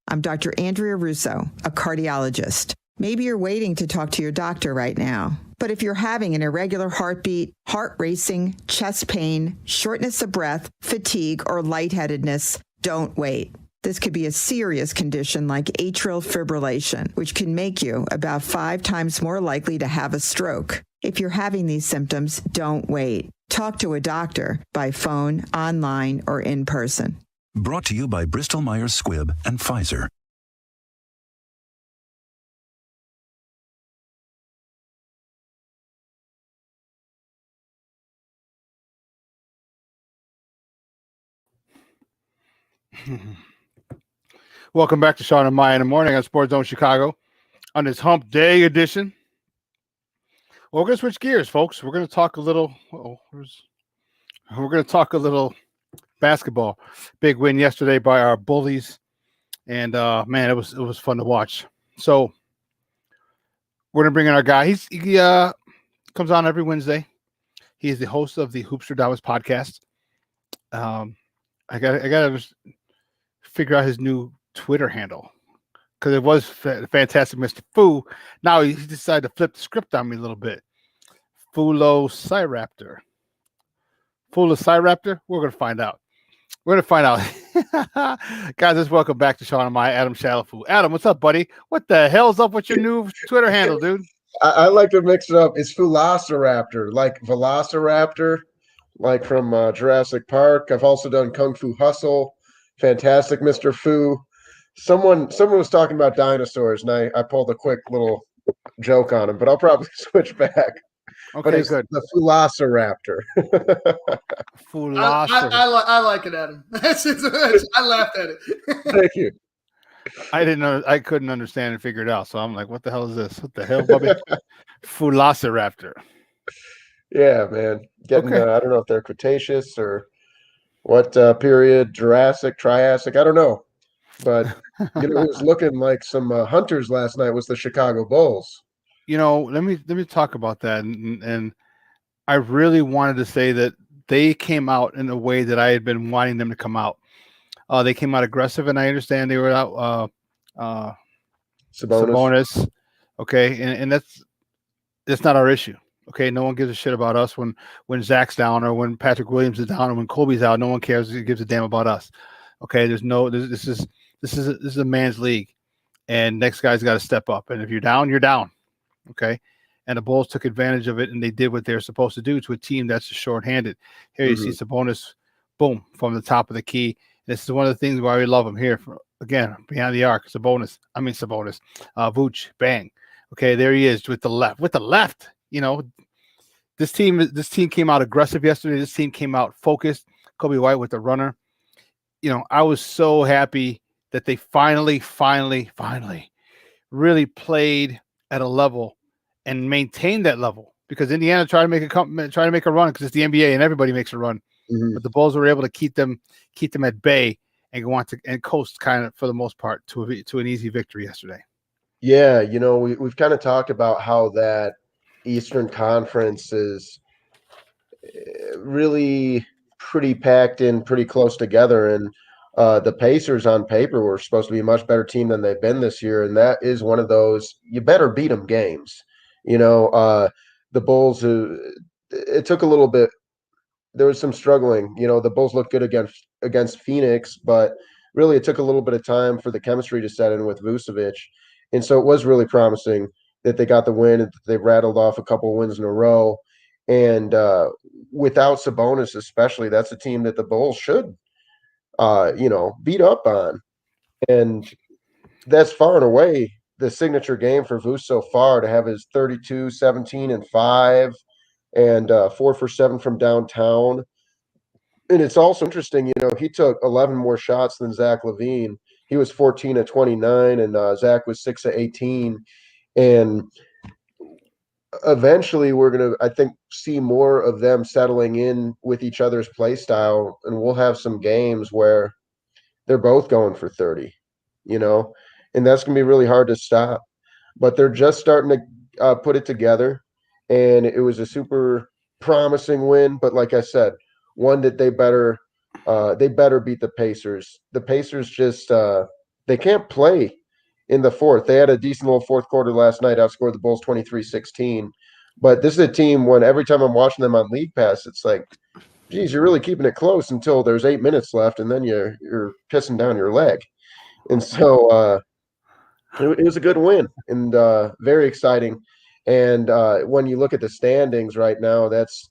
I'm Dr. Andrea Russo, a cardiologist. Maybe you're waiting to talk to your doctor right now. But if you're having an irregular heartbeat, heart racing, chest pain, shortness of breath, fatigue, or lightheadedness, don't wait. This could be a serious condition like atrial fibrillation, which can make you about 5 times more likely to have a stroke. If you're having these symptoms, don't wait. Talk to a doctor by phone, online, or in person.
Brought to you by Bristol Myers Squibb and Pfizer.
Welcome back to Shawn and Maya in the morning on SportsZone Chicago on this Hump Day edition. Well, we're going to switch gears, folks. We're going to talk a little. We're going to talk a little basketball. Big win yesterday by our Bullies, and man, it was fun to watch. So we're going to bring in our guy. He comes on every Wednesday. He is the host of the Hoopster Dallas podcast. I got to figure out his new Twitter handle because it was fantastic, Mr. Fu. Now he decided to flip the script on me a little bit. Fulo Cyraptor. We're going to find out. Guys, let's welcome back to Shawn and Maya, Adam Shalafu. Adam, what's up, buddy? What the hell's up with your new Twitter handle, dude?
I like to mix it up. It's Velociraptor, like Velociraptor, like from Jurassic Park. I've also done Kung Fu Hustle. Fantastic, Mr. Fu. Someone was talking about dinosaurs, and I pulled a quick little joke on him, but I'll probably switch back.
Okay,
but it's
good.
The Velociraptor.
I like it, Adam. I laughed at it.
Thank you.
I didn't know. I couldn't understand and figure it out. So I'm like, "What the hell is this? What the hell, Bubby?" Velociraptor.
Yeah, man. Getting
okay.
I don't know if they're Cretaceous or what period, Jurassic, Triassic. I don't know, but it was looking like some hunters last night. Was the Chicago Bulls?
Let me talk about that, and I really wanted to say that they came out in a way that I had been wanting them to come out. They came out aggressive, and I understand they were out Sabonis. Okay, and that's not our issue. Okay, no one gives a shit about us when Zach's down or when Patrick Williams is down or when Kobe's out. No one cares. Gives a damn about us. Okay, this is a man's league, and next guy's got to step up. And if you're down, you're down. Okay, and the Bulls took advantage of it, and they did what they're supposed to do to a team that's shorthanded. Here you see Sabonis, boom, from the top of the key. This is one of the things why we love him here. Again, behind the arc, Sabonis. Vooch, bang. Okay, there he is with the left. This team came out aggressive yesterday. This team came out focused. Kobe White with the runner. I was so happy that they finally really played at a level and maintained that level, because Indiana tried to make a run because it's the NBA and everybody makes a run. But the Bulls were able to keep them at bay and go on and coast kind of for the most part to an easy victory yesterday.
Yeah, we've kind of talked about how that Eastern Conference is really pretty packed in, pretty close together, and the Pacers on paper were supposed to be a much better team than they've been this year, and that is one of those you better beat them games. The Bulls, it took a little bit. There was some struggling. The Bulls looked good against Phoenix, but really it took a little bit of time for the chemistry to set in with Vucevic. And so it was really promising that they got the win and they rattled off a couple wins in a row. And without Sabonis especially, that's a team that the Bulls should, beat up on. And that's far and away the signature game for Vuce so far, to have his 32, 17, and 5 and 4 for 7 from downtown. And it's also interesting, he took 11 more shots than Zach LaVine. He was 14 of 29, and Zach was 6 of 18. And eventually we're going to, I think, see more of them settling in with each other's play style, and we'll have some games where they're both going for 30, and that's going to be really hard to stop. But they're just starting to put it together, and it was a super promising win. But like I said, one that they better beat the Pacers. The Pacers just they can't play in the fourth. They had a decent little fourth quarter last night, outscored the Bulls 23-16. But this is a team when every time I'm watching them on League Pass, it's like, geez, you're really keeping it close until there's 8 minutes left, and then you're pissing down your leg. And so it was a good win and very exciting. And when you look at the standings right now, that's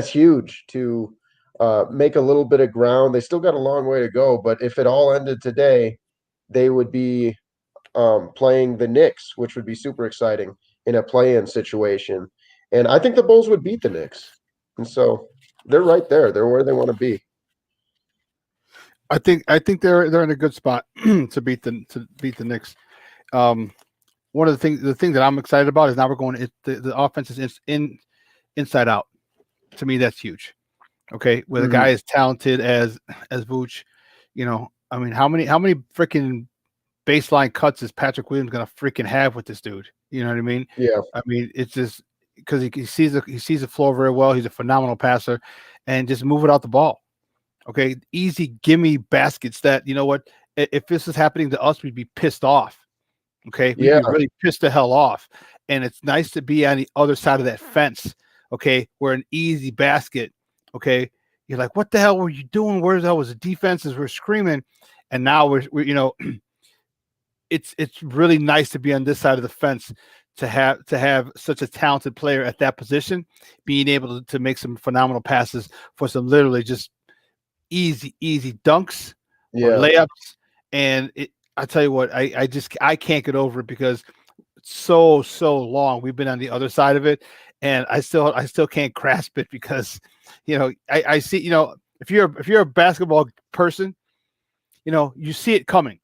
huge to make a little bit of ground. They still got a long way to go, but if it all ended today, they would be playing the Knicks, which would be super exciting in a play-in situation. And I think the Bulls would beat the Knicks. And so they're right there. They're where they want to be.
I think they're in a good spot to beat the Knicks. One of the thing that I'm excited about is now we're going the offense is inside out. To me, that's huge. Okay, where the guy is talented as Vooch, I mean, how many freaking baseline cuts is Patrick Williams gonna freaking have with this dude? You know what I mean?
Yeah.
I mean, it's just because he sees the floor very well. He's a phenomenal passer, and just move it out the ball. Okay, easy gimme baskets that, you know what, if this is happening to us, we'd be pissed off. Okay, we'd be really pissed the hell off. And it's nice to be on the other side of that fence. Okay, where an easy basket. Okay, you're like, what the hell were you doing? Where the hell was the defenses? We're screaming, and now we're it's really nice to be on this side of the fence to have such a talented player at that position, being able to make some phenomenal passes for some literally just easy dunks or layups. And I tell you what, I can't get over it because it's so long we've been on the other side of it, and I still can't grasp it because I see, if you're a basketball person, you see it coming.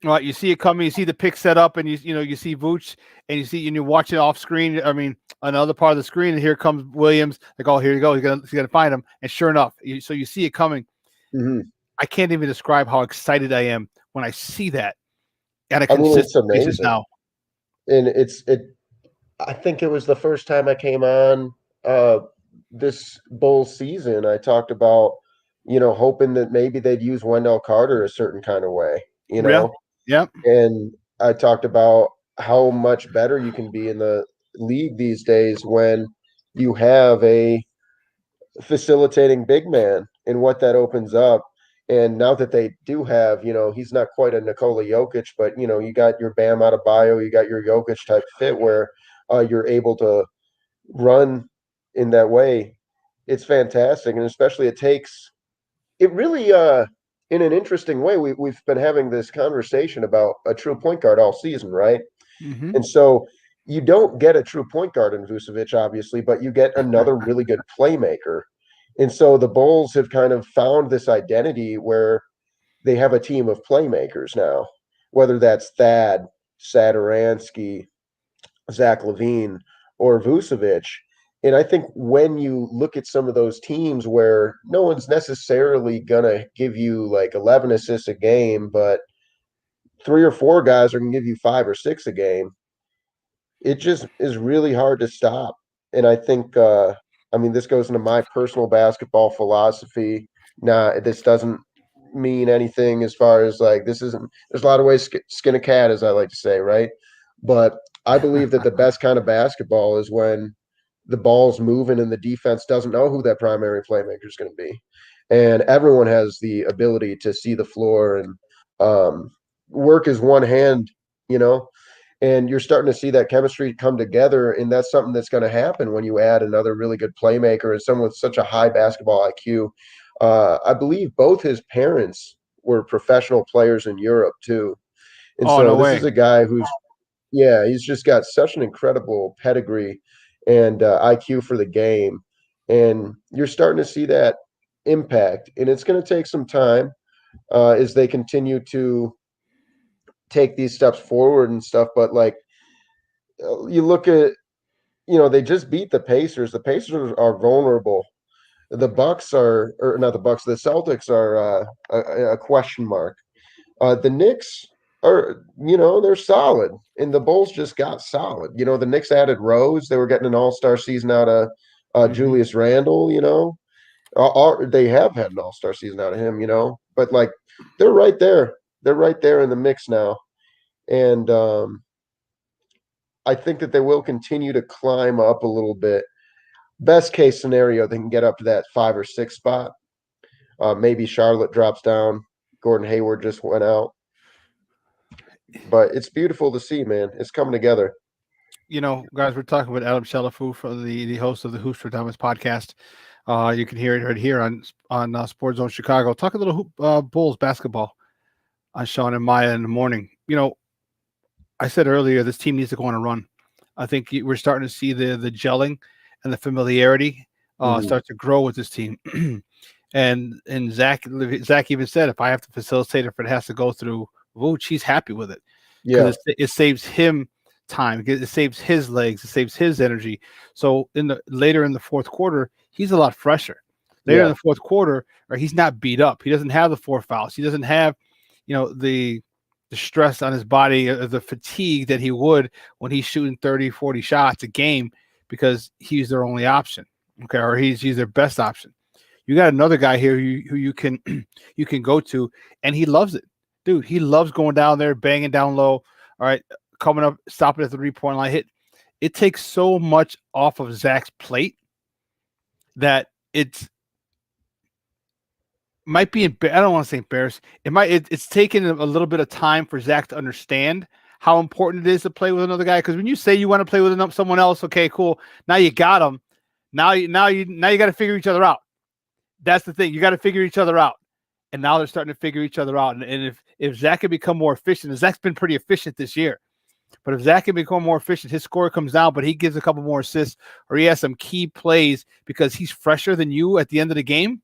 Right, you see it coming. You see the pick set up, and you see Vooch, and you're watching off screen. I mean, another part of the screen, and here comes Williams. Like, oh, here you go. He's gonna find him, and sure enough, so you see it coming. I can't even describe how excited I am when I see that at a consistent basis now.
And I think it was the first time I came on this Bulls season. I talked about hoping that maybe they'd use Wendell Carter a certain kind of way.
Yeah.
And I talked about how much better you can be in the league these days when you have a facilitating big man and what that opens up. And now that they do have, he's not quite a Nikola Jokic, but you got your Bam Adebayo, you got your Jokic type fit where you're able to run in that way. It's fantastic, and especially it really in an interesting way. We've been having this conversation about a true point guard all season, right? And so you don't get a true point guard in Vucevic, obviously, but you get another really good playmaker. And so the Bulls have kind of found this identity where they have a team of playmakers now, whether that's Thad, Satoransky, Zach LaVine, or Vucevic. And I think when you look at some of those teams where no one's necessarily going to give you like 11 assists a game, but 3 or 4 guys are going to give you 5 or 6 a game, it just is really hard to stop. And I think, this goes into my personal basketball philosophy. Nah, this doesn't mean anything as far as like, there's a lot of ways to skin a cat, as I like to say, right? But I believe that the best kind of basketball is when the ball's moving and the defense doesn't know who that primary playmaker is going to be. And everyone has the ability to see the floor and work as one hand, and you're starting to see that chemistry come together. And that's something that's going to happen when you add another really good playmaker and someone with such a high basketball IQ. I believe both his parents were professional players in Europe too. And this is a guy who's, he's just got such an incredible pedigree and IQ for the game. And you're starting to see that impact. And it's going to take some time as they continue to take these steps forward and stuff. But like, you look at, they just beat the Pacers. The Pacers are vulnerable. The Bucks are, or not the Bucks, the Celtics are a question mark. The Knicks are, they're solid, and the Bulls just got solid. The Knicks added Rose. They were getting an all-star season out of Julius Randle, they have had an all-star season out of him, but like, they're right there. They're right there in the mix now. And I think that they will continue to climb up a little bit. Best case scenario, they can get up to that 5 or 6 spot. Maybe Charlotte drops down. Gordon Hayward just went out. But it's beautiful to see, man. It's coming together.
Guys, we're talking with Adam Shelafu, from the host of the Hoops for Dummies podcast. You can hear it right here on SportsZone Chicago. Talk a little Bulls basketball on Shawn and Maya in the morning. I said earlier, this team needs to go on a run. I think we're starting to see the gelling and the familiarity start to grow with this team. And Zach even said, if I have to facilitate, if it has to go through Vooch, he's happy with it because it saves him time, it saves his legs, it saves his energy. So later in the fourth quarter, he's a lot fresher. Later in the fourth quarter, or he's not beat up. He doesn't have the 4 fouls. He doesn't have, the stress on his body, the fatigue that he would when he's shooting 30, 40 shots a game because he's their only option. Okay, or he's their best option. You got another guy here who you can you can go to, and he loves it, dude. He loves going down there, banging down low. All right, coming up, stopping at the 3-point line. It takes so much off of Zach's plate that might be. I don't want to say embarrassing. It's taken a little bit of time for Zach to understand how important it is to play with another guy. Because when you say you want to play with someone else, okay, cool. Now you got them. Now you got to figure each other out. That's the thing. You got to figure each other out. And now they're starting to figure each other out. And if Zach can become more efficient, and Zach's been pretty efficient this year, but if Zach can become more efficient, his score comes down, but he gives a couple more assists or he has some key plays because he's fresher than you at the end of the game.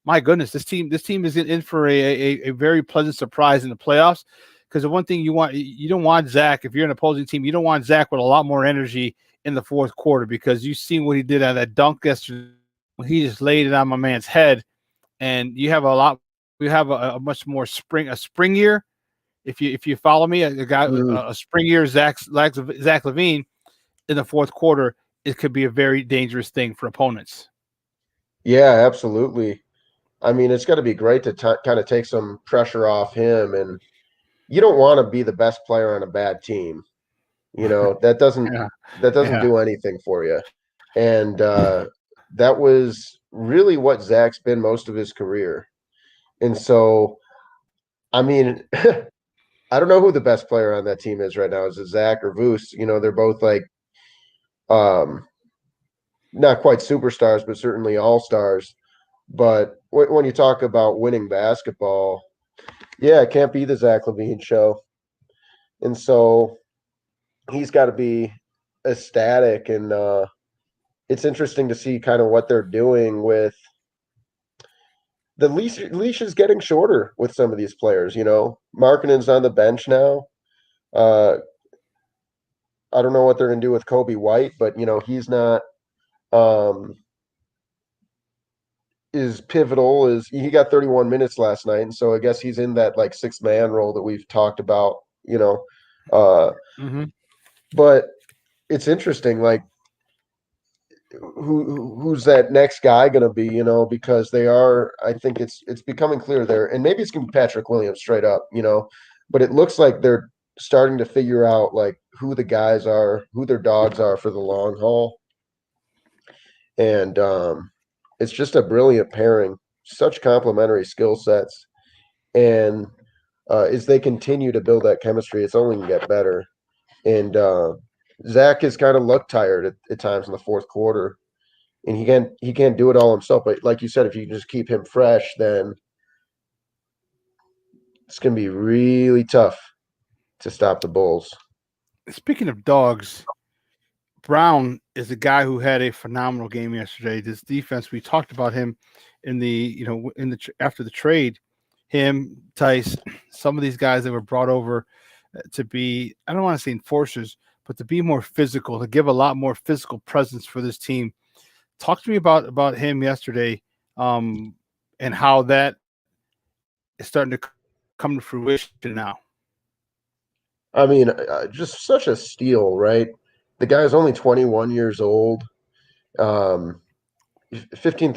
My goodness, this team is in for a very pleasant surprise in the playoffs. Because the one thing you don't want Zach, if you're an opposing team, you don't want Zach with a lot more energy in the fourth quarter because you've seen what he did on that dunk yesterday. He just laid it on my man's head, and you have a much more springier, if you follow me, a springier Zach LaVine in the fourth quarter. It could be a very dangerous thing for opponents.
Yeah, absolutely. I mean, it's got to be great to kind of take some pressure off him, and you don't want to be the best player on a bad team. That doesn't do anything for you. And that was really what Zach's been most of his career. And so, I mean, I don't know who the best player on that team is right now. Is it Zach or Voos? They're both like, not quite superstars, but certainly all-stars. But when you talk about winning basketball, it can't be the Zach LaVine show. And so he's got to be ecstatic. And it's interesting to see kind of what they're doing with the leash is getting shorter with some of these players. Markkanen's on the bench now. I don't know what they're going to do with Kobe White, but he's not is pivotal. Is he got 31 minutes last night, and so I guess he's in that like 6-man role that we've talked about. But it's interesting, like who's that next guy going to be? Because they are. I think it's becoming clear there, and maybe it's going to be Patrick Williams straight up. But it looks like they're starting to figure out like who the guys are, who their dogs are for the long haul. And it's just a brilliant pairing, such complementary skill sets. And as they continue to build that chemistry, it's only going to get better. And Zach is kind of looked tired at times in the fourth quarter. And he can't do it all himself. But like you said, if you can just keep him fresh, then it's going to be really tough to stop the Bulls.
Speaking of dogs, Brown is a guy who had a phenomenal game yesterday. This defense, we talked about him after the trade, him, Tice, some of these guys that were brought over to be, I don't want to say enforcers, but to be more physical, to give a lot more physical presence for this team. Talk to me about him yesterday, and how that is starting to come to fruition now.
I mean, just such a steal, right? The guy is only 21 years old, 15th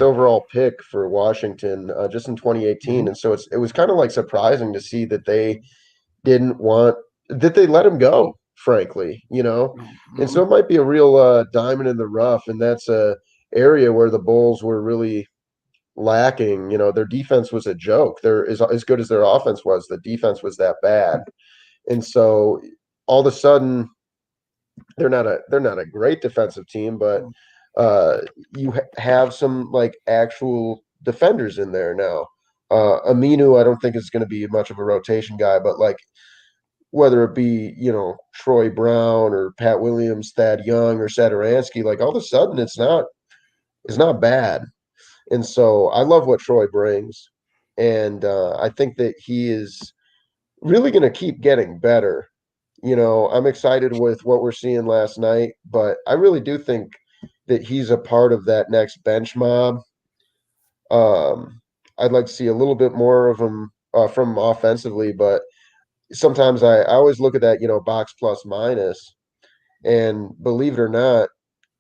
overall pick for Washington just in 2018. And so it was kind of like surprising to see that they let him go, frankly, And so it might be a real diamond in the rough. And that's a area where the Bulls were really lacking. Their defense was a joke. They're as good as their offense was. The defense was that bad. And so all of a sudden, they're not a great defensive team, but you have some like actual defenders in there now. Aminu, I don't think is going to be much of a rotation guy, but like whether it be Troy Brown or Pat Williams, Thad Young, or Satoransky, like all of a sudden it's not bad. And so I love what Troy brings. And I think that he is really going to keep getting better. I'm excited with what we're seeing last night, but I really do think that he's a part of that next bench mob. I'd like to see a little bit more of him from offensively, but sometimes I always look at that, box plus minus, and believe it or not,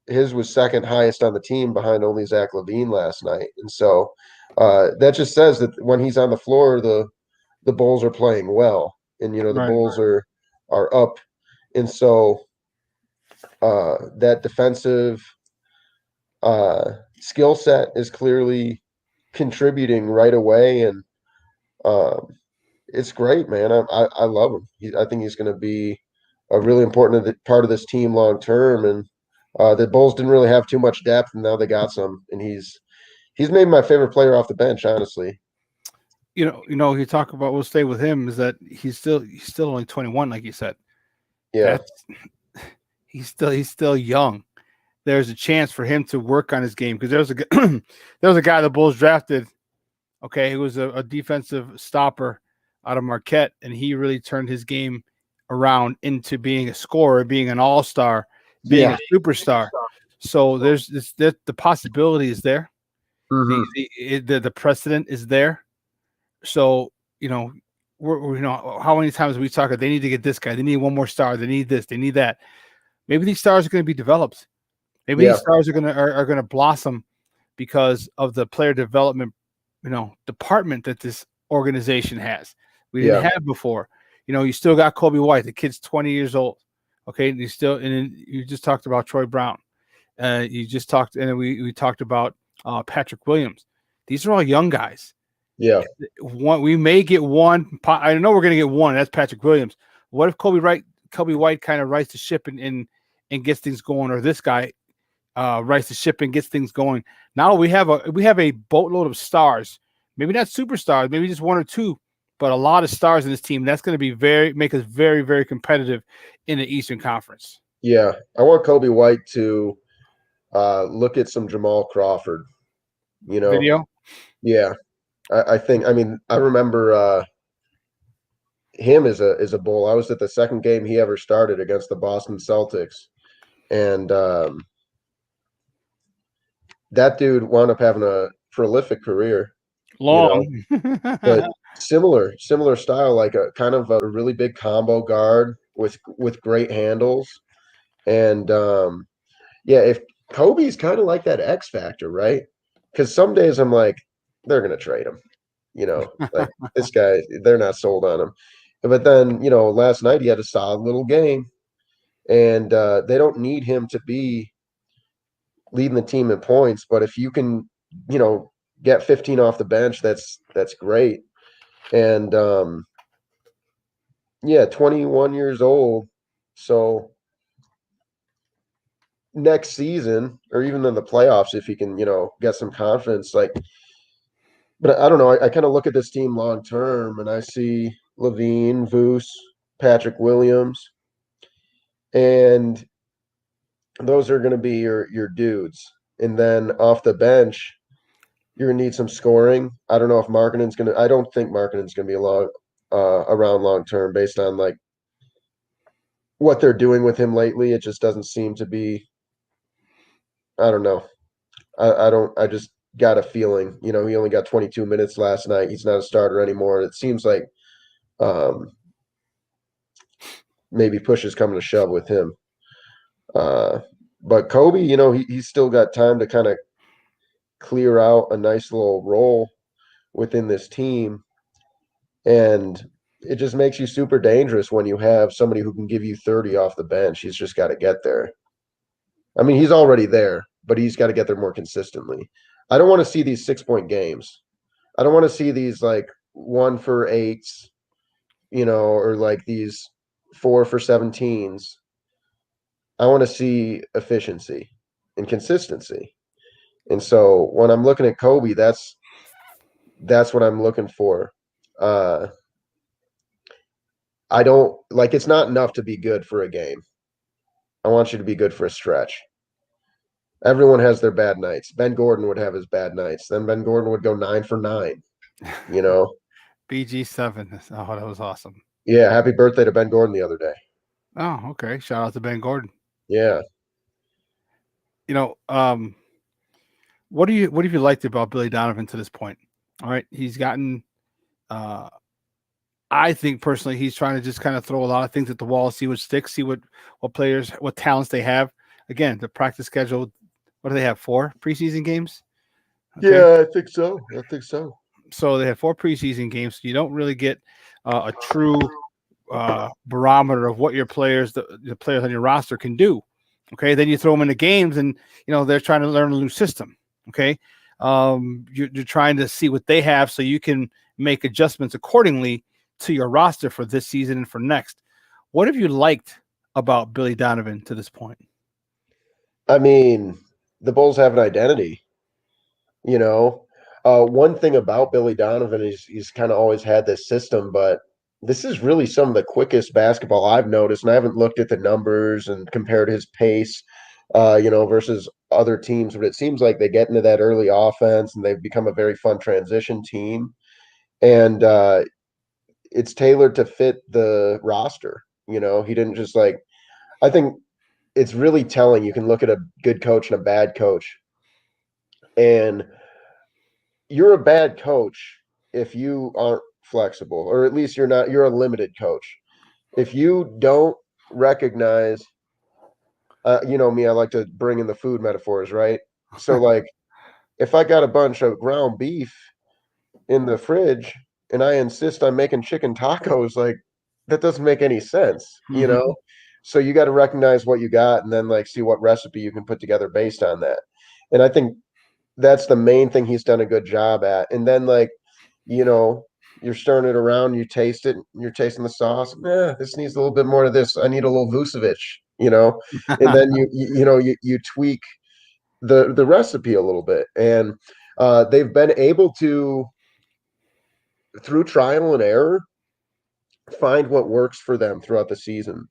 his was second highest on the team behind only Zach LaVine last night. And so that just says that when he's on the floor, the Bulls are playing well, and the Bulls are up, and so that defensive skill set is clearly contributing right away, and um, it's great, man. I love him. I think he's going to be a really important part of this team long term, and the Bulls didn't really have too much depth, and now they got some, and he's maybe my favorite player off the bench, honestly.
You talk about, we'll stay with him, is that he's still only 21, like you said.
Yeah.
He's still young. There's a chance for him to work on his game, because there was a guy the Bulls drafted, okay, he was a defensive stopper out of Marquette, and he really turned his game around into being a scorer, being an all-star, being a superstar. So there's the possibility is there.
Mm-hmm.
The precedent is there. So, we're how many times we talk, they need to get this guy, they need one more star, they need this, they need that. Maybe these stars are going to be developed. Maybe these stars are going to blossom because of the player development, department that this organization has. We didn't have before. You still got Kobe White. The kid's 20 years old. Okay, and you just talked about Troy Brown. You just talked, and we talked about Patrick Williams. These are all young guys.
Yeah.
We may get one. I know we're going to get one. That's Patrick Williams. What if Kobe White kind of rights the ship and gets things going, or this guy rights the ship and gets things going? Now we have a boatload of stars. Maybe not superstars, maybe just one or two, but a lot of stars in this team. That's going to be make us very, very competitive in the Eastern Conference.
Yeah, I want Kobe White to look at some Jamal Crawford.
Video.
Yeah, I think. I mean, I remember him as a Bull. I was at the second game he ever started against the Boston Celtics, and that dude wound up having a prolific career.
Long,
but similar style, like a kind of a really big combo guard with great handles. And if Kobe's kind of like that X factor, right? Because some days I'm like, they're gonna trade him, like this guy, they're not sold on him. But then, last night he had a solid little game, and they don't need him to be leading the team in points, but if you can, get 15 off the bench, that's great. And 21 years old. So next season, or even in the playoffs, if he can, get some confidence, but I don't know. I kind of look at this team long term, and I see LaVine, Voos, Patrick Williams, and those are going to be your dudes. And then off the bench, you're gonna need some scoring. I don't know if Markkanen's gonna. I don't think Markkanen's gonna be around long term, based on like what they're doing with him lately. It just doesn't seem to be. I don't know. I don't. I just got a feeling. He only got 22 minutes last night. He's not a starter anymore. It seems like maybe push is coming to shove with him. But Kobe, he's still got time to kind of clear out a nice little role within this team, and it just makes you super dangerous when you have somebody who can give you 30 off the bench. He's just got to get there. I mean, he's already there, but he's got to get there more consistently. I don't want to see these 6-point games. I don't want to see these like 1 for 8s, or like these 4 for 17s. I want to see efficiency and consistency. And so when I'm looking at Kobe, that's what I'm looking for. I don't like, it's not enough to be good for a game. I want you to be good for a stretch. Everyone has their bad nights. Ben Gordon would have his bad nights. Then Ben Gordon would go 9 for 9. You know.
BG7. Oh, that was awesome.
Yeah, happy birthday to Ben Gordon the other day.
Oh, okay. Shout out to Ben Gordon.
Yeah.
What have you liked about Billy Donovan to this point? All right, he's gotten. I think personally, he's trying to just kind of throw a lot of things at the wall, see what sticks, see what players, what talents they have. Again, the practice schedule. What do they have? 4 preseason games.
Okay. Yeah, I think so.
So they have 4 preseason games. So you don't really get a true barometer of what your players, the players on your roster, can do. Okay, then you throw them into games, and they're trying to learn a new system. Okay, you're trying to see what they have, so you can make adjustments accordingly to your roster for this season and for next. What have you liked about Billy Donovan to this point?
I mean, the Bulls have an identity. One thing about Billy Donovan is he's kind of always had this system, but this is really some of the quickest basketball I've noticed, and I haven't looked at the numbers and compared his pace, versus other teams, but it seems like they get into that early offense and they've become a very fun transition team. And it's tailored to fit the roster. He didn't just I think it's really telling. You can look at a good coach and a bad coach, and you're a bad coach if you aren't flexible, or at least you're a limited coach. If you don't recognize, me, I like to bring in the food metaphors, right? So if I got a bunch of ground beef in the fridge and I insist on making chicken tacos, that doesn't make any sense, So you got to recognize what you got and then see what recipe you can put together based on that. And I think that's the main thing he's done a good job at. And then you're stirring it around, you taste it, you're tasting the sauce. This needs a little bit more of this. I need a little Vucevic, and then you tweak the recipe a little bit. And they've been able to, through trial and error, find what works for them throughout the season.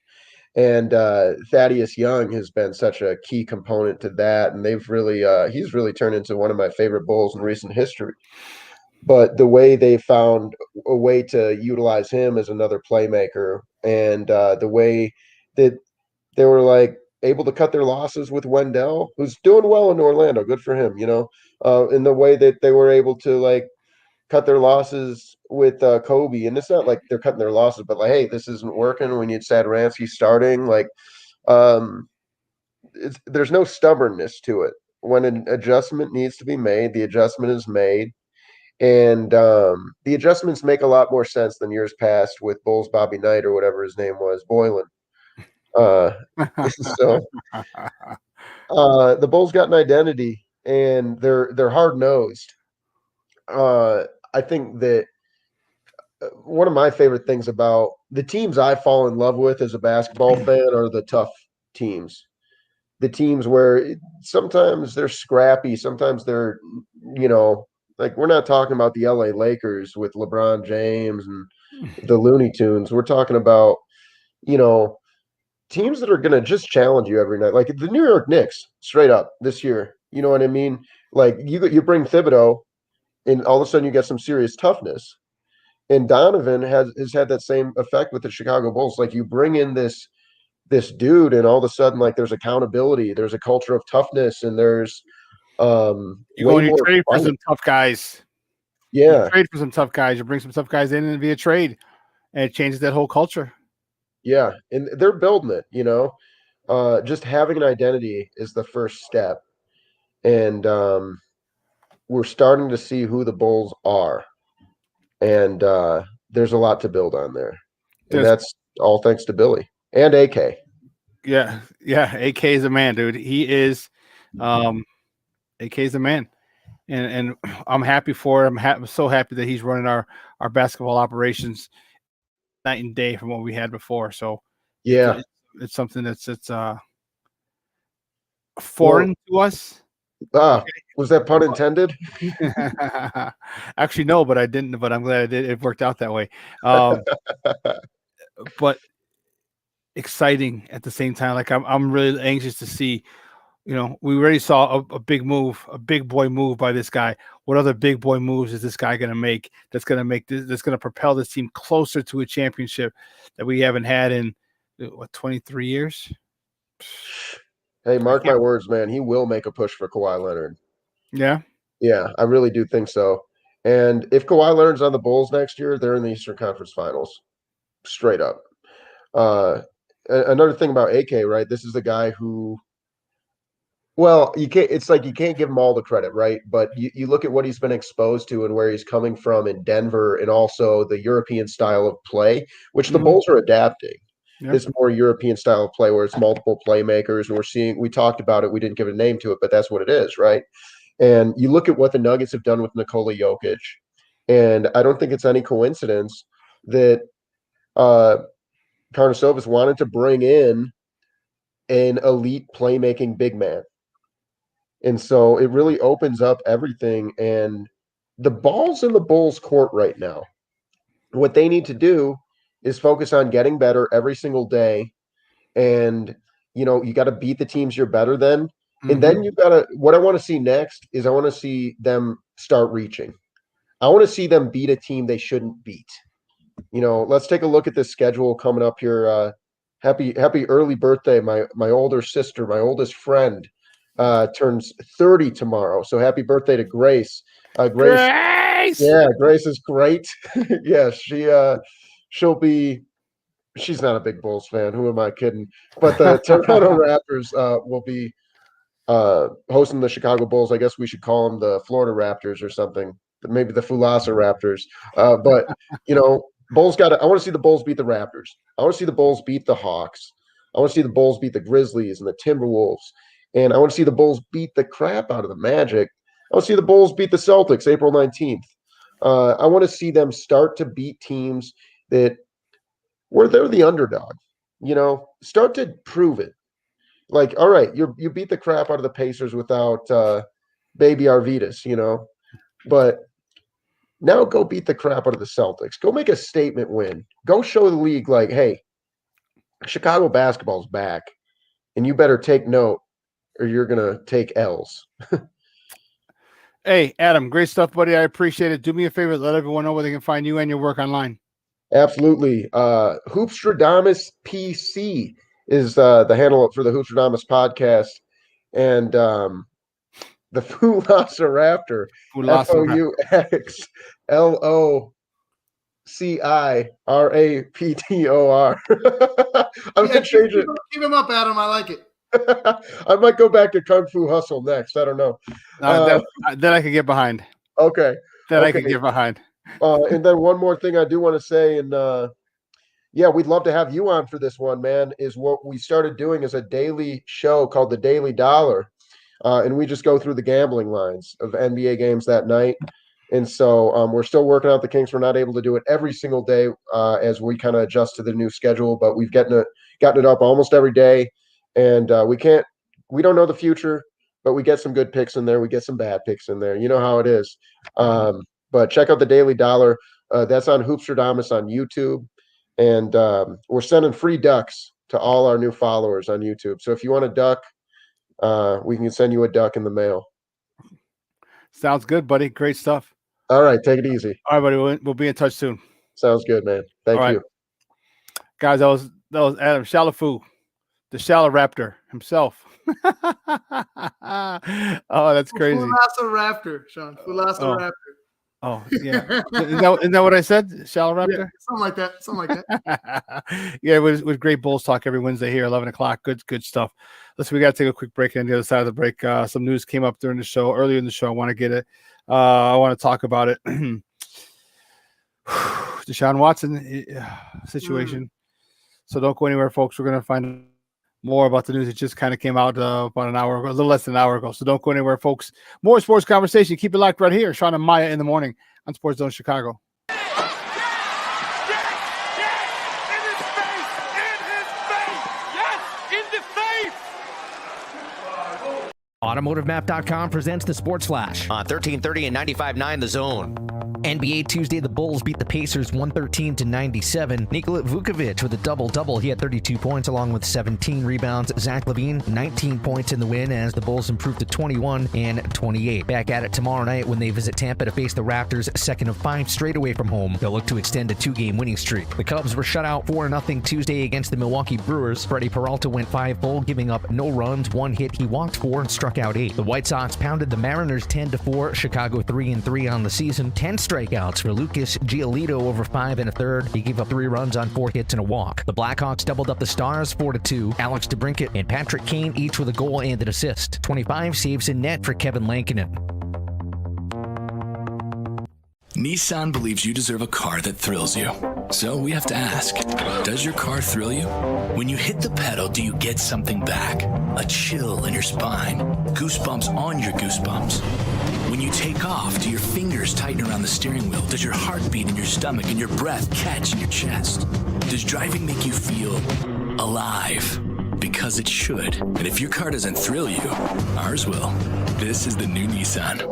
And Thaddeus Young has been such a key component to that. And they've really, he's really turned into one of my favorite Bulls in recent history. But the way they found a way to utilize him as another playmaker, and the way that they were able to cut their losses with Wendell, who's doing well in Orlando, good for him, in the way that they were able to cut their losses with Kobe. And it's not like they're cutting their losses, but hey, this isn't working. We need Satoransky starting. There's no stubbornness to it. When an adjustment needs to be made, the adjustment is made. And the adjustments make a lot more sense than years past with Bulls Bobby Knight, or whatever his name was, Boylan. So the Bulls got an identity, and they're hard-nosed. I think that one of my favorite things about the teams I fall in love with as a basketball fan are the tough teams. The teams where sometimes they're scrappy, sometimes they're, we're not talking about the LA Lakers with LeBron James and the Looney Tunes. We're talking about, teams that are going to just challenge you every night. Like the New York Knicks, straight up this year. You know what I mean? You bring Thibodeau, and all of a sudden you get some serious toughness. And Donovan has had that same effect with the Chicago Bulls. You bring in this dude, and all of a sudden, there's accountability, there's a culture of toughness, and there's
you trade for some tough guys.
Yeah,
you trade for some tough guys. You bring some tough guys in via trade, and it changes that whole culture.
Yeah, and they're building it. Just having an identity is the first step, and we're starting to see who the Bulls are, and there's a lot to build on there, and that's all thanks to Billy and AK.
Yeah, AK is a man, dude. He is, AK is a man, and I'm happy for him. I'm so happy that he's running our basketball operations night and day from what we had before. So
yeah,
it's something that's foreign to us.
Was that pun intended?
Actually, no, but I didn't. But I'm glad I did. It worked out that way. But exciting at the same time. I'm really anxious to see we already saw a big move, a big boy move by this guy. What other big boy moves is this guy going to make that's going to propel this team closer to a championship that we haven't had in 23 years?
Hey, mark my words, man. He will make a push for Kawhi Leonard.
Yeah?
Yeah, I really do think so. And if Kawhi Leonard's on the Bulls next year, they're in the Eastern Conference Finals. Straight up. Another thing about AK, right? This is the guy who, well, you can't give him all the credit, right? But you look at what he's been exposed to and where he's coming from in Denver, and also the European style of play, which the Bulls are adapting.
Yeah.
This more European style of play where it's multiple playmakers, and we talked about it, we didn't give a name to it, but that's what it is, right? And you look at what the Nuggets have done with Nikola Jokic, and I don't think it's any coincidence that Karnisovas wanted to bring in an elite playmaking big man. And so it really opens up everything. And the ball's in the Bulls' court right now. What they need to do is focus on getting better every single day. And, you got to beat the teams you're better than. And then what I want to see next is I want to see them start reaching. I want to see them beat a team they shouldn't beat. Let's take a look at this schedule coming up here. Happy early birthday, my older sister, my oldest friend, turns 30 tomorrow. So happy birthday to Grace.
Grace!
Yeah, Grace is great. Yeah, she'll be. She's not a big Bulls fan. Who am I kidding? But the Toronto Raptors will be hosting the Chicago Bulls. I guess we should call them the Florida Raptors or something. Maybe the Fulasa Raptors. But Bulls got to. I want to see the Bulls beat the Raptors. I want to see the Bulls beat the Hawks. I want to see the Bulls beat the Grizzlies and the Timberwolves. And I want to see the Bulls beat the crap out of the Magic. I want to see the Bulls beat the Celtics April 19th. I want to see them start to beat teams that where they're the underdog. Start to prove it. Like, all right, you beat the crap out of the Pacers without baby Arvidas, but now go beat the crap out of the Celtics. Go make a statement win. Go show the league like, hey, Chicago basketball's back, and you better take note or you're going to take L's.
Hey, Adam, great stuff, buddy. I appreciate it. Do me a favor. Let everyone know where they can find you and your work online.
Absolutely. Hoopstradamus PC is the handle for the Hoopstradamus podcast. And the Fulasa Raptor, FOUXLOCIRAPTOR. I'm going to change it.
Keep him up, Adam. I like it.
I might go back to Kung Fu Hustle next. I don't know.
That I can get behind.
Okay.
I can get behind.
And then one more thing I do want to say, and we'd love to have you on for this one, man, is what we started doing is a daily show called The Daily Dollar. And we just go through the gambling lines of NBA games that night. And so we're still working out the kinks. We're not able to do it every single day as we kind of adjust to the new schedule, but we've gotten it up almost every day. And we don't know the future, but we get some good picks in there. We get some bad picks in there. You know how it is. But check out the Daily Dollar. That's on Hoopstradamus on YouTube. And we're sending free ducks to all our new followers on YouTube. So if you want a duck, we can send you a duck in the mail.
Sounds good, buddy. Great stuff.
All right. Take it easy.
All right, buddy. We'll be in touch soon.
Sounds good, man. Thank you.
Guys, that was Adam Shalafu, the Shala Raptor himself. Oh, that's crazy.
Fulasa Raptor, Shawn. Fulasa Raptor.
Oh, yeah. Isn't that what I said? Shala Raptor?
Yeah, something like that.
Yeah, it was great Bulls talk every Wednesday here, 11 o'clock. Good stuff. Listen, we got to take a quick break. And on the other side of the break, some news came up during the show, earlier in the show. I want to get it. I want to talk about it. Deshaun Watson situation. So don't go anywhere, folks. We're going to find more about the news. It just kind of came out about an hour ago, a little less than an hour ago. So don't go anywhere, folks. More sports conversation. Keep it locked right here. Shawn and Maya in the morning on SportsZone Chicago.
AutomotiveMap.com presents the Sports Flash
on 1330 and 95.9 The Zone.
NBA Tuesday, the Bulls beat the Pacers 113-97. Nikola Vukovic with a double-double. He had 32 points along with 17 rebounds. Zach LaVine, 19 points in the win as the Bulls improved to 21 and 28. Back at it tomorrow night when they visit Tampa to face the Raptors, second of 5 straight away from home. They'll look to extend a 2-game winning streak. The Cubs were shut out 4-0 Tuesday against the Milwaukee Brewers. Freddie Peralta went 5-full, giving up no runs, 1 hit. He walked 4 and struck out 8. The White Sox pounded the Mariners 10-4. Chicago 3-3 on the season. 10 strikeouts for Lucas Giolito over 5 1/3. He gave up 3 runs on 4 hits and a walk. The Blackhawks doubled up the Stars 4-2. Alex DeBrincat and Patrick Kane each with a goal and an assist. 25 saves in net for Kevin Lankinen.
Nissan believes you deserve a car that thrills you. So we have to ask, does your car thrill you? When you hit the pedal, do you get something back? A chill in your spine, goosebumps on your goosebumps. When you take off, do your fingers tighten around the steering wheel? Does your heart beat in your stomach and your breath catch in your chest? Does driving make you feel alive? Because it should. And if your car doesn't thrill you, ours will. This is the new Nissan.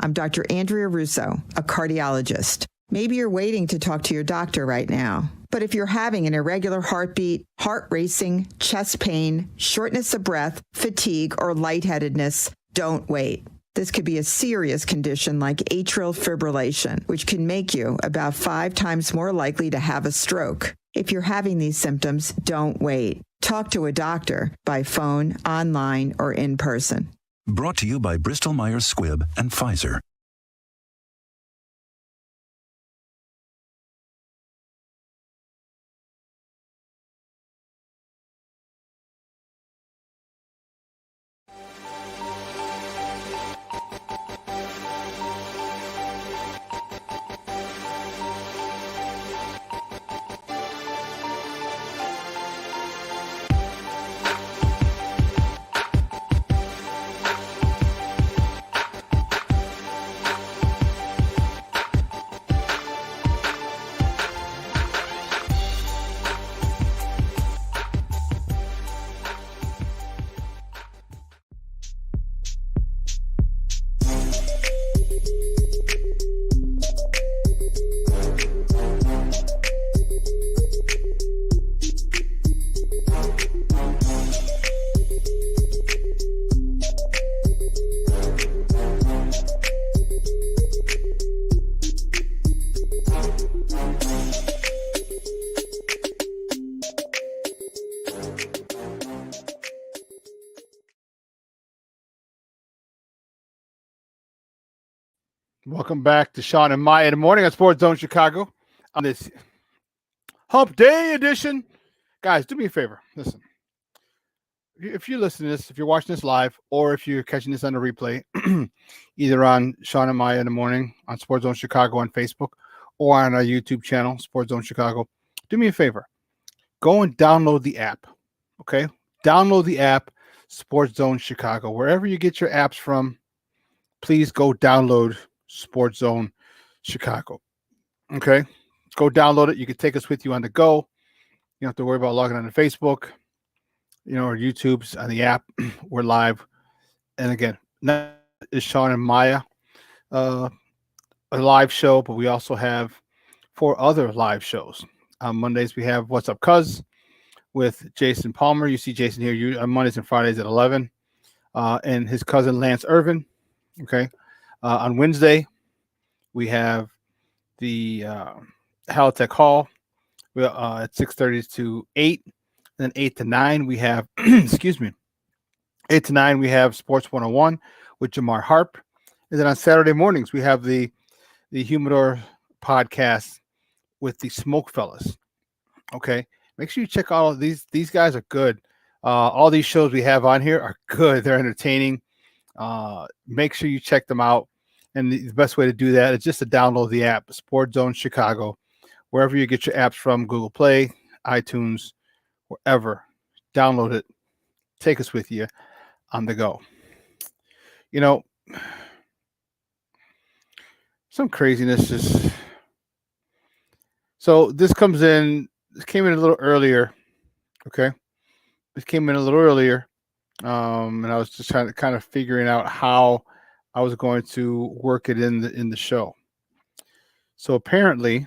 I'm Dr. Andrea Russo, a cardiologist. Maybe you're waiting to talk to your doctor right now. But if you're having an irregular heartbeat, heart racing, chest pain, shortness of breath, fatigue, or lightheadedness, don't wait. This could be a serious condition like atrial fibrillation, which can make you about 5 times more likely to have a stroke. If you're having these symptoms, don't wait. Talk to a doctor by phone, online, or in person.
Brought to you by Bristol Myers Squibb and Pfizer.
Welcome back to Shawn and Maya in the morning on SportsZone Chicago on this Hump Day edition. Guys, do me a favor. Listen, if you listen to this, if you're watching this live, or if you're catching this on the replay, either on Shawn and Maya in the morning on SportsZone Chicago on Facebook or on our YouTube channel, SportsZone Chicago, do me a favor. Go and download the app. Okay? Download the app, SportsZone Chicago. Wherever you get your apps from, please go download SportsZone Chicago. Okay? Go download it. You can take us with you on the go. You don't have to worry about logging on to Facebook, or YouTube's on the app. We're live. And again, that is Shawn and Maya, a live show, but we also have 4 other live shows. On Mondays, we have What's Up, Cuz with Jason Palmer. You see Jason here on Mondays and Fridays at 11. And his cousin, Lance Irvin. Okay. On Wednesday, we have the Halitech Hall at 6:30 to 8. And then 8 to 9, we have, excuse me, 8 to 9, we have Sports 101 with Jamar Harp. And then on Saturday mornings, we have the Humidor podcast with the Smoke Fellas. Okay. Make sure you check all of these. These guys are good. All these shows we have on here are good. They're entertaining. Make sure you check them out. And the best way to do that is just to download the app, SportsZone Chicago, wherever you get your apps from, Google Play, iTunes, wherever. Download it. Take us with you on the go. Some craziness is. So this came in a little earlier. Okay. This came in a little earlier. And I was just trying to kind of figuring out how I was going to work it in the show. So apparently,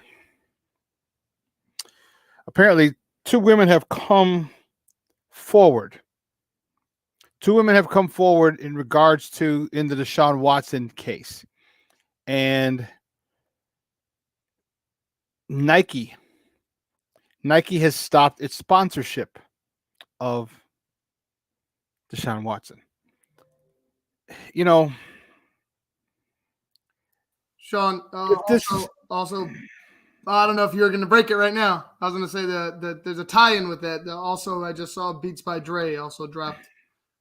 two women have come forward. Two women have come forward in regards to in the Deshaun Watson case. And Nike has stopped its sponsorship of Deshaun Watson. You know,
Shawn,
this
also, I don't know if you're going to break it right now. I was going to say that there's a tie-in with that. Also, I just saw Beats by Dre also dropped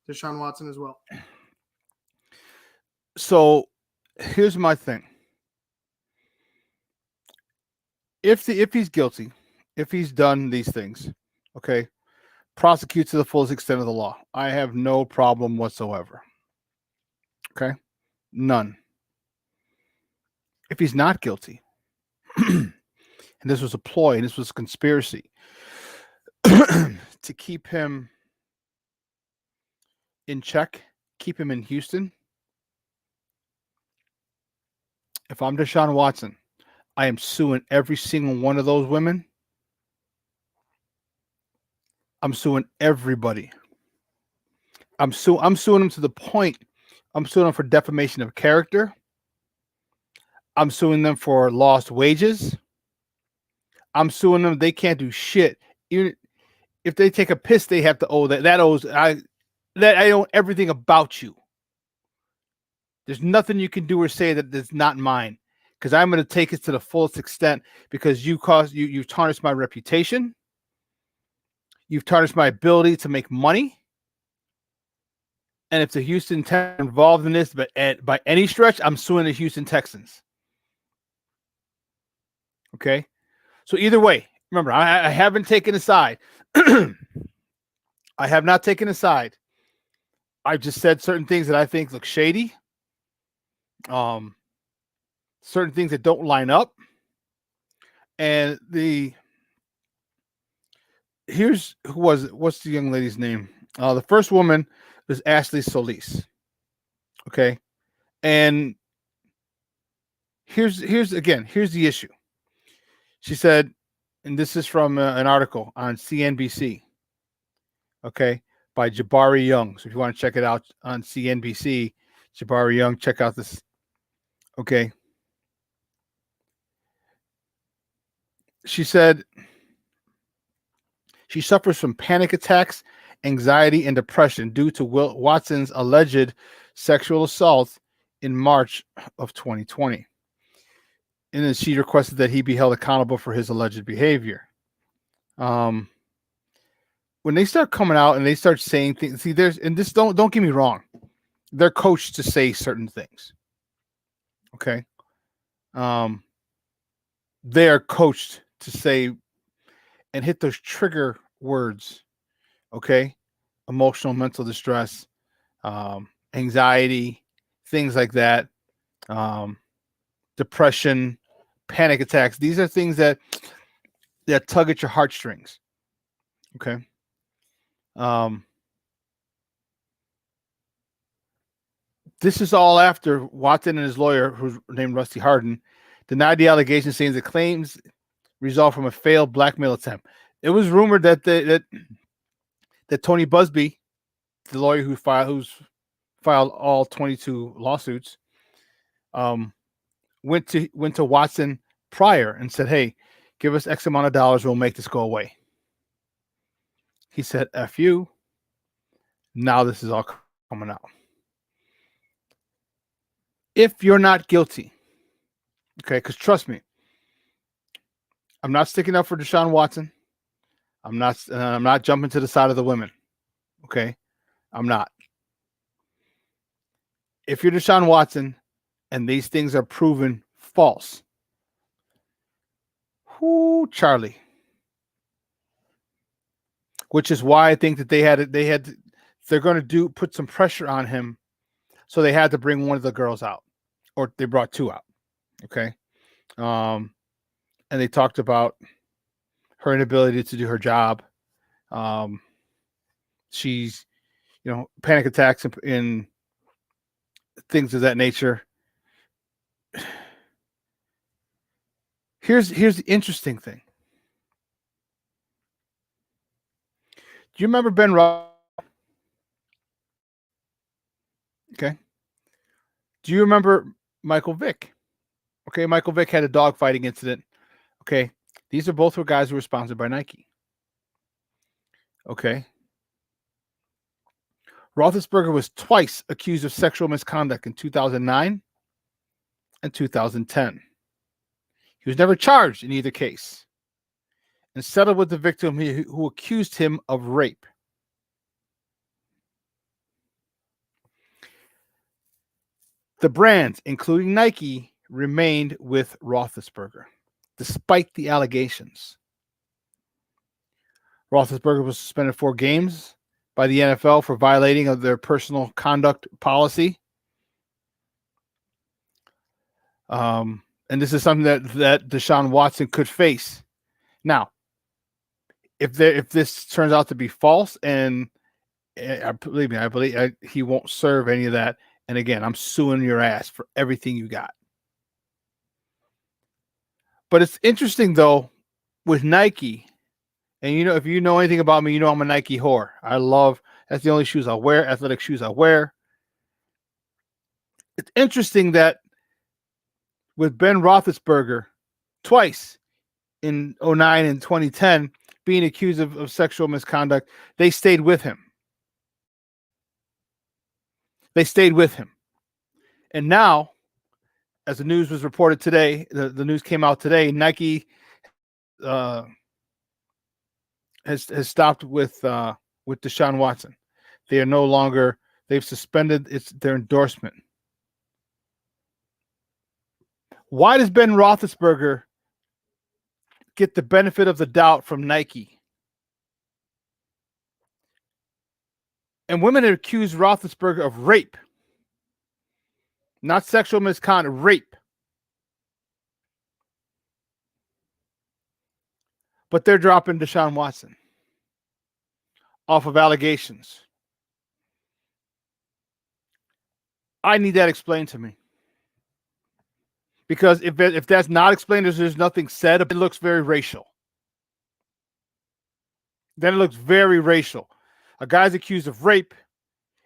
Deshaun Watson as well.
So here's my thing. If he's guilty, if he's done these things, okay, prosecute to the fullest extent of the law. I have no problem whatsoever. Okay? None. If he's not guilty, and this was a ploy, and this was a conspiracy to keep him in check, keep him in Houston. If I'm Deshaun Watson, I am suing every single one of those women. I'm suing everybody. I'm suing them to the point. I'm suing them for defamation of character. I'm suing them for lost wages. I'm suing them. They can't do shit. Even if they take a piss, they have to owe that. That I own everything about you. There's nothing you can do or say that's not mine, because I'm going to take it to the fullest extent, because you've tarnished my reputation. You've tarnished my ability to make money. And if the Houston Texans are involved in this, but by any stretch, I'm suing the Houston Texans. Okay? So either way, remember, I haven't taken a side. I have not taken a side. I've just said certain things that I think look shady. Certain things that don't line up. And what's the young lady's name? The first woman is Ashley Solis. Okay. And here's the issue. She said, and this is from an article on CNBC, okay, by Jabari Young. So if you want to check it out on CNBC, Jabari Young, check out this. Okay. She said she suffers from panic attacks, anxiety, and depression due to Watson's alleged sexual assault in March of 2020. And then she requested that he be held accountable for his alleged behavior. When they start coming out and they start saying things, don't get me wrong, they're coached to say certain things. Okay. They are coached to say and hit those trigger words. Okay. Emotional, mental distress, anxiety, things like that. Depression, panic attacks. These are things that tug at your heartstrings. Okay. This is all after Watson and his lawyer, who's named Rusty Hardin, denied the allegations, saying the claims result from a failed blackmail attempt. It was rumored that that Tony Busby, the lawyer who's filed all 22 lawsuits, went to Watson prior and said, "Hey, give us X amount of dollars, we'll make this go away." He said, "F you." Now this is all coming out. If you're not guilty, okay, because trust me, I'm not sticking up for Deshaun Watson. I'm not jumping to the side of the women. Okay, I'm not. If you're Deshaun Watson and these things are proven false, Charlie. Which is why I think that they're going to put some pressure on him, so they had to bring one of the girls out, or they brought two out. Okay, and they talked about her inability to do her job. She's, panic attacks and things of that nature. Here's the interesting thing. Do you remember Ben Ross? Okay. Do you remember Michael Vick? Okay, Michael Vick had a dogfighting incident. Okay, these are both guys who were sponsored by Nike. Okay. Roethlisberger was twice accused of sexual misconduct in 2009 and 2010. He was never charged in either case and settled with the victim who accused him of rape. The brands, including Nike, remained with Roethlisberger, despite the allegations. Roethlisberger was suspended 4 games by the NFL for violating of their personal conduct policy. And this is something that Deshaun Watson could face. Now, if this turns out to be false, and I believe he won't serve any of that. And again, I'm suing your ass for everything you got. But it's interesting though with Nike, and if you know anything about me, I'm a Nike whore. That's the only shoes I wear, athletic shoes I wear. It's interesting that with Ben Roethlisberger, twice in 2009 and 2010, being accused of sexual misconduct, they stayed with him. They stayed with him. And now, as the news was reported today, the news came out today, Nike has stopped with Deshaun Watson. They are no longer, they've suspended their endorsement. Why does Ben Roethlisberger get the benefit of the doubt from Nike? And women accuse Roethlisberger of rape. Not sexual misconduct, rape. But they're dropping Deshaun Watson off of allegations. I need that explained to me. Because if that's not explained, there's nothing said, it looks very racial. Then it looks very racial. A guy's accused of rape,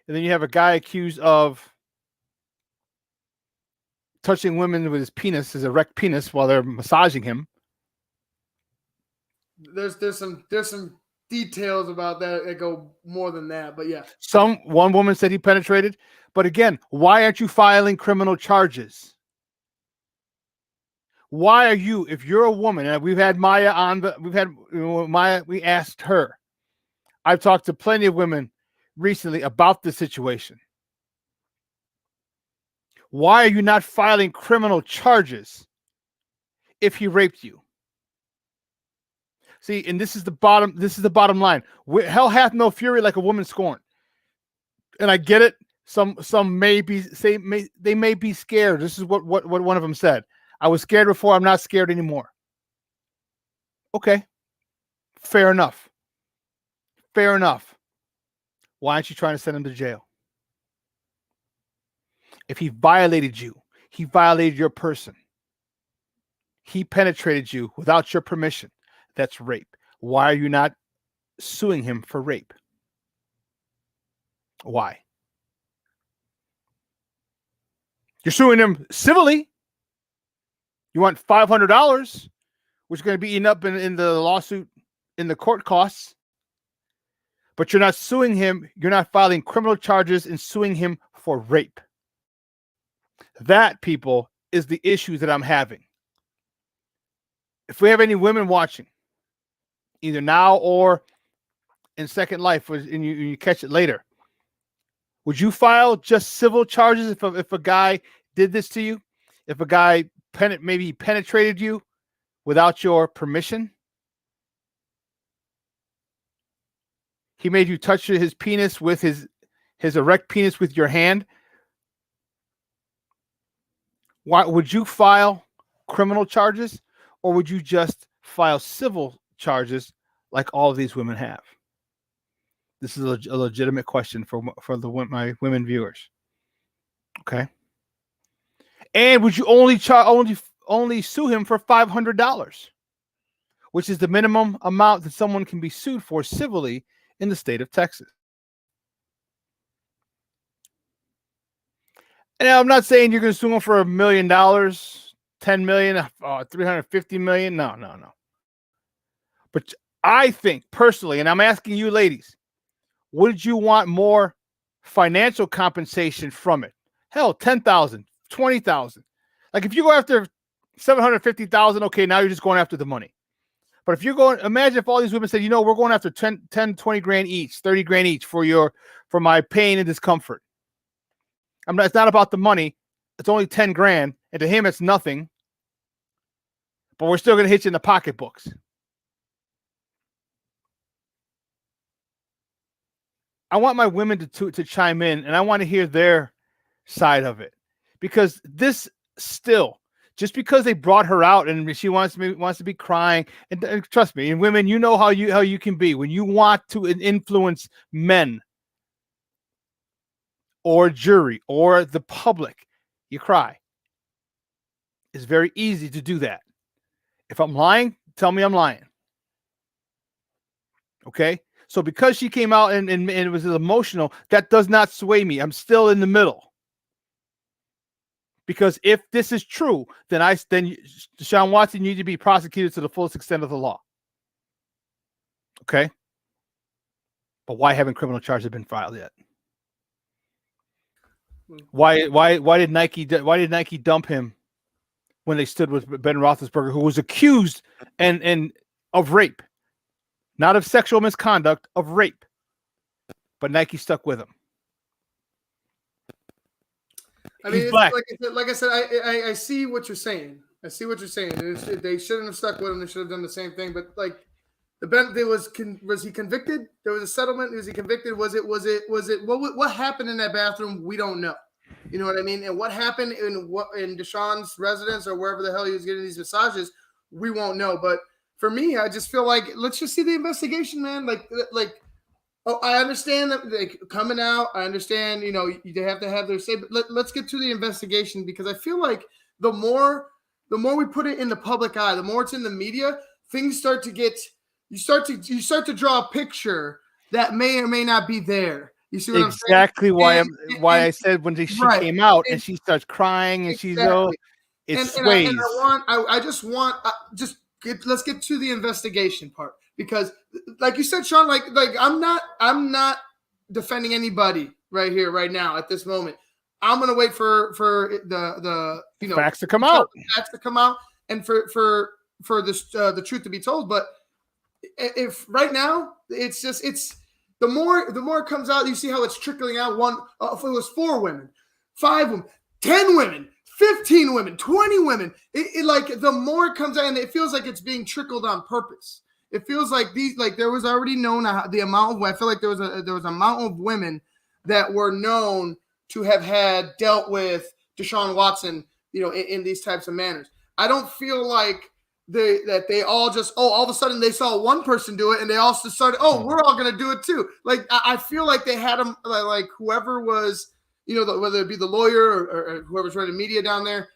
and then you have a guy accused of touching women with his penis, his erect penis, while they're massaging him.
There's some details about that go more than that, but yeah.
One woman said he penetrated, but again, why aren't you filing criminal charges? Why are you, if you're a woman, and we've had Maya on Maya, we asked her. I've talked to plenty of women recently about this situation. Why are you not filing criminal charges if he raped you? See, and this is the bottom line. Hell hath no fury like a woman scorned. And I get it. Some may be scared. This is what one of them said. I was scared before, I'm not scared anymore. Okay. Fair enough. Fair enough. Why aren't you trying to send him to jail? If he violated you, he violated your person. He penetrated you without your permission. That's rape. Why are you not suing him for rape? Why? You're suing him civilly. You want $500, which is going to be eaten up in the lawsuit, in the court costs. But you're not suing him. You're not filing criminal charges and suing him for rape. That, people, is the issue that I'm having. If we have any women watching, either now or in Second Life, and you catch it later, would you file just civil charges if a guy did this to you? If a guy maybe penetrated you without your permission? He made you touch his penis with his erect penis with your hand. Why would you file criminal charges, or would you just file civil charges like all of these women have? This is a legitimate question for my women viewers. Okay. And would you only only sue him for $500, which is the minimum amount that someone can be sued for civilly in the state of Texas. And I'm not saying you're going to sue him for $1 million, $10 million, $350 million. No. But I think personally, and I'm asking you ladies, would you want more financial compensation from it? Hell, $10,000, $20,000. Like if you go after $750,000, okay, now you're just going after the money. But if you're going, imagine if all these women said, we're going after 10, 20 grand each, 30 grand each for my pain and discomfort. It's not about the money. It's only 10 grand. And to him, it's nothing. But we're still going to hit you in the pocketbooks. I want my women to chime in, and I want to hear their side of it. Because this still, just because they brought her out and she wants to be crying, and trust me, and women, you know how you can be when you want to influence men or jury or the public, you cry. It's very easy to do that. If I'm lying, tell me I'm lying. Okay? So because she came out and it was emotional, that does not sway me. I'm still in the middle. Because if this is true, then Deshaun Watson needs to be prosecuted to the fullest extent of the law. Okay? But why haven't criminal charges been filed yet? Why did Nike dump him when they stood with Ben Roethlisberger, who was accused and of rape, not of sexual misconduct, of rape, but Nike stuck with him.
I mean,
He's black.
Like I said, I see what you're saying. They shouldn't have stuck with him. They should have done the same thing. But like, was he convicted? There was a settlement. Was he convicted? Was it? What happened in that bathroom? We don't know. You know what I mean? And what happened in Deshaun's residence or wherever the hell he was getting these massages, we won't know. But for me, I just feel like let's just see the investigation, man. Like. Oh, I understand that coming out. I understand, they have to have their say. But let's get to the investigation, because I feel like the more we put it in the public eye, the more it's in the media, things start to get. You start to draw a picture that may or may not be there. You see what I'm saying?
Exactly why I said when she came out and she starts crying and
exactly.
It sways.
Let's get to the investigation part. Because, like you said, Shawn, like I'm not defending anybody right here, right now, at this moment. I'm gonna wait for the
facts to come out,
and for this the truth to be told. But if right now it's the more it comes out, you see how it's trickling out. If it was 4 women, 5 women, 10 women, 15 women, 20 women, it like the more it comes out, and it feels like it's being trickled on purpose. It feels like there was already known the amount of. I feel like there was an amount of women that were known to have had dealt with Deshaun Watson, in these types of manners. I don't feel like they all just all of a sudden they saw one person do it and they also started we're all gonna do it too. Like I feel like they had them like whoever was whether it be the lawyer or whoever's running media down there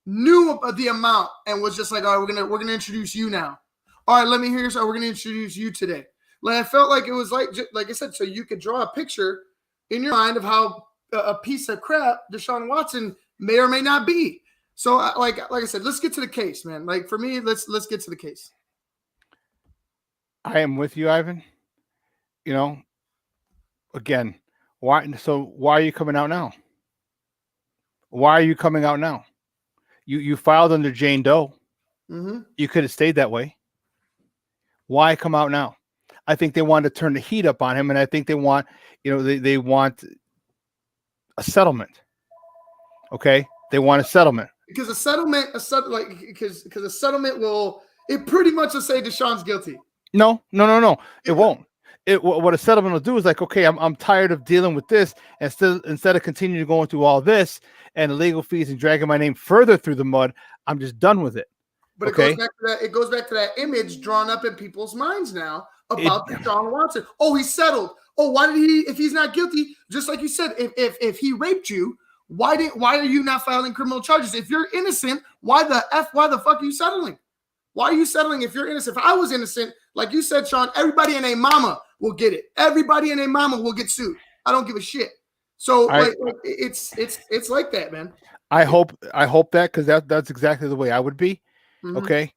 knew the amount and was just like, all right, we're gonna introduce you now. All right, let me hear. So we're going to introduce you today. Like I felt like it was like I said, so you could draw a picture in your mind of how a piece of crap Deshaun Watson may or may not be. So like I said, let's get to the case, man. Like for me, let's get to the case.
I am with you, Ivan. Again, why are you coming out now? Why are you coming out now? You filed under Jane Doe.
Mm-hmm.
You could have stayed that way. Why come out now? I think they want to turn the heat up on him, and I think they want, they want a settlement. Okay, they want a settlement
because a settlement will pretty much will say Deshaun's guilty.
No, it won't. What a settlement will do is like, okay, I'm tired of dealing with this, and instead of continuing going through all this and the legal fees and dragging my name further through the mud, I'm just done with it.
But it goes back to that image drawn up in people's minds now about Deshaun Watson. Oh, he settled. Oh, why did he? If he's not guilty, just like you said, if he raped you, Why are you not filing criminal charges? If you're innocent, why the fuck are you settling? Why are you settling if you're innocent? If I was innocent, like you said, Shawn, everybody and a mama will get it. Everybody and a mama will get sued. I don't give a shit. So it's like that, man.
I hope that, because that's exactly the way I would be.
Mhm.
Okay.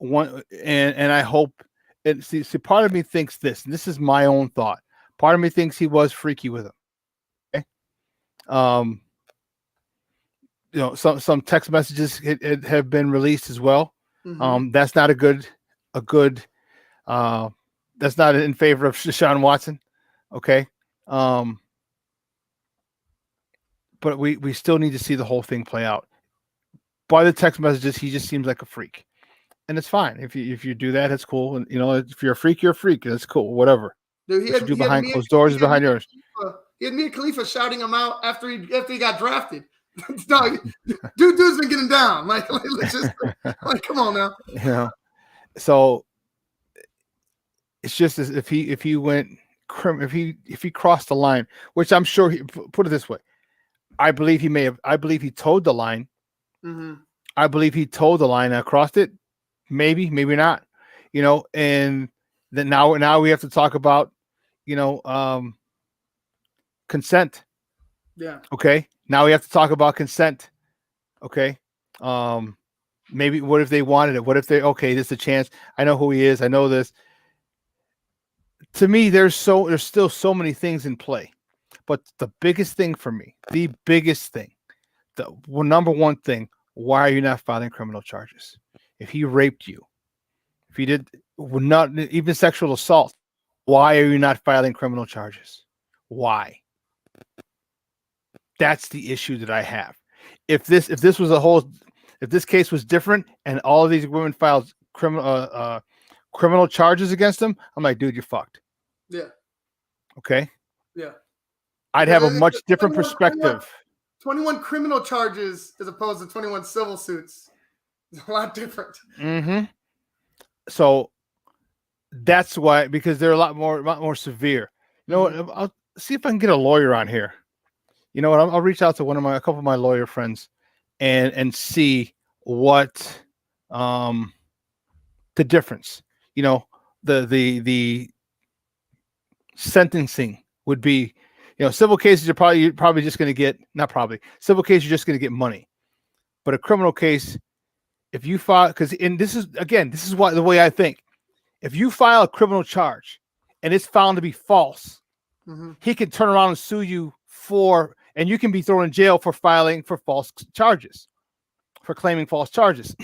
And I hope, and see, part of me thinks this, and this is my own thought. Part of me thinks he was freaky with him. Okay. Some text messages have been released as well.
Mhm.
That's not a good that's not in favor of Deshaun Watson. Okay. But we still need to see the whole thing play out. By the text messages, he just seems like a freak. And it's fine. If you do that, it's cool. And if you're a freak, you're a freak. That's cool. Whatever.
Dude,
what you do behind closed doors is behind yours.
He had Mia Khalifa shouting him out after he got drafted. No, dude's been getting down. Like let's just come on now.
So it's just as if he went if he crossed the line, which I'm sure put it this way, I believe he towed the line.
Mm-hmm.
I believe he towed the line. I crossed it. Maybe not. And then now we have to talk about consent.
Yeah.
Okay. Now we have to talk about consent. Okay. Maybe what if they wanted it? What if this is a chance? I know who he is. I know this. To me, there's still so many things in play. But the biggest thing for me, the number one thing, why are you not filing criminal charges? If he raped you, if he did not even sexual assault, why are you not filing criminal charges? Why? That's the issue that I have. If this case was different and all of these women filed criminal charges against him, I'm like, dude, you're fucked.
Yeah.
Okay.
Yeah.
I'd have a much different perspective.
21 criminal charges as opposed to 21 civil suits. It's a lot different.
Mm-hmm. So that's why, because they're a lot more severe. You know what? I'll see if I can get a lawyer on here. You know what? I'll reach out to a couple of my lawyer friends and see what the difference. The sentencing would be. Civil cases are probably just going to get, not probably, civil cases you're just going to get money. But a criminal case, if you file, this is why the way I think. If you file a criminal charge and it's found to be false, he can turn around and sue you and you can be thrown in jail for filing for false charges, for claiming false charges.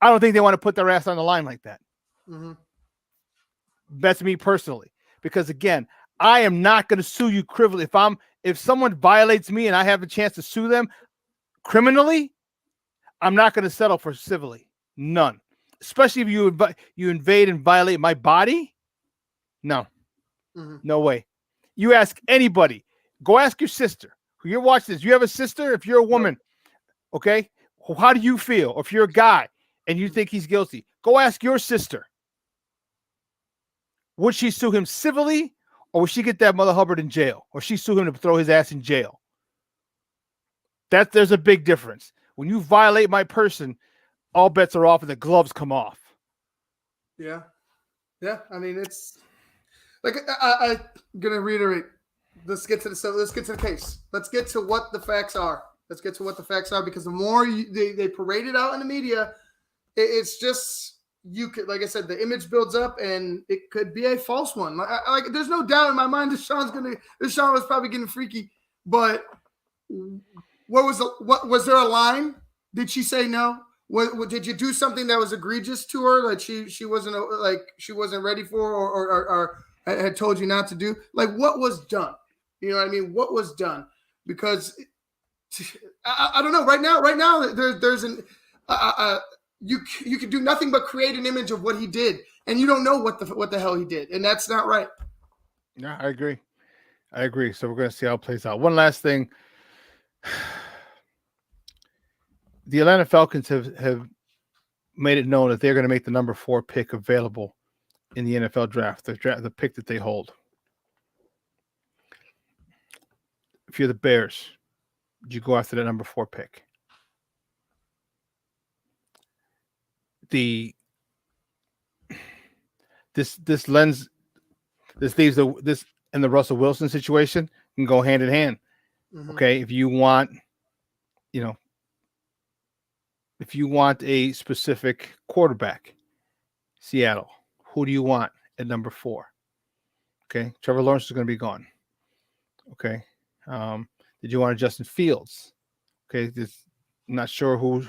I don't think they want to put their ass on the line like that.
Mm-hmm.
That's me personally, because again, I am not going to sue you criminally. If someone violates me and I have a chance to sue them criminally, I'm not going to settle for civilly. None. Especially if you invade and violate my body. No.
Mm-hmm.
No way. You ask anybody. Go ask your sister. Who you're watching this. You have a sister? If you're a woman, okay? How do you feel? Or if you're a guy and you think he's guilty, go ask your sister. Would she sue him civilly? Or would she get that Mother Hubbard in jail? Or she sue him to throw his ass in jail? There's a big difference. When you violate my person, all bets are off and the gloves come off.
Yeah. Yeah. I mean, it's like I'm gonna reiterate. Let's get to the case. Let's get to what the facts are. Because the more they parade it out in the media, it's just, like I said, the image builds up and it could be a false one. Like there's no doubt in my mind that Shawn was probably getting freaky. But what was there a line? Did she say no? Did you do something that was egregious to her that she wasn't ready for or had told you not to do? Like, what was done? You know what I mean? What was done? Because I don't know. Right now, there's an you can do nothing but create an image of what he did, and you don't know what the hell he did, and that's not right.
Yeah, I agree. So we're going to see how it plays out. One last thing. The Atlanta Falcons have made it known that they're going to make the number 4 pick available in the NFL draft, the pick that they hold. If you're the Bears, you go after the number 4 pick? This leaves this and the Russell Wilson situation can go hand in hand.
Mhm.
Okay, if you want a specific quarterback, Seattle, who do you want at number 4? Okay, Trevor Lawrence is going to be gone. Okay, did you want a Justin Fields? Okay, not sure who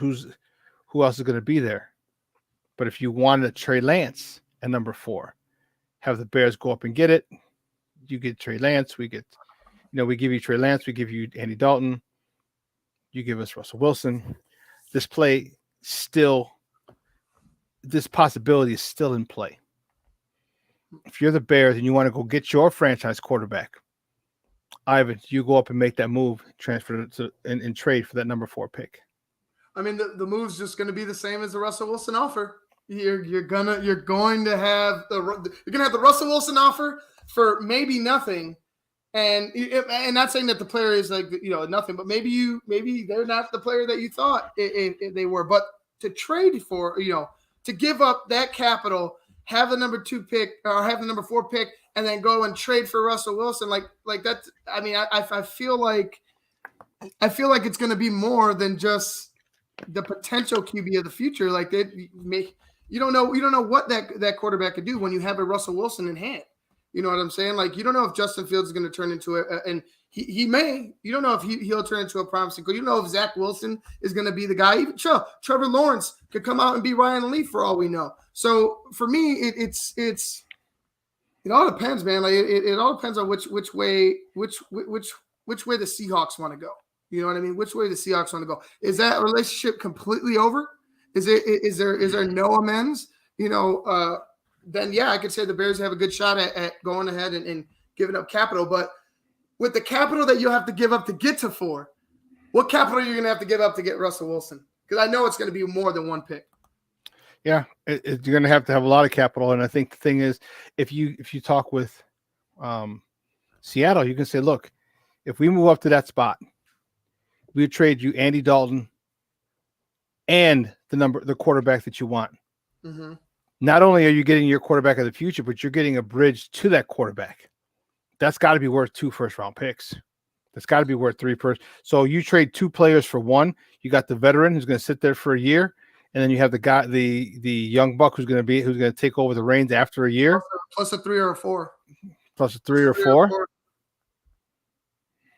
else is going to be there. But if you wanted a Trey Lance at number 4, have the Bears go up and get it. You get Trey Lance. We give you Trey Lance. We give you Andy Dalton. You give us Russell Wilson. This possibility is still in play. If you're the Bears and you want to go get your franchise quarterback, Ivan, you go up and make that move, transfer and trade for that number 4 pick.
I mean, the move's just going to be the same as the Russell Wilson offer. You're going to have the Russell Wilson offer for maybe nothing, and not saying that the player is like nothing, but maybe they're not the player that you thought they were. But to trade for to give up that capital, have the number 2 pick or have the number 4 pick, and then go and trade for Russell Wilson like that. I mean, I feel like it's going to be more than just the potential QB of the future. Like you don't know what that quarterback could do when you have a Russell Wilson in hand. You know what I'm saying? Like, you don't know if Justin Fields is going to turn into and he may. You don't know if he'll turn into a promising. You don't know if Zach Wilson is going to be the guy. Even Trevor Lawrence could come out and be Ryan Leaf for all we know. So for me, it all depends, man. Like it all depends on which way the Seahawks want to go. You know what I mean? Which way the Seahawks want to go? Is that relationship completely over? Is there no amends? Then yeah, I could say the Bears have a good shot at going ahead and giving up capital. But with the capital that you'll have to give up to get to 4, what capital are you going to have to give up to get Russell Wilson? Because I know it's going to be more than 1 pick.
Yeah, you're going to have a lot of capital. And I think the thing is, if you talk with Seattle, you can say, look, if we move up to that spot, we trade you Andy Dalton and the quarterback that you want.
Mm-hmm.
Not only are you getting your quarterback of the future, but you're getting a bridge to that quarterback. That's got to be worth 2 first-round picks. That's got to be worth 3 first. So you trade 2 players for 1. You got the veteran who's going to sit there for a year, and then you have the guy, the young buck who's going to take over the reins after a year.
Plus a 3 or a 4.
Plus a 3 or 4.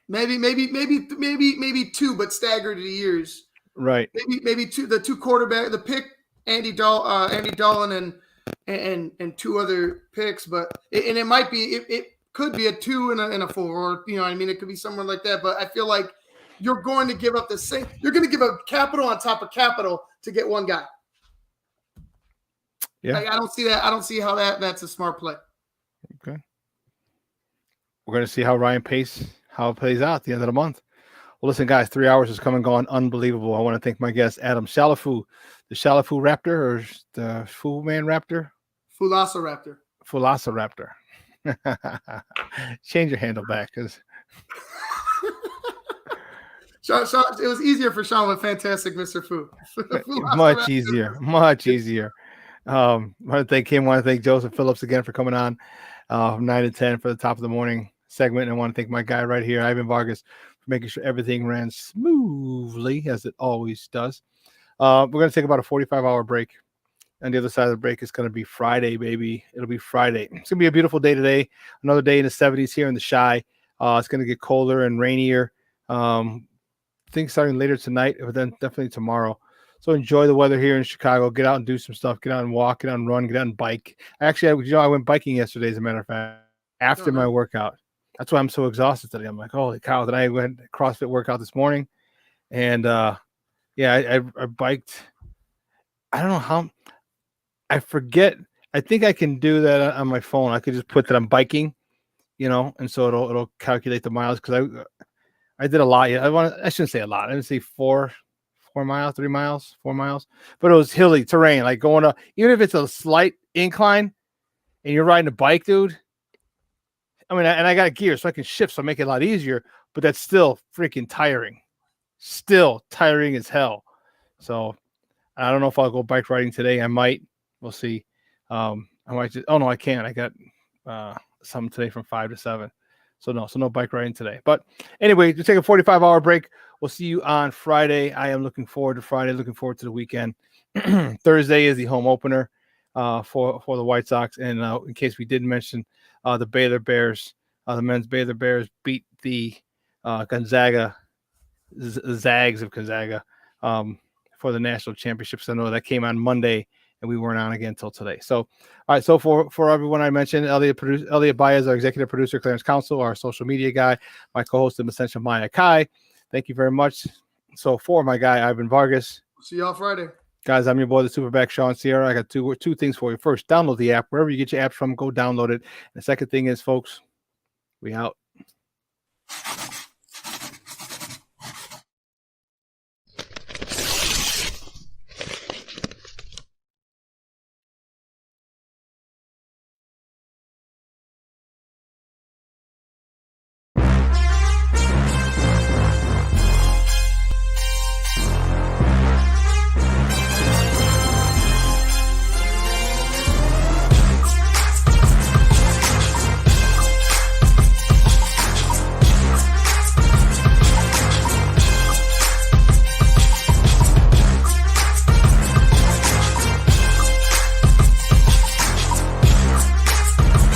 Maybe 2, but staggered to years.
Right.
Maybe 2. The 2 quarterback, the pick, Andy Dalton and 2 other picks, but it might be it could be a 2 and a 4, or what I mean, it could be somewhere like that. But I feel like you're going to give up the same. You're going to give up capital on top of capital to get 1 guy.
Yeah,
like, I don't see that. I don't see how that's a smart play.
Okay. We're going to see how it plays out at the end of the month. Well, listen, guys, 3 hours has come and gone. Unbelievable. I want to thank my guest, Adam Shalafu, the Shalafu Raptor or the Fu Man Raptor?
Fulasa
Raptor. Change your handle back. Cause...
Shawn, it was easier for Shawn with Fantastic Mr. Fu.
Much easier. I want to thank him. I want to thank Joseph Phillips again for coming on from 9 to 10 for the top of the morning segment. And I want to thank my guy right here, Ivan Vargas, for making sure everything ran smoothly as it always does. We're going to take about a 45-hour break. On the other side of the break, it's going to be Friday, baby. It'll be Friday. It's going to be a beautiful day today. Another day in the 70s here in the Chi. It's going to get colder and rainier. Things starting later tonight, but then definitely tomorrow. So enjoy the weather here in Chicago. Get out and do some stuff. Get out and walk. Get out and run. Get out and bike. Actually, I went biking yesterday, as a matter of fact, after my workout. That's why I'm so exhausted today. I'm like, holy cow. Then I went CrossFit workout this morning. And, I biked. I don't know how. I forget. I think I can do that on my phone. I could just put that I'm biking, and so it'll calculate the miles, because I did a lot. I shouldn't say a lot. I didn't say 4 miles, 3 miles, 4 miles, but it was hilly terrain, like going up. Even if it's a slight incline and you're riding a bike, dude. I mean, and I got a gear so I can shift, so I make it a lot easier, but that's still freaking tiring. Still tiring as hell. So I don't know if I'll go bike riding today. I might. We'll see. I might just. Oh no, I can't. I got something today from 5 to 7. So no bike riding today. But anyway, to take a 45-hour break. We'll see you on Friday. I am looking forward to Friday. Looking forward to the weekend. Thursday is the home opener for the White Sox. And in case we didn't mention, the Baylor Bears, the men's Baylor Bears beat the Gonzaga Zags of Gonzaga for the national championships. I know that came on Monday, and we weren't on again until today. So, all right. So for everyone I mentioned, Elliot Baez, our executive producer, Clarence Council, our social media guy, my co-host, and Ascension Maya Kai. Thank you very much. So for my guy, Ivan Vargas.
See y'all Friday.
Guys, I'm your boy, the Superback Shawn Sierra. I got two things for you. First, download the app. Wherever you get your apps from, go download it. And the second thing is, folks, we out.